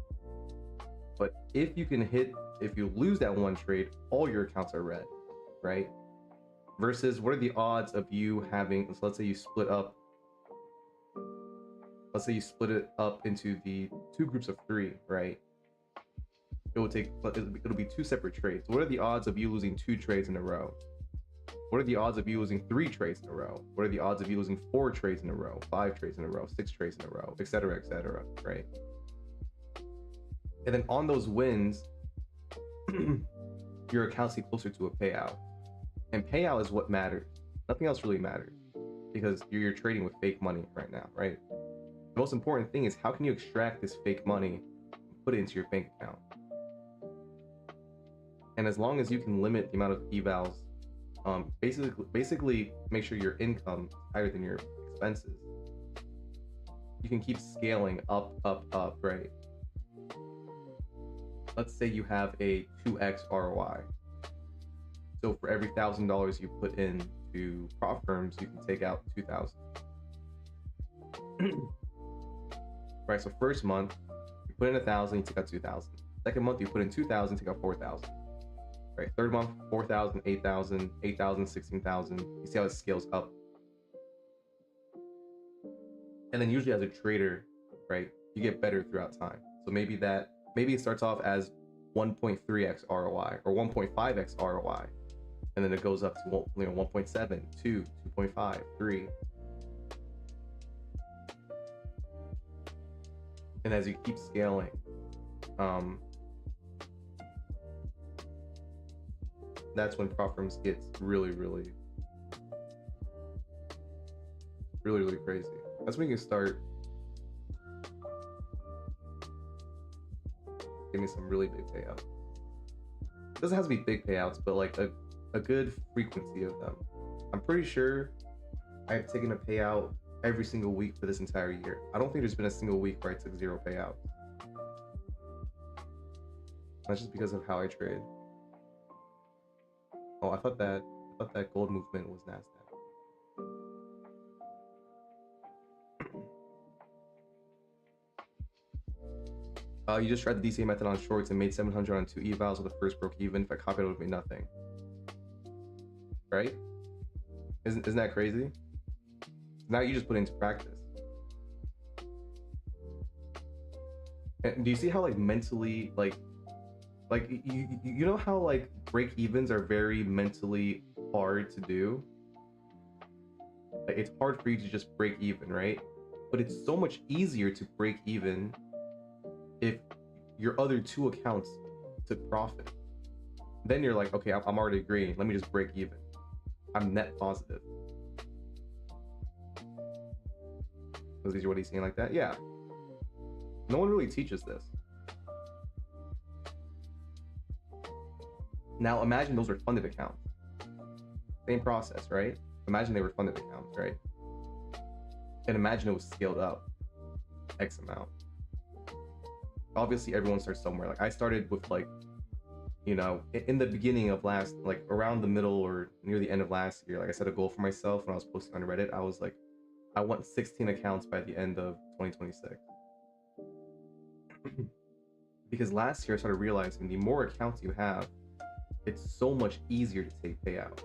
But if you lose that one trade, all your accounts are red, right? Versus what are the odds of you having, so let's say you split it up into the two groups of three, right? It'll be two separate trades. What are the odds of you losing 2 trades in a row? What are the odds of you losing 3 trades in a row? What are the odds of you losing 4 trades in a row, 5 trades in a row, 6 trades in a row, etc., right? And then on those wins, your accounts get closer to a payout. And payout is what matters. Nothing else really matters, because you're trading with fake money right now, right? The most important thing is how can you extract this fake money and put it into your bank account? And as long as you can limit the amount of evals, basically make sure your income is higher than your expenses, you can keep scaling up, right? Let's say you have a 2x ROI. So for every $1,000 you put into prop firms, you can take out 2,000. Right, so first month, you put in 1,000, you take out 2,000. Second month, you put in 2,000, take out 4,000. Right, third month, 4,000, 8,000, 8,000, 16,000. You see how it scales up. And then usually as a trader, right, you get better throughout time. So maybe it starts off as 1.3x ROI or 1.5x ROI. And then it goes up to 1.7, 2, 2.5, 3. And as you keep scaling, that's when prop firms gets really crazy. That's when you can start getting some really big payouts. It doesn't have to be big payouts, but like a good frequency of them. I'm pretty sure I've taken a payout every single week for this entire year. I don't think there's been a single week where I took 0 payouts. That's just because of how I trade. Oh, I thought that gold movement was NASDAQ. You just tried the DCA method on shorts and made 700 on 2 evals with the first broke even. If I copied it, would have made nothing. Right? Isn't that crazy? Now you just put it into practice. And do you see how like mentally like you know how like break evens are very mentally hard to do? Like, it's hard for you to just break even, right? But it's so much easier to break even if your other 2 accounts took profit. Then you're like, okay, I'm already green. Let me just break even. I'm net positive. Is what he's saying like that? Yeah. No one really teaches this. Now imagine those are funded accounts. Same process, right? Imagine they were funded accounts, right? And imagine it was scaled up X amount. Obviously everyone starts somewhere. Like I started with like, you know, in the beginning of like around the middle or near the end of last year, like I set a goal for myself when I was posting on Reddit. I was like, I want 16 accounts by the end of 2026. Because last year I started realizing the more accounts you have, it's so much easier to take payout.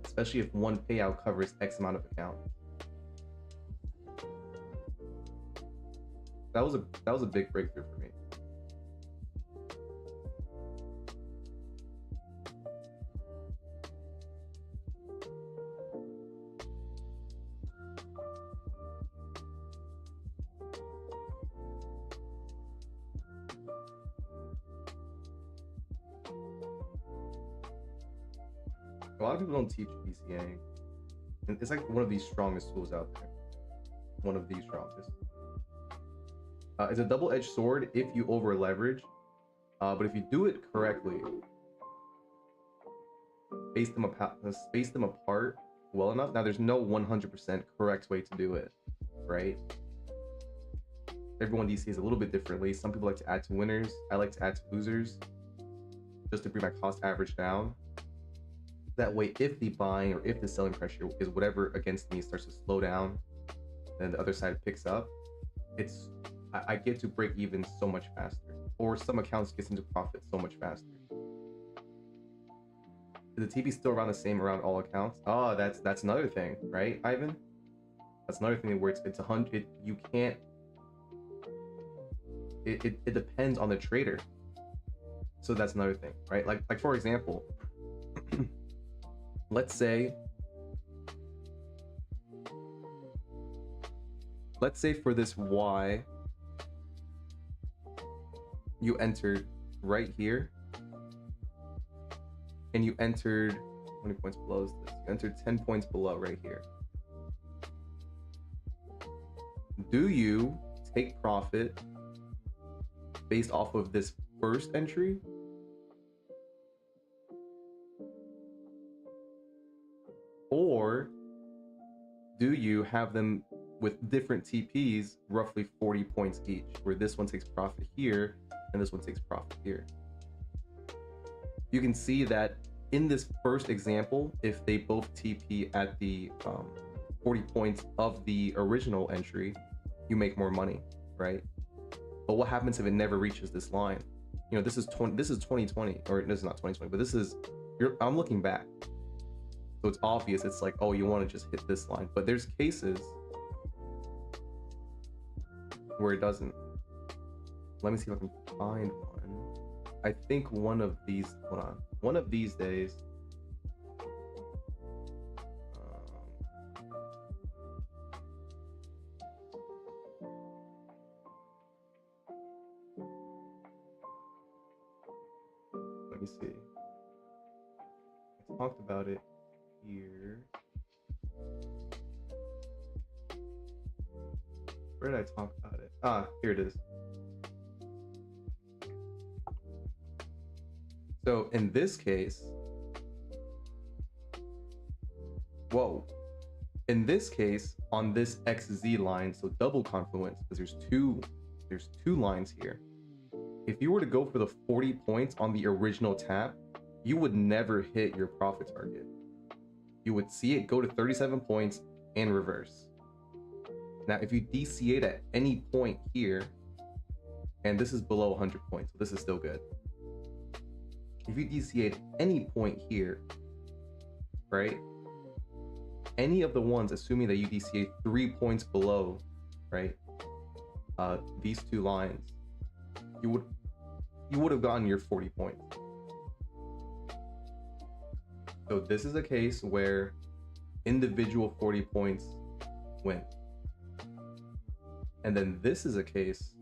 Especially if one payout covers X amount of accounts. That was a big breakthrough for me. A lot of people don't teach DCA. And it's like one of the strongest tools out there. One of the strongest. It's a double-edged sword if you over leverage, but if you do it correctly, space them apart well enough. Now, there's no 100% correct way to do it, right? Everyone DCAs a little bit differently. Some people like to add to winners. I like to add to losers, just to bring my cost average down. That way, if the buying or if the selling pressure is whatever against me starts to slow down, then the other side picks up, I get to break even so much faster, or some accounts gets into profit so much faster. Is the TP still around the same around all accounts? Oh, that's another thing, right, Ivan? That's another thing where it's 100. You can't. It depends on the trader. So that's another thing, right? Like for example, let's say for this Y, you entered right here, and you entered, how many points below is this? You entered 10 points below right here. Do you take profit based off of this first entry? Or do you have them with different TPs, roughly 40 points each, where this one takes profit here and this one takes profit here? You can see that in this first example, if they both TP at the 40 points of the original entry, you make more money, right? But what happens if it never reaches this line? You know, this is 2020, or this is not 2020, but this is, I'm looking back. So it's obvious, it's like, oh, you want to just hit this line. But there's cases where it doesn't. Let me see if I can find one. I think one of these, hold on. One of these days, let me see. I talked about it here. Where did I talk about it? Ah, here it is. So in this case, in this case, on this XZ line, so double confluence, because there's two lines here. If you were to go for the 40 points on the original tap, you would never hit your profit target. You would see it go to 37 points and reverse. Now, if you DCA'd at any point here, and this is below 100 points, so this is still good. If you DCA'd any point here, right? Any of the ones, assuming that you DCA 3 points below, right? These two lines, you would have gotten your 40 points. So this is a case where individual 40 points win. And then this is a case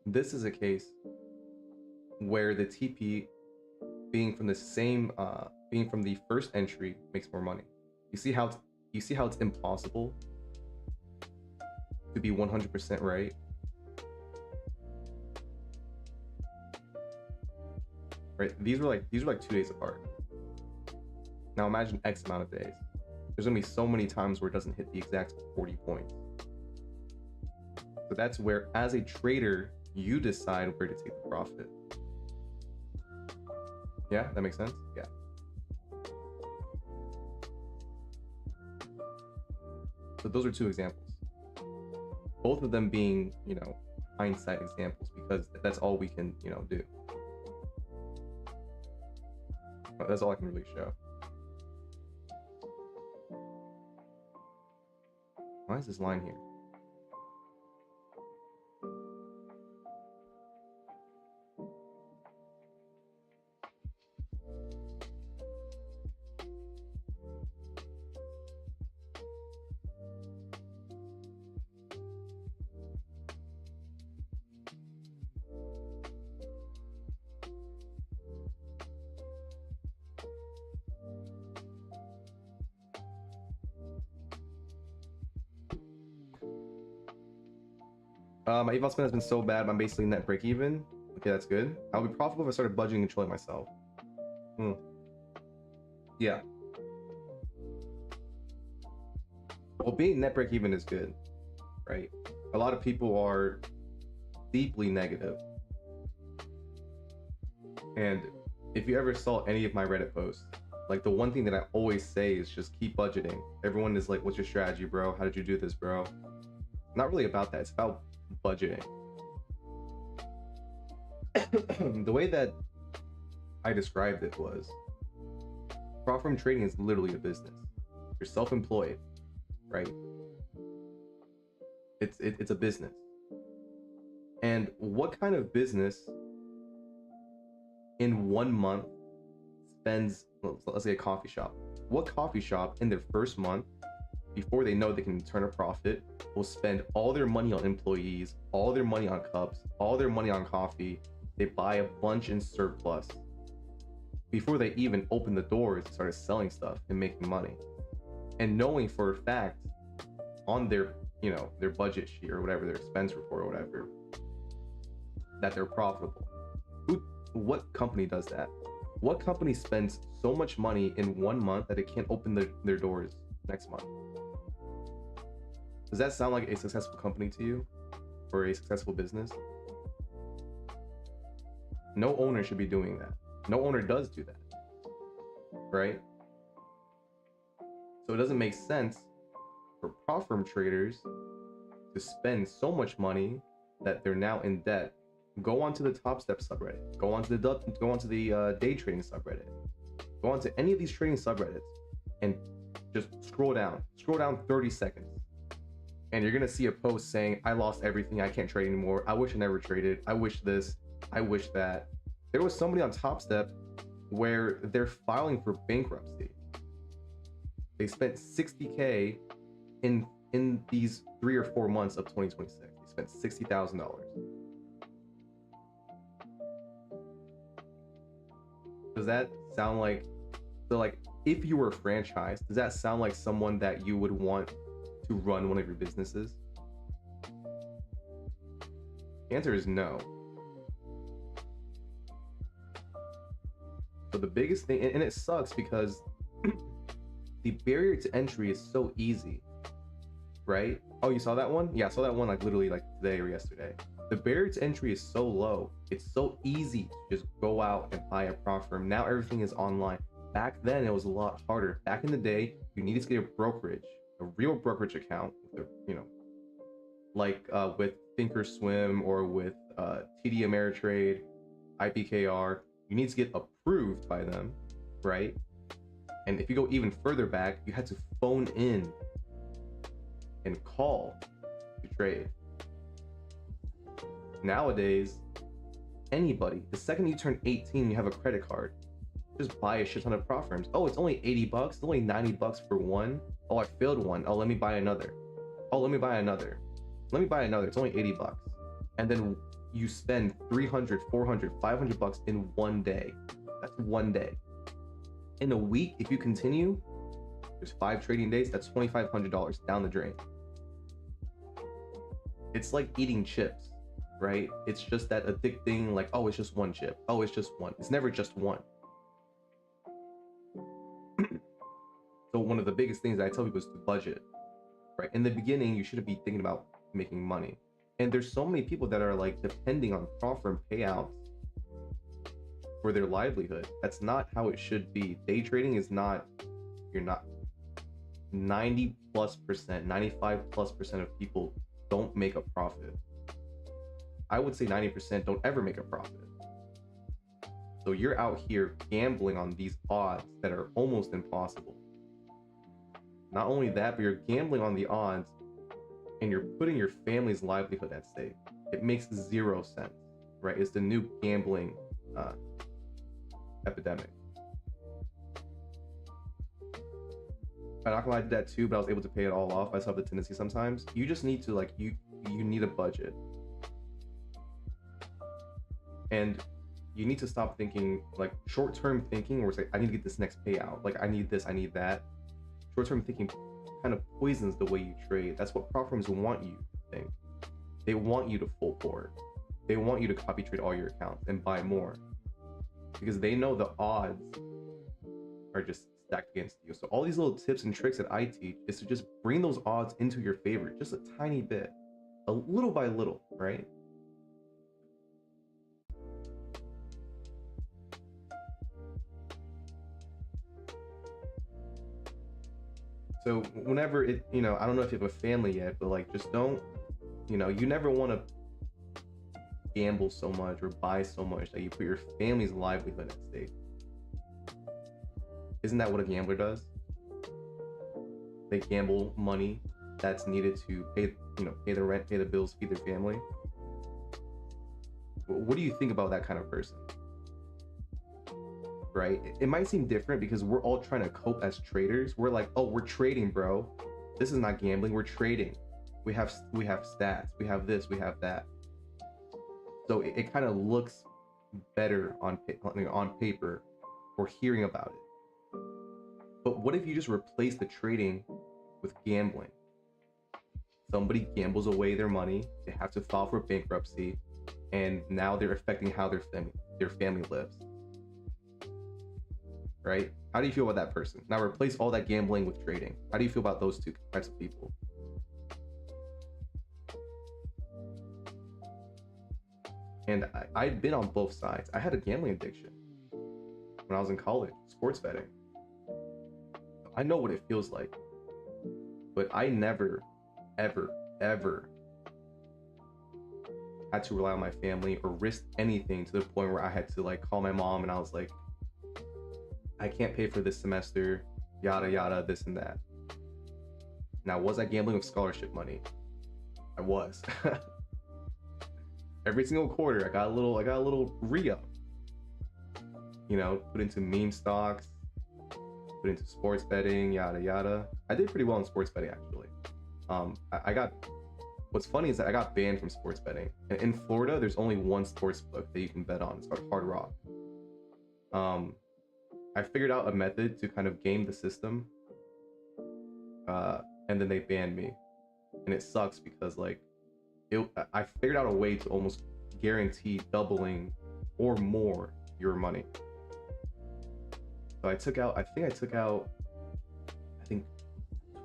this is a case where the TP being from the same being from the first entry makes more money. You see how it's impossible to be 100% right? Right? These were like 2 days apart. Now imagine X amount of days. There's gonna be so many times where it doesn't hit the exact 40 points. So that's where, as a trader, you decide where to take the profit. Yeah, that makes sense? Yeah. So those are 2 examples. Both of them being, you know, hindsight examples, because that's all we can, you know, do. That's all I can really show. Why is this line here? My eval spend has been so bad, I'm basically net break even. Okay, that's good. I'll be profitable if I started budgeting and controlling myself. Yeah. Well, being net break even is good, right? A lot of people are deeply negative. And if you ever saw any of my Reddit posts, like the one thing that I always say is just keep budgeting. Everyone is like, what's your strategy, bro? How did you do this, bro? Not really about that. It's about budgeting. The way that I described it was, prop firm trading is literally a business. You're self-employed, right? It's a business. And what kind of business in 1 month spends, let's say a coffee shop. What coffee shop in their first month, before they know they can turn a profit, will spend all their money on employees, all their money on cups, all their money on coffee? They buy a bunch in surplus before they even open the doors and started selling stuff and making money. And knowing for a fact on their, their budget sheet or whatever, their expense report or whatever, that they're profitable. What company does that? What company spends so much money in 1 month that it can't open their doors next month? Does that sound like a successful company to you? Or a successful business? No owner should be doing that. No owner does do that, right? So it doesn't make sense for prop firm traders to spend so much money that they're now in debt. Go onto the Top Step subreddit. Go onto the day trading subreddit. Go onto any of these trading subreddits and just scroll down 30 seconds. And you're gonna see a post saying, I lost everything, I can't trade anymore, I wish I never traded, I wish this, I wish that. There was somebody on Top Step where they're filing for bankruptcy. They spent $60K in these 3 or 4 months of 2026. They spent $60,000. Does that sound like, so like, if you were a franchise, does that sound like someone that you would want to run one of your businesses? The answer is no. So the biggest thing, and it sucks because the barrier to entry is so easy, right? Oh, you saw that one? Yeah, I saw that one like literally like today or yesterday. The barrier to entry is so low. It's so easy to just go out and buy a prop firm. Now everything is online. Back then it was a lot harder. Back in the day, you needed to get a brokerage, a real brokerage account, like with Thinkorswim or with TD Ameritrade, IPKR. You need to get approved by them, right? And if you go even further back, you had to phone in and call to trade. Nowadays, anybody, the second you turn 18, you have a credit card, just buy a shit ton of prop firms. Oh, it's only 80 bucks, it's only 90 bucks for one. Oh, I failed one. Oh, let me buy another. Oh, let me buy another. Let me buy another. It's only 80 bucks. And then you spend 300, 400, 500 bucks in 1 day. That's 1 day. In a week, if you continue, there's 5 trading days, that's $2,500 down the drain. It's like eating chips, right? It's just that addicting, like, oh, it's just one chip. Oh, it's just one. It's never just one. So one of the biggest things that I tell people is to budget, right? In the beginning, you shouldn't be thinking about making money. And there's so many people that are like depending on prop firm payouts for their livelihood. That's not how it should be. Day trading is not, you're not 90+%, 95+% of people don't make a profit. I would say 90% don't ever make a profit. So you're out here gambling on these odds that are almost impossible. Not only that, but you're gambling on the odds and you're putting your family's livelihood at stake. It makes zero sense, right? It's the new gambling epidemic. I'm not gonna lie, I did that too, but I was able to pay it all off. I still have the tendency sometimes. You just need to like, you need a budget. And you need to stop thinking like short-term thinking, where it's like, I need to get this next payout. Like I need this, I need that. Short-term thinking kind of poisons the way you trade. That's what prop firms want you to think. They want you to full port. They want you to copy trade all your accounts and buy more, because they know the odds are just stacked against you. So all these little tips and tricks that I teach is to just bring those odds into your favor, just a tiny bit, a little by little, right? So whenever it, I don't know if you have a family yet, but like just don't, you never want to gamble so much or buy so much that you put your family's livelihood at stake. Isn't that what a gambler does? They gamble money that's needed to pay the rent, pay the bills, feed their family. What do you think about that kind of person? Right? It might seem different because we're all trying to cope as traders. We're like, oh, we're trading, bro. This is not gambling. We're trading. We have stats. We have this. We have that. So it kind of looks better on paper or hearing about it. But what if you just replace the trading with gambling? Somebody gambles away their money. They have to file for bankruptcy, and now they're affecting how their family lives. Right? How do you feel about that person? Now replace all that gambling with trading. How do you feel about those two types of people? And I've been on both sides. I had a gambling addiction when I was in college, sports betting. I know what it feels like, but I never, ever, ever had to rely on my family or risk anything to the point where I had to like call my mom and I was like, I can't pay for this semester, yada yada, this and that. Now, was I gambling with scholarship money? I was. Every single quarter, I got a little re-up. Put into meme stocks, put into sports betting, yada yada. I did pretty well in sports betting actually. What's funny is that I got banned from sports betting. In Florida, there's only one sports book that you can bet on. It's called Hard Rock. I figured out a method to kind of game the system, and then they banned me, and it sucks because I figured out a way to almost guarantee doubling or more your money. So I think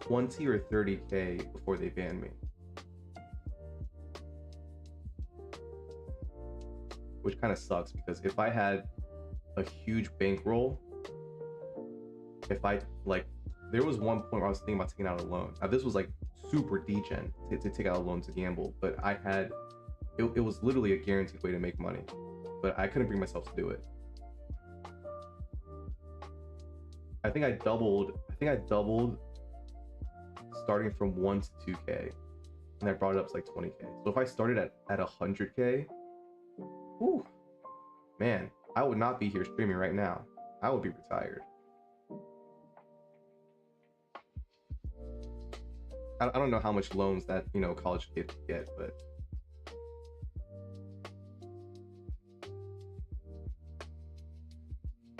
20 or 30K before they banned me. Which kind of sucks because if I had a huge bankroll, there was one point where I was thinking about taking out a loan. Now this was like super degen to take out a loan to gamble, but it was literally a guaranteed way to make money, but I couldn't bring myself to do it. I think I doubled starting from 1 to 2K, and I brought it up to like 20K. So if I started at 100K, whew, man, I would not be here streaming right now. I would be retired. I don't know how much loans that college kids get, but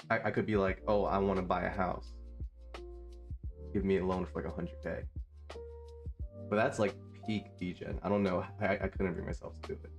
I could be like, oh, I want to buy a house. Give me a loan for like 100K. But that's like peak degen. I don't know. I couldn't bring myself to do it.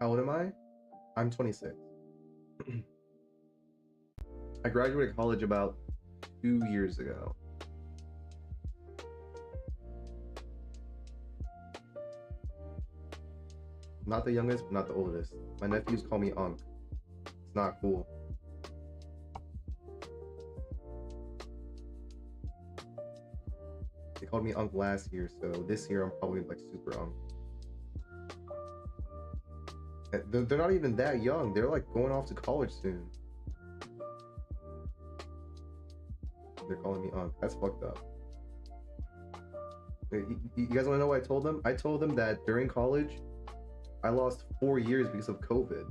How old am I? I'm 26. I graduated college about 2 years ago. Not the youngest, but not the oldest. My nephews call me Unc. It's not cool. They called me Unc last year, so this year I'm probably like super Unc. They're not even that young. They're like going off to college soon. They're calling me Unc. That's fucked up. You guys want to know what I told them? I told them that during college, I lost 4 years because of COVID.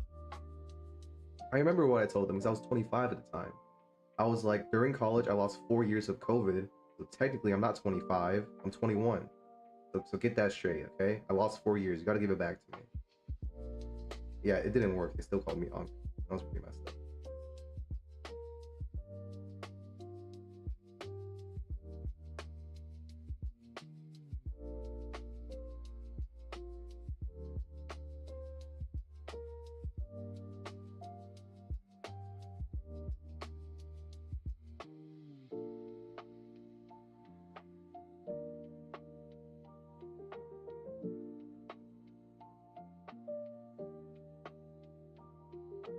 I remember what I told them because I was 25 at the time. I was like, during college, I lost 4 years of COVID. So technically, I'm not 25. I'm 21. So get that straight, okay? I lost 4 years. You got to give it back to me. Yeah, it didn't work. They still called me uncle. I was pretty messed up.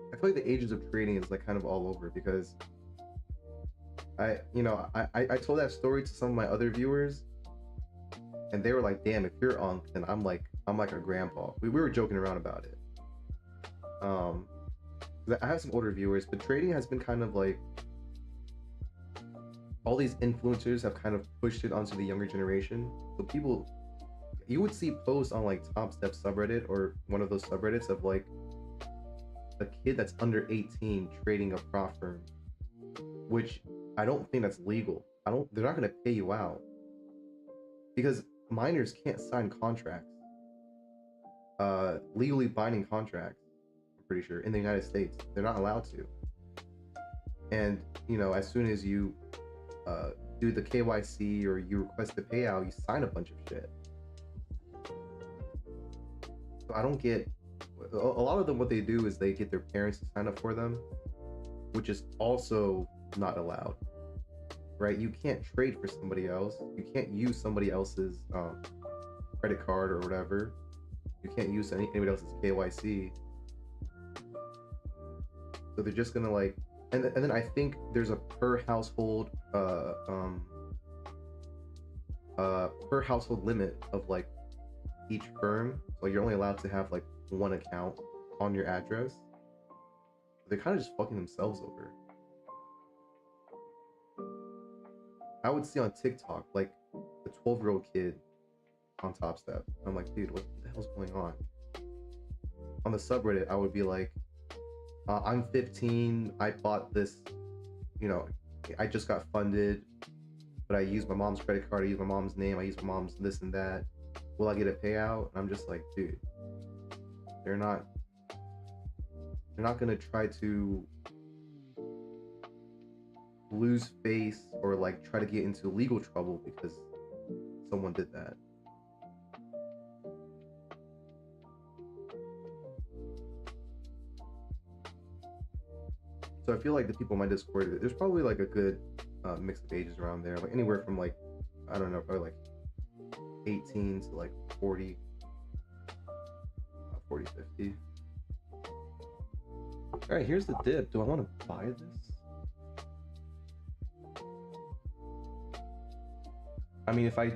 I feel like the ages of trading is like kind of all over because I told that story to some of my other viewers and they were like, damn, if you're Unc, then I'm like a grandpa. We were joking around about it. I have some older viewers, but trading has been kind of like all these influencers have kind of pushed it onto the younger generation. So people, you would see posts on like Top Step subreddit or one of those subreddits of like a kid that's under 18 trading a prop firm, which I don't think that's legal. They're not going to pay you out because minors can't sign contracts, legally binding contracts. I'm pretty sure in the United States they're not allowed to. And as soon as you do the KYC or you request the payout, you sign a bunch of shit. So I don't get. A lot of them, what they do is they get their parents to sign up for them, which is also not allowed, right? You can't trade for somebody else. You can't use somebody else's credit card or whatever. You can't use anybody else's KYC. So they're just gonna like, and then I think there's a per household limit of like each firm. So you're only allowed to have like one account on your address. They're kind of just fucking themselves over. I would see on TikTok like a 12-year-old kid on Top Step. I'm like, dude, what the hell's going on? On the subreddit, I would be like, I'm 15. I bought this, I just got funded, but I used my mom's credit card. I used my mom's name. I used my mom's this and that. Will I get a payout? And I'm just like, dude, they're not gonna try to lose face or like try to get into legal trouble because someone did that. So I feel like the people in my Discord, there's probably like a good mix of ages around there, like anywhere from like, I don't know, probably like 18 to like 40, 50. All right, here's the dip. Do I want to buy this? I mean, if I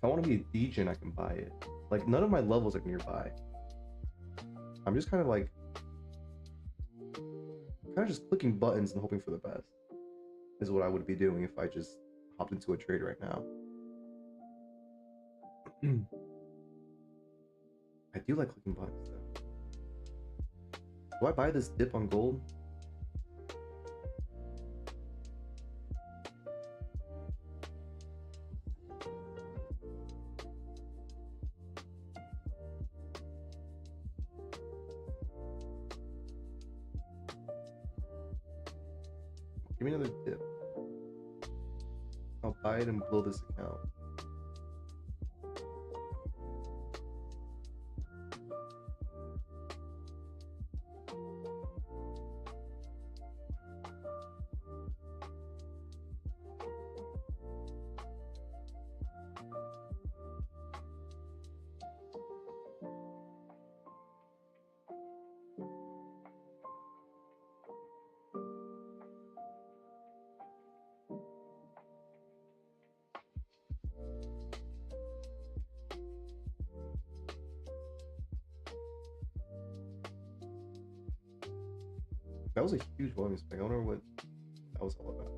want to be a degen, I can buy it. Like, none of my levels are nearby. I'm just kind of just clicking buttons and hoping for the best is what I would be doing if I just hopped into a trade right now. I do like clicking buttons though. Do I buy this dip on gold? Give me another dip. I'll buy it and blow this account. That was a huge volume spike. I wonder what that was all about.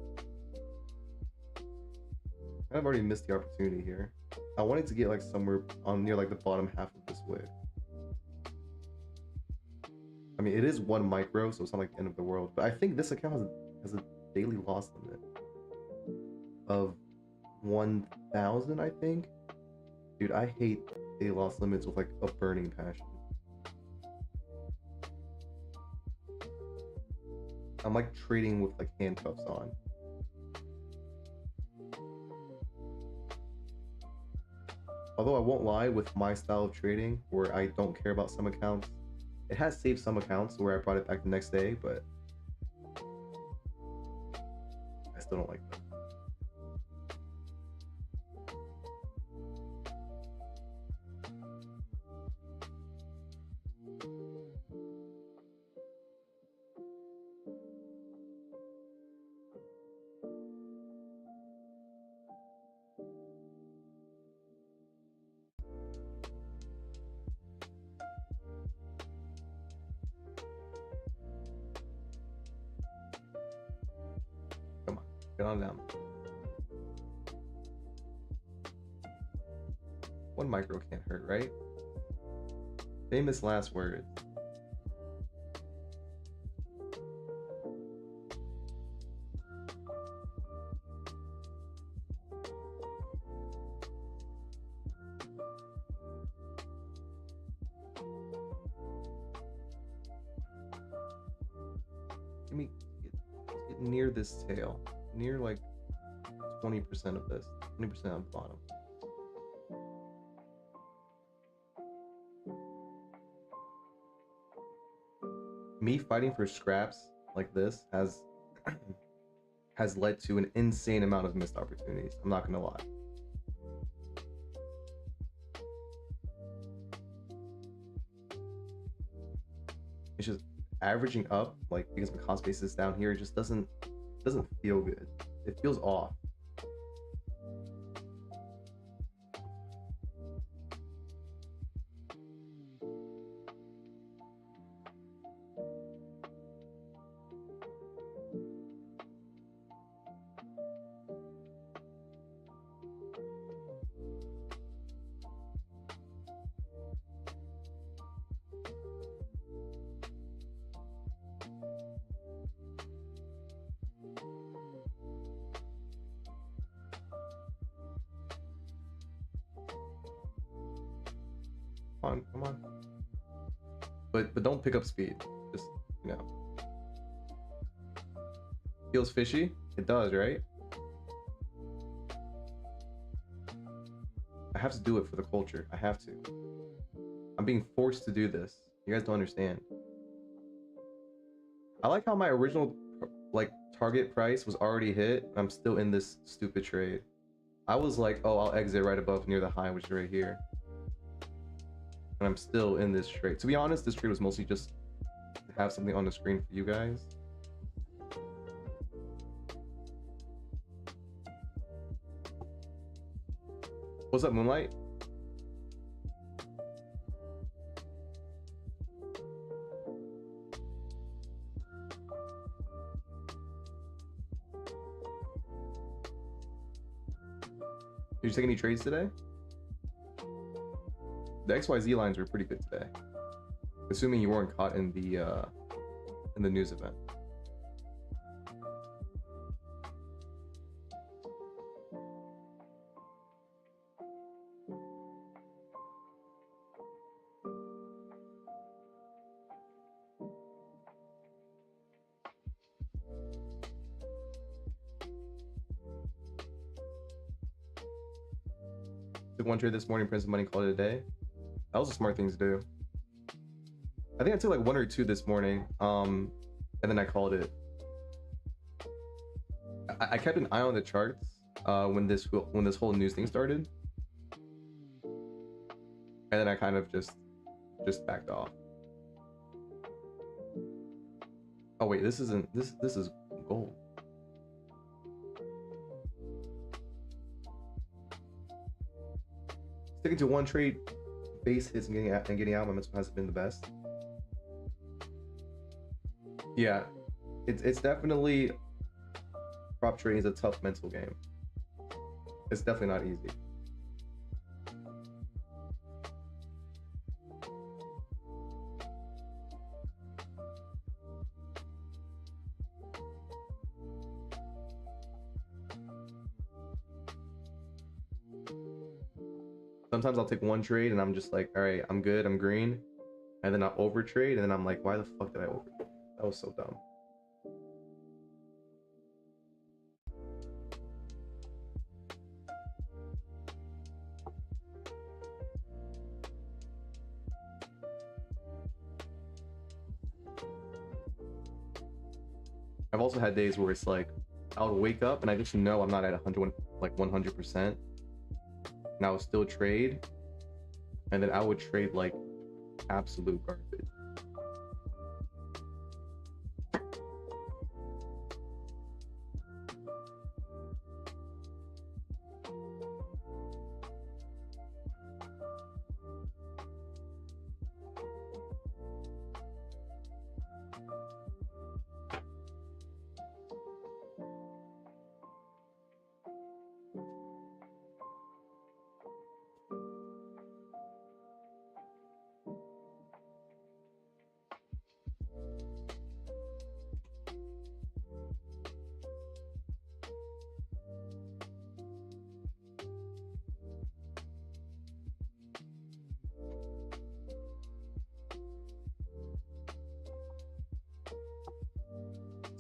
I've already missed the opportunity here. I wanted to get like somewhere on near like the bottom half of this wick. I mean, it is 1 micro, so it's not like the end of the world. But I think this account has a daily loss limit of 1,000, I think. Dude, I hate daily loss limits with like a burning passion. I'm like trading with like handcuffs on. Although I won't lie, with my style of trading, where I don't care about some accounts, it has saved some accounts where I brought it back the next day, but I still don't like them. Come on, get on down. 1 micro can't hurt, right? Famous last words. Let me get near this tail. Near like 20% of this. 20% on the bottom. Me fighting for scraps like this has has led to an insane amount of missed opportunities. I'm not gonna lie. It's just averaging up, like, because my cost base is down here, it just doesn't feel good. It feels off. Come on. But don't pick up speed. Just, you know. Feels fishy? It does, right? I have to do it for the culture. I have to. I'm being forced to do this. You guys don't understand. I like how my original like target price was already hit. I'm still in this stupid trade. I was like, oh, I'll exit right above near the high, which is right here. And I'm still in this trade. To be honest, this trade was mostly just to have something on the screen for you guys. What's up, Moonlight? Did you take any trades today? The XYZ lines were pretty good today, assuming you weren't caught in the news event. Took one trade this morning, printed money, called it a day. That was a smart thing to do. I think I took like 1 or 2 this morning, and then I called it. I kept an eye on the charts when this whole news thing started, and then I kind of just backed off. Oh wait, this isn't this is gold. Sticking to one trade, base hits and getting out momentum hasn't been the best. Yeah, it's definitely, prop trading is a tough mental game. It's definitely not easy. Sometimes I'll take one trade and I'm just like, all right, I'm good, I'm green. And then I'll over trade and then I'm like, why the fuck did I over trade? That was so dumb. I've also had days where it's like, I'll wake up and I just know I'm not at 100%. And I will still trade. And then I would trade like absolute garbage.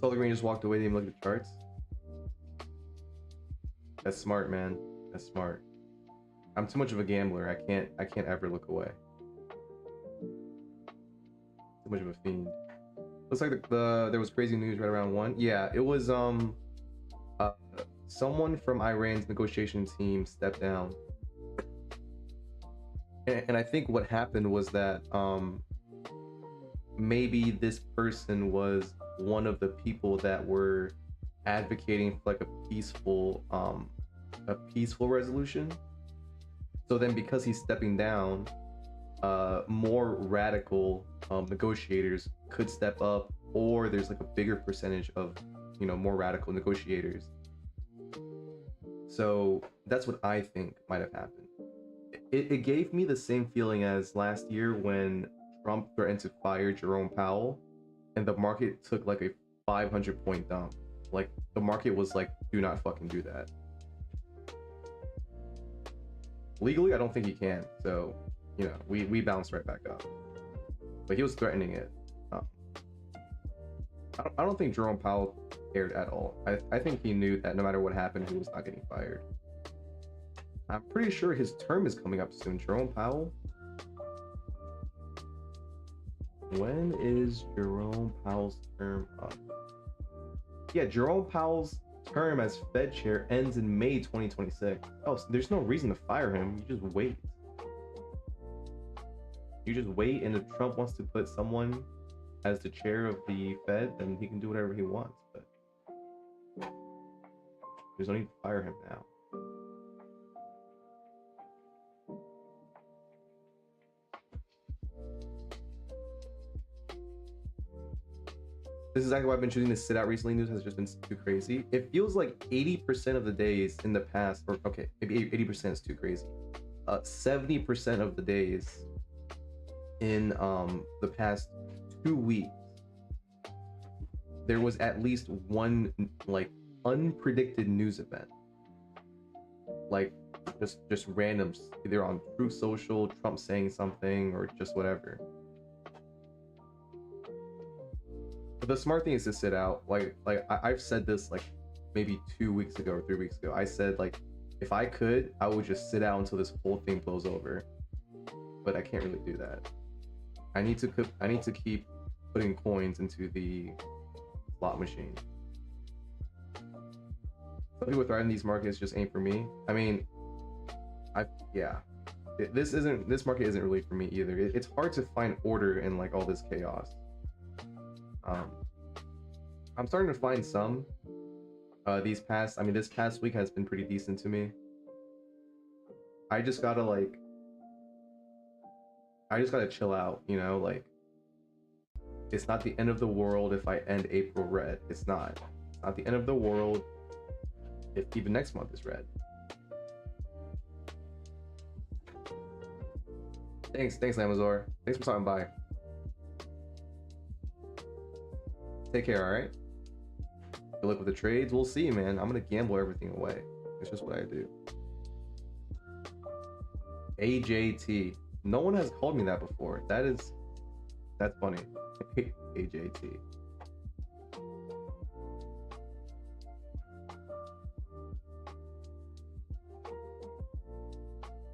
So the green just walked away, didn't even look at the charts. That's smart, man. That's smart. I'm too much of a gambler. I can't ever look away. Too much of a fiend. Looks like there was crazy news right around 1. Yeah, it was someone from Iran's negotiation team stepped down. And I think what happened was that maybe this person was one of the people that were advocating for like a peaceful resolution. So then because he's stepping down, more radical negotiators could step up, or there's like a bigger percentage of, you know, more radical negotiators. So that's what I think might have happened. It gave me the same feeling as last year when Trump threatened to fire Jerome Powell and the market took like a 500-point dump. Like the market was like, do not fucking do that. Legally, I don't think he can. So, you know, we bounced right back up. But he was threatening it. I don't think Jerome Powell cared at all. I think he knew that no matter what happened, he was not getting fired. I'm pretty sure his term is coming up soon. Jerome Powell? When is Jerome Powell's term up? Yeah, Jerome Powell's term as Fed chair ends in May 2026. Oh, so there's no reason to fire him. You just wait. You just wait, and if Trump wants to put someone as the chair of the Fed, then he can do whatever he wants. But there's no need to fire him now. This is exactly why I've been choosing to sit out recently. News has just been too crazy. It feels like 80% of the days in the past, or okay, maybe 80% is too crazy. 70% of the days in the past 2 weeks, there was at least one like unpredicted news event. Like just random, either on Truth Social, Trump saying something, or just whatever. But the smart thing is to sit out. Like I've said this like maybe 2 weeks ago or 3 weeks ago. I said like if I could, I would just sit out until this whole thing blows over. But I can't really do that. I need to keep putting coins into the slot machine. Some people thriving in these markets just ain't for me. I mean, this market isn't really for me either. It's hard to find order in like all this chaos. I'm starting to find some. This past week has been pretty decent to me. I just gotta chill out, you know, like it's not the end of the world if I end April red. It's not the end of the world if even next month is red. Thanks Lamazor. Thanks for stopping by. Take care, all right? Good luck with the trades. We'll see, man. I'm gonna gamble everything away. It's just what I do. AJT. No one has called me that before. That's funny. AJT.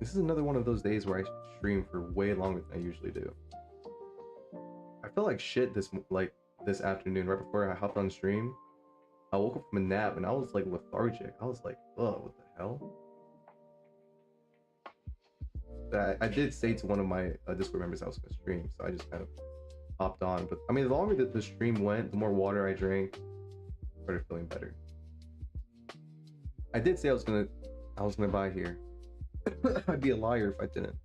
This is another one of those days where I stream for way longer than I usually do. I felt like shit this afternoon, right before I hopped on stream. I woke up from a nap and I was like lethargic. I was like, ugh, what the hell? I did say to one of my Discord members I was gonna stream, so I just kind of hopped on. But I mean, the longer that the stream went, the more water I drank, I started feeling better. I did say I was gonna buy here. I'd be a liar if I didn't.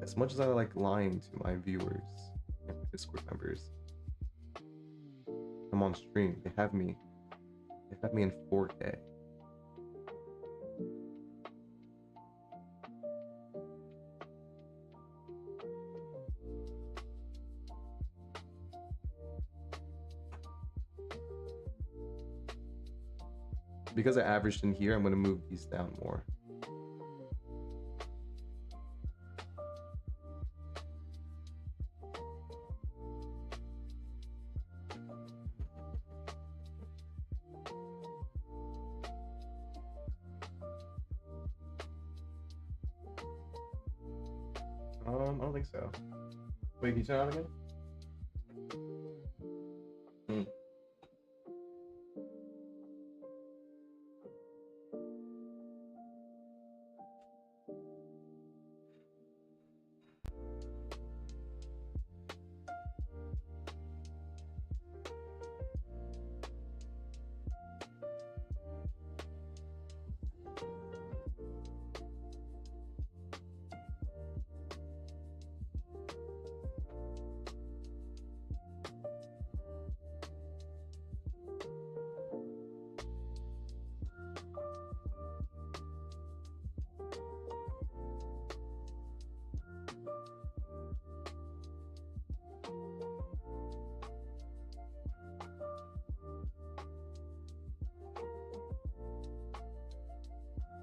As much as I like lying to my viewers and my Discord members, I'm on stream. They have me in 4K. Because I averaged in here, I'm gonna move these down more. I don't think so. Wait, can you turn it on again?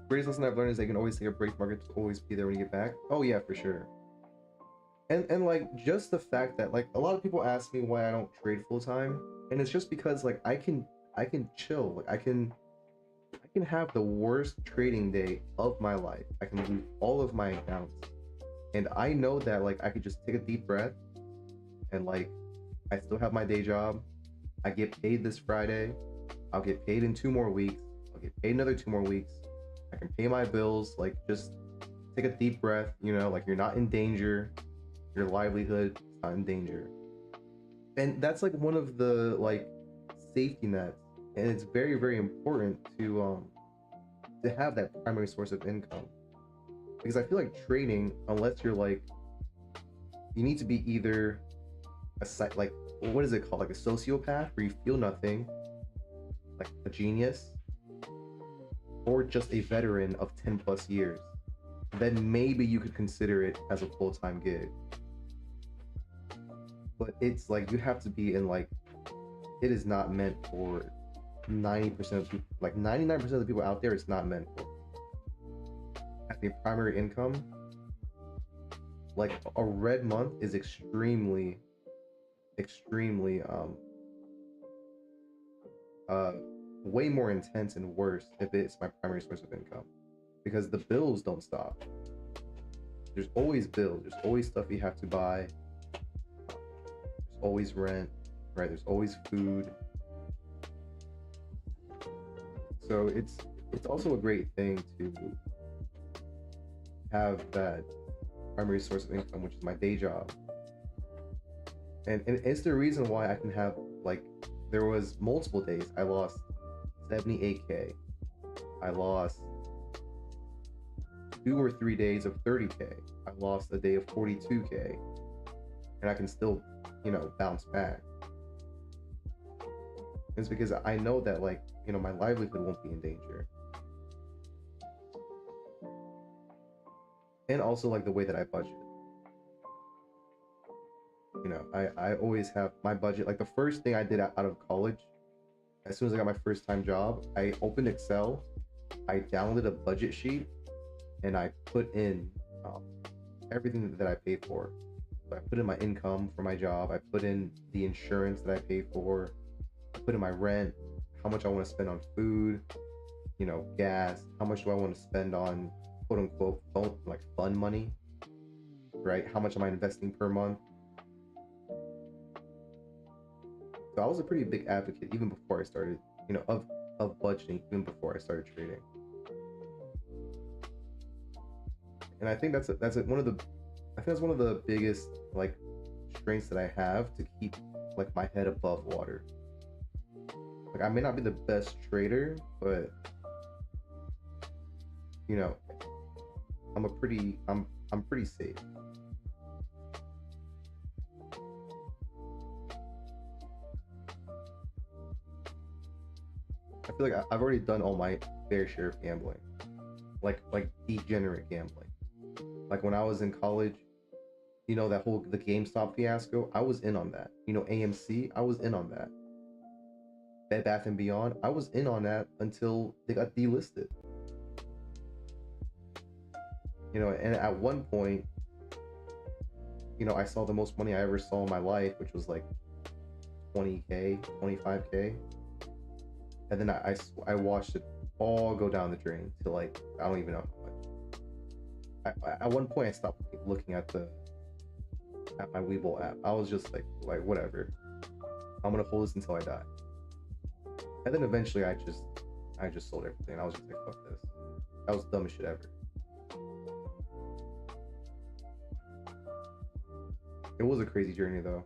Greatest lesson I've learned is they can always take a break. Market to always be there when you get back. Oh yeah, for sure. And like just the fact that like a lot of people ask me why I don't trade full time, and it's just because like I can chill. Like I can have the worst trading day of my life. I can lose all of my accounts, and I know that like I could just take a deep breath, and like I still have my day job. I get paid this Friday. I'll get paid in 2 more weeks. I'll get paid another 2 more weeks. I can pay my bills. Like just take a deep breath, you know, like you're not in danger. Your livelihood is not in danger. And that's like one of the like safety nets. And it's very, very important to have that primary source of income. Because I feel like trading, unless you're like, you need to be either like what is it called? Like a sociopath where you feel nothing, like a genius, or just a veteran of 10 plus years. Then maybe you could consider it as a full-time gig. But it's like you have to be in like, it is not meant for 90% of people, like 99% of the people out there, it's not meant for. Having a primary income, like a red month is extremely way more intense and worse if it's my primary source of income, because the bills don't stop. There's always bills, there's always stuff you have to buy, there's always rent, right? There's always food. So it's also a great thing to have that primary source of income, which is my day job. And it's the reason why I can have, like, there was multiple days I lost 78K. I lost 2 or 3 days of 30K. I lost a day of 42K. And I can still, you know, bounce back. It's because I know that, like, you know, my livelihood won't be in danger. And also, like, the way that I budget. You know, I always have my budget. Like, the first thing I did out of college, as soon as I got my first time job, I opened Excel, I downloaded a budget sheet, and I put in everything that I pay for. So I put in my income for my job. I put in the insurance that I pay for. I put in my rent, how much I want to spend on food, gas. How much do I want to spend on quote unquote fun money, right? How much am I investing per month? So I was a pretty big advocate even before I started, of budgeting, even before I started trading. And I think that's one of the biggest strengths that I have to keep my head above water. I may not be the best trader, but I'm pretty safe. I feel like I've already done all my fair share of gambling, like degenerate gambling. Like when I was in college, that whole the GameStop fiasco, I was in on that. AMC, I was in on that. Bed Bath and Beyond, I was in on that until they got delisted. And at one point, I saw the most money I ever saw in my life, which was like 20K, 25K. And then I watched it all go down the drain to I don't even know how much. At one point I stopped looking at my Webull app. I was just like whatever. I'm gonna hold this until I die. And then eventually I just sold everything. I was just like, fuck this. That was the dumbest shit ever. It was a crazy journey though.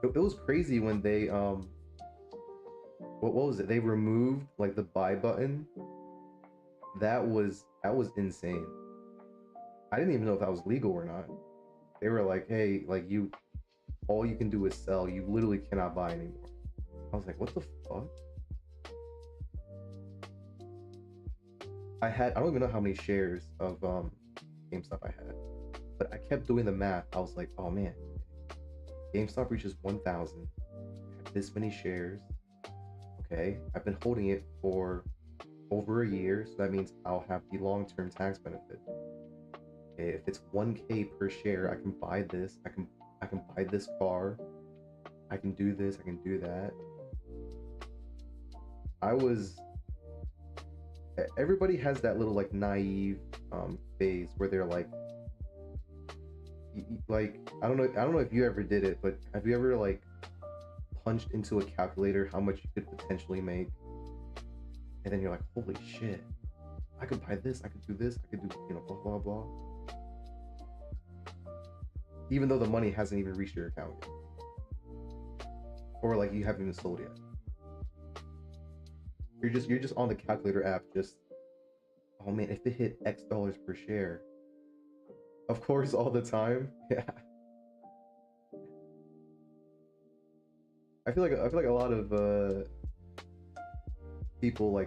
It was crazy when they what was it? They removed the buy button. That was insane. I didn't even know if that was legal or not. They were like, hey, all you can do is sell. You literally cannot buy anymore. I was like, what the fuck? I don't even know how many shares of GameStop I had, but I kept doing the math. I was like, oh man, GameStop reaches 1,000. I have this many shares. Okay, I've been holding it for over a year, so that means I'll have the long-term tax benefit. Okay, if it's 1K per share, I can buy this. I can buy this car. I can do this. I can do that. Everybody has that little naive phase where they're like I don't know if you ever did it, but have you ever punched into a calculator how much you could potentially make, and then you're like, holy shit, I could buy this, I could do this, I could do blah blah blah, even though the money hasn't even reached your account yet, or you haven't even sold yet. You're just on the calculator app, just, oh man, if it hit X dollars per share, of course, all the time. Yeah. I feel like a lot of people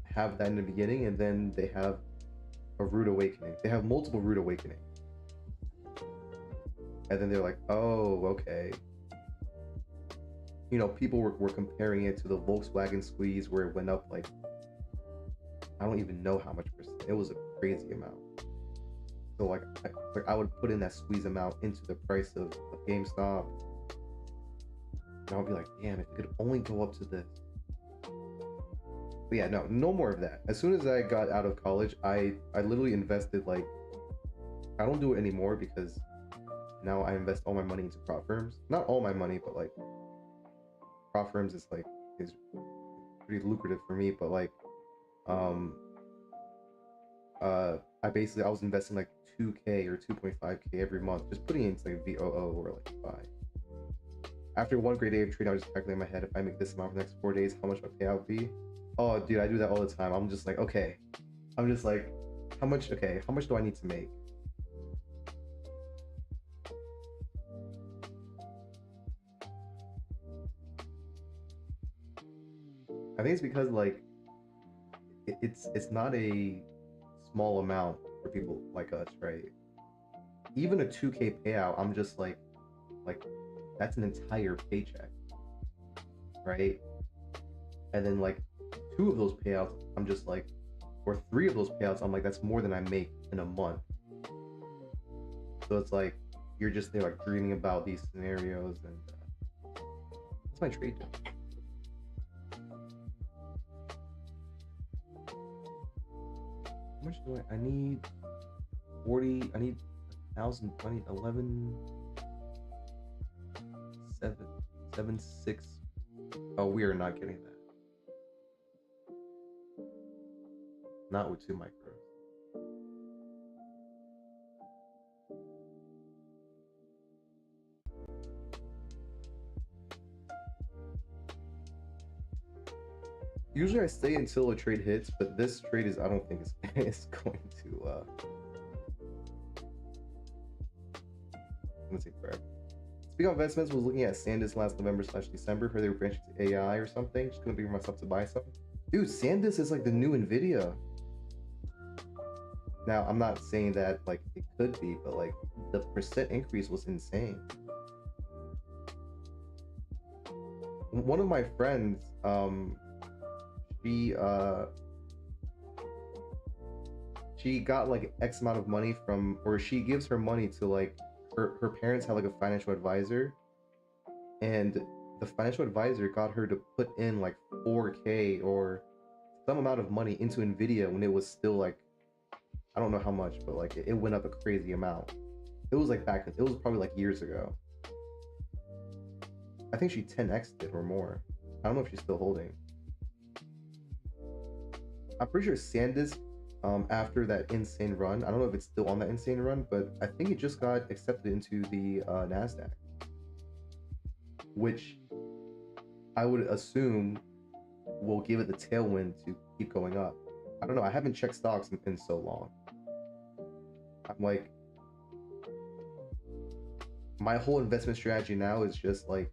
have that in the beginning, and then they have a rude awakening. They have multiple rude awakenings, and then they're like, oh, okay. People were comparing it to the Volkswagen squeeze, where it went up I don't even know how much percent. It was a crazy amount. So I would put in that squeeze amount into the price of GameStop, and I'll be like, damn, if it could only go up to this. But yeah, no more of that. As soon as I got out of college, I literally invested I don't do it anymore, because now I invest all my money into prop firms. Not all my money, but prop firms is pretty lucrative for me. But I was investing 2K or 2.5K every month, just putting in VOO or buy. After one great day of trading, I was just calculating in my head, if I make this amount for the next 4 days, how much my payout be? Oh, dude, I do that all the time. I'm just okay. I'm just how much do I need to make? I think it's because it's not a small amount for people like us, right? Even a 2K payout, I'm just like that's an entire paycheck, right? And then 2 of those payouts, I'm just or 3 of those payouts, I'm like, that's more than I make in a month. So it's like you're just there like dreaming about these scenarios, and that's my trade doing. How much do I need 40, I need 1,000, I need 11, 7, 7, 6. Oh, we are not getting that. Not with 2 micros. Usually I stay until a trade hits, but this trade is, I don't think it's going to let's see forever. Speaking of investments, was looking at SanDisk last November/December. Heard they were branching to AI or something. Just couldn't bring myself to buy some. Dude, SanDisk is like the new Nvidia. Now, I'm not saying that like it could be, but like the percent increase was insane. One of my friends, she got like X amount of money from, or she gives her money to like her parents have like a financial advisor, and the financial advisor got her to put in like 4K or some amount of money into Nvidia when it was still like, I don't know how much, but like it went up a crazy amount. It was like it was probably like years ago. I think she 10x'd it or more. I don't know if she's still holding. I'm pretty sure SanDisk, after that insane run, I don't know if it's still on that insane run, but I think it just got accepted into the NASDAQ, which I would assume will give it the tailwind to keep going up. I don't know. I haven't checked stocks in so long. I'm like, my whole investment strategy now is just like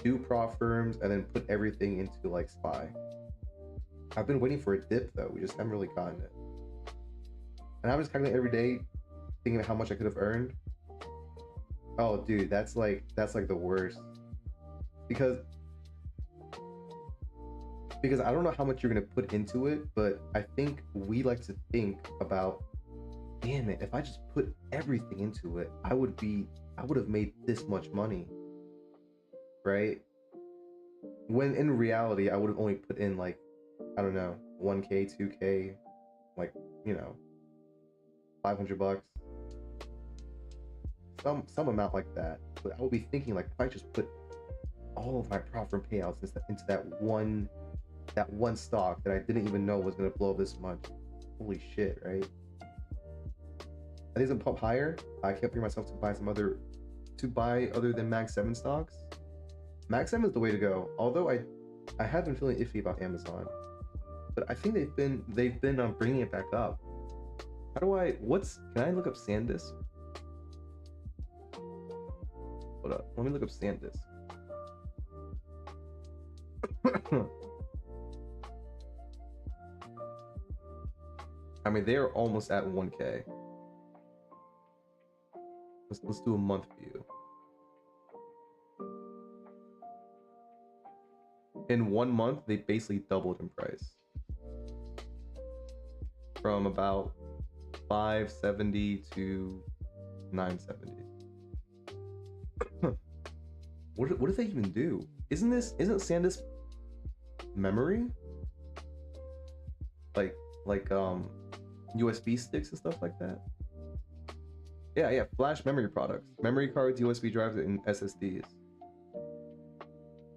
do prop firms and then put everything into like SPY. I've been waiting for a dip though. We just haven't really gotten it. And I'm just calculating every day, thinking of how much I could have earned. Oh, dude, that's like the worst. Because I don't know how much you're gonna put into it, but I think we like to think about, damn it, if I just put everything into it, I would have made this much money, right? When in reality, I would have only put in like, I don't know, 1K, 2K, like, you know, $500, some amount like that. But I would be thinking like, if I just put all of my profit payouts into that one stock that I didn't even know was gonna blow this much, holy shit, right? I think it's gonna pump higher. I can't bring myself to buy other than Mag 7 stocks. Mag 7 is the way to go. Although I have been feeling iffy about Amazon, but I think they've been bringing it back up. How do can I look up SanDisk? Hold up, let me look up SanDisk. I mean, they're almost at 1K. Let's do a month view. In 1 month, they basically doubled in price. From about 570 to 970. What do they even do? Isn't SanDisk memory? Like USB sticks and stuff like that? Yeah, flash memory products. Memory cards, USB drives, and SSDs.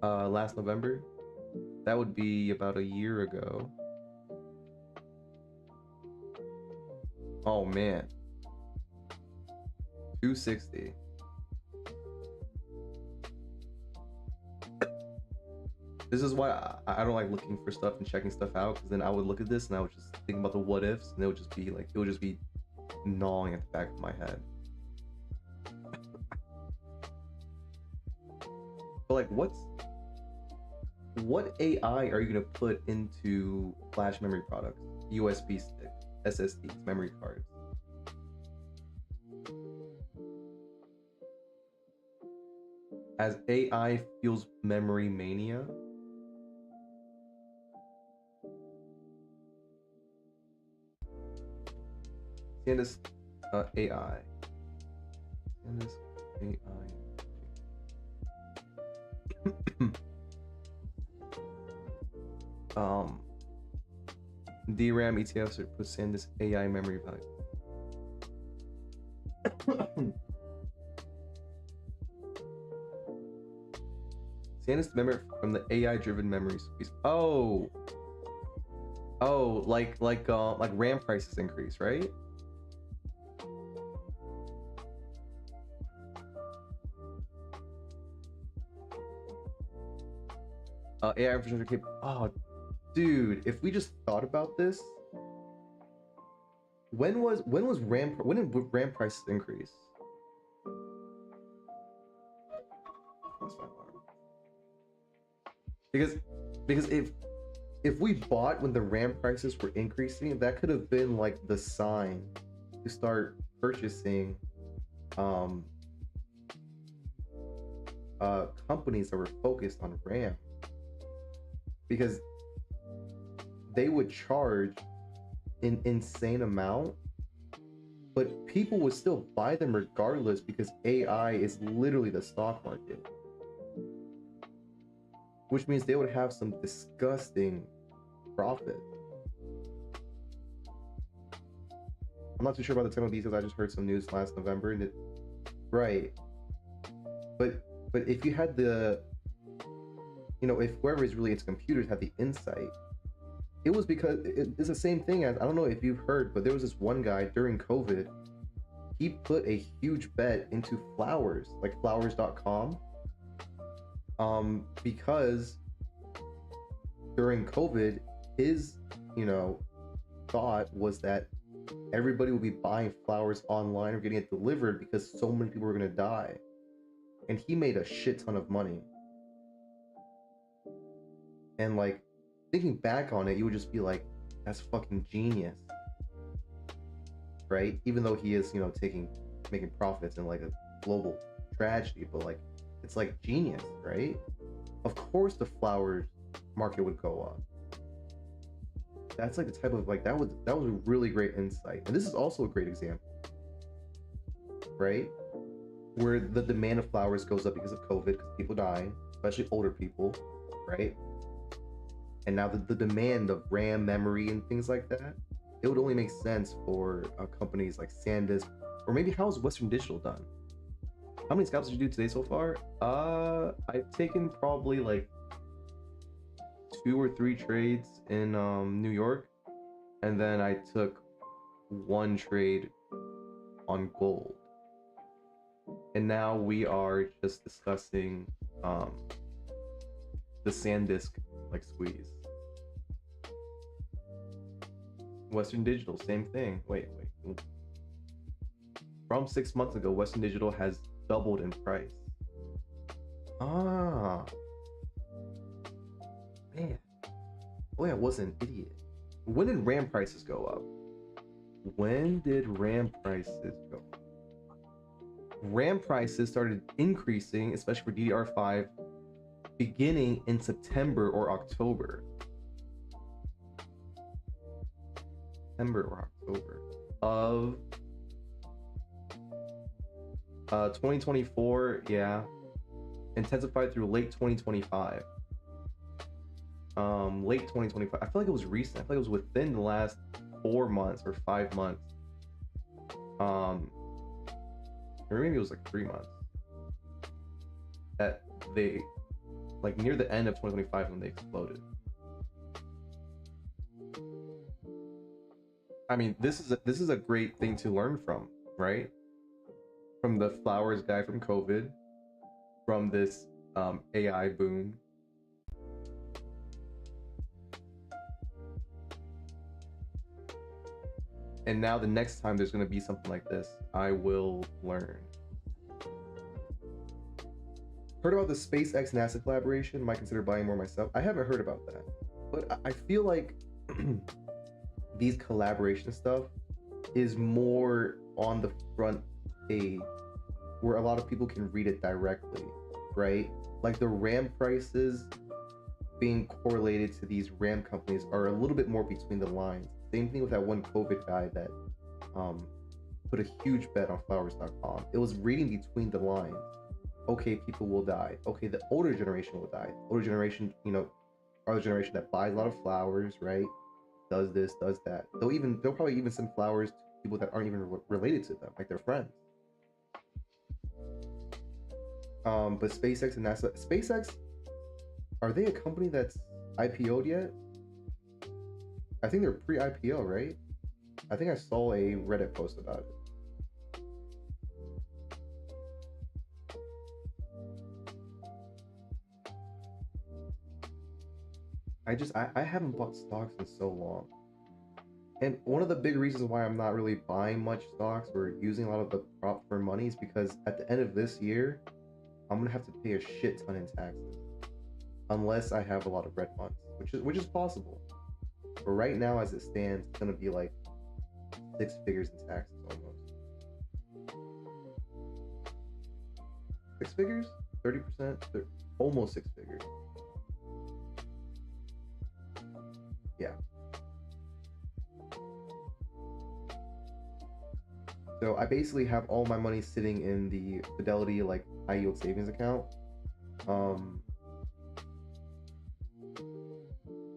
Last November. That would be about a year ago. Oh man. 260. This is why I don't like looking for stuff and checking stuff out, because then I would look at this and I would just think about the what ifs, and it would just be gnawing at the back of my head. But like, what AI are you gonna put into flash memory products, USB stick, SSDs, memory cards? As AI fuels memory mania, SanDisk AI. SanDisk AI. DRAM ETFs put SanDisk AI memory value. SanDisk memory from the AI-driven memory squeeze. Oh, like RAM prices increase, right? AI infrastructure cap. Oh, dude, if we just thought about this, when did RAM prices increase? Because if we bought when the RAM prices were increasing, that could have been like the sign to start purchasing companies that were focused on RAM, because they would charge an insane amount, but people would still buy them regardless, because AI is literally the stock market, which means they would have some disgusting profit. I'm not too sure about the technical details. I just heard some news last November, and right. But if you had the, if whoever is really into computers had the insight, it was because it's the same thing as, I don't know if you've heard, but there was this one guy during COVID, he put a huge bet into Flowers, like flowers.com. Because during COVID, his, thought was that everybody would be buying flowers online or getting it delivered because so many people were going to die. And he made a shit ton of money. And like, thinking back on it, you would just be like, that's fucking genius. Right? Even though he is, making profits in like a global tragedy, but like, it's like genius, right? Of course the flowers market would go up. That's like the type of, like, that was a really great insight. And this is also a great example, right? Where the demand of flowers goes up because of COVID, because people dying, especially older people, right? And now the demand of RAM memory and things like that, it would only make sense for companies like SanDisk, or maybe how's Western Digital done? How many scalps did you do today so far? I've taken probably like 2 or 3 trades in New York, and then I took 1 trade on gold. And now we are just discussing the SanDisk like squeeze. Western Digital, same thing. Wait. From 6 months ago, Western Digital has doubled in price. Ah, man. Boy, I was an idiot. When did RAM prices go up? When did RAM prices go up? RAM prices started increasing, especially for DDR5, beginning in September or October. Of 2024, yeah. Intensified through late 2025. Late 2025. I feel like it was recent. I feel like it was within the last 4 months or 5 months. Or maybe it was like 3 months. That they, like near the end of 2025 when they exploded. I mean, this is a great thing to learn from, right? From the flowers guy from COVID, from this AI boom. And now the next time there's going to be something like this, I will learn. Heard about the SpaceX NASA collaboration? Might consider buying more myself. I haven't heard about that, but I feel like these collaboration stuff is more on the front page where a lot of people can read it directly, right? Like the RAM prices being correlated to these RAM companies are a little bit more between the lines. Same thing with that one COVID guy that put a huge bet on flowers.com. It was reading between the lines. Okay, people will die. Okay, the older generation will die. Older generation, you know, are the generation that buys a lot of flowers, right? Does this, does that. They'll probably even send flowers to people that aren't even related to them, like their friends. But SpaceX and NASA, SpaceX, are they a company that's IPO'd yet? I think they're pre-IPO, right? I think I saw a Reddit post about it. I haven't bought stocks in so long. And one of the big reasons why I'm not really buying much stocks or using a lot of the prop for money is because at the end of this year, I'm gonna have to pay a shit ton in taxes. Unless I have a lot of red funds, which is possible. But right now, as it stands, it's gonna be like 6 figures in taxes almost. 6 figures? 30%? Almost 6 figures. Yeah. So I basically have all my money sitting in the Fidelity like high yield savings account.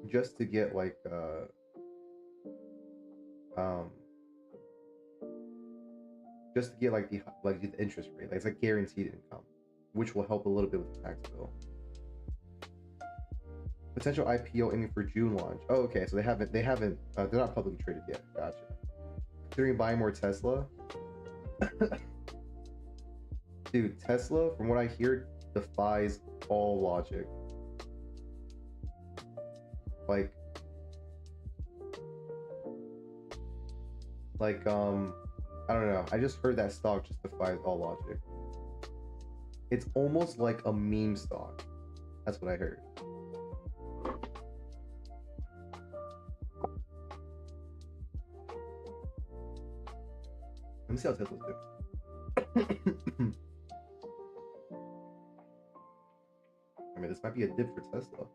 Just to get like just to get like the interest rate. Like, it's like guaranteed income, which will help a little bit with the tax bill. Potential IPO aiming for June launch. Oh, okay. So they haven't they're not publicly traded yet. Gotcha. Considering buying more Tesla. Dude, Tesla, from what I hear, defies all logic. Like I don't know. I just heard that stock just defies all logic. It's almost like a meme stock. That's what I heard. Let me see how Tesla's doing. I mean, this might be a dip for Tesla.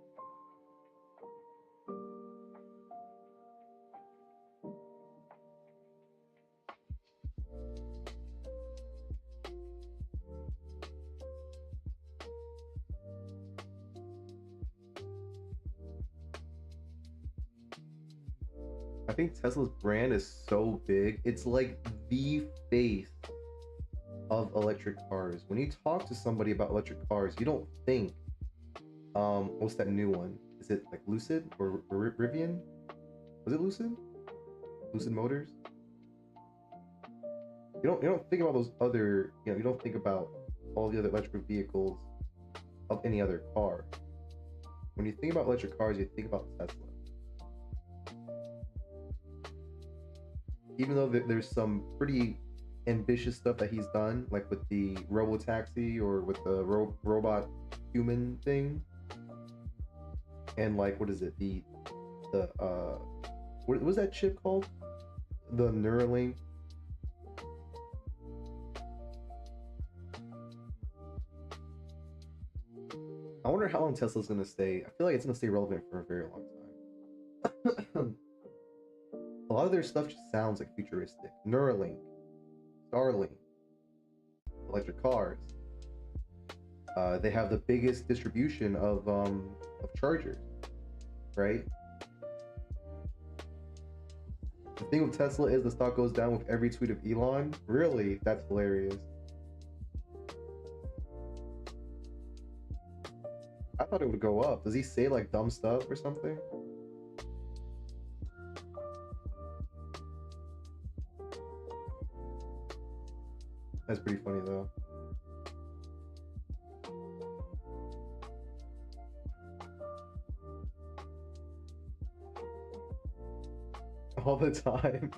I think Tesla's brand is so big. It's like the face of electric cars. When you talk to somebody about electric cars, you don't think, what's that new one? Is it like Lucid or Rivian? Was it Lucid? Lucid Motors? You don't think about those other, you don't think about all the other electric vehicles of any other car. When you think about electric cars, you think about Tesla. Even though there's some pretty ambitious stuff that he's done, like with the robo-taxi or with the robot human thing, and like, what is it, what was that chip called? The Neuralink. I wonder how long Tesla's gonna stay. I feel like it's gonna stay relevant for a very long time. A lot of their stuff just sounds like futuristic. Neuralink, Starlink, electric cars. They have the biggest distribution of chargers, right? The thing with Tesla is the stock goes down with every tweet of Elon. Really? That's hilarious. I thought it would go up. Does he say like dumb stuff or something? That's pretty funny though. All the time.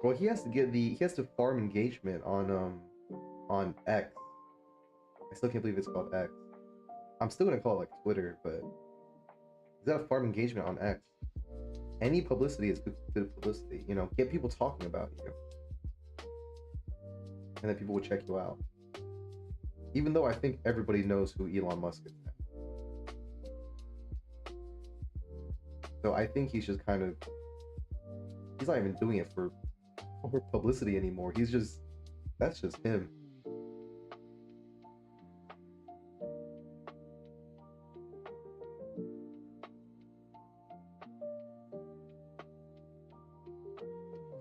Well, he has to farm engagement on X. I still can't believe it's called X. I'm still gonna call it like Twitter, but he's got to farm engagement on X. Any publicity is good publicity. Get people talking about you, and then people will check you out. Even though I think everybody knows who Elon Musk is now. So I think he's just kind of, he's not even doing it for publicity anymore. He's just, that's just him.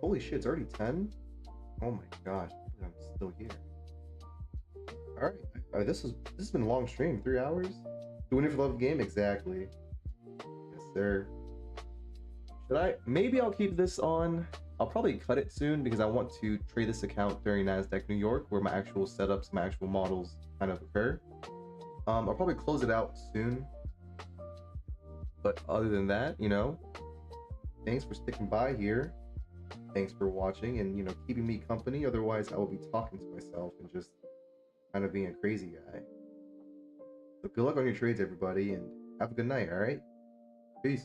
Holy shit, it's already 10? Oh my gosh, I'm still here. Alright, this has been a long stream, 3 hours? Doing it for the love of the game, exactly. Yes, sir. Should I? Maybe I'll keep this on. I'll probably cut it soon because I want to trade this account during NASDAQ New York, where my actual setups, my actual models kind of occur. I'll probably close it out soon. But other than that, you know, thanks for sticking by here. Thanks for watching and, you know, keeping me company. Otherwise, I will be talking to myself and just kind of being a crazy guy. So good luck on your trades, everybody, and have a good night, all right? Peace.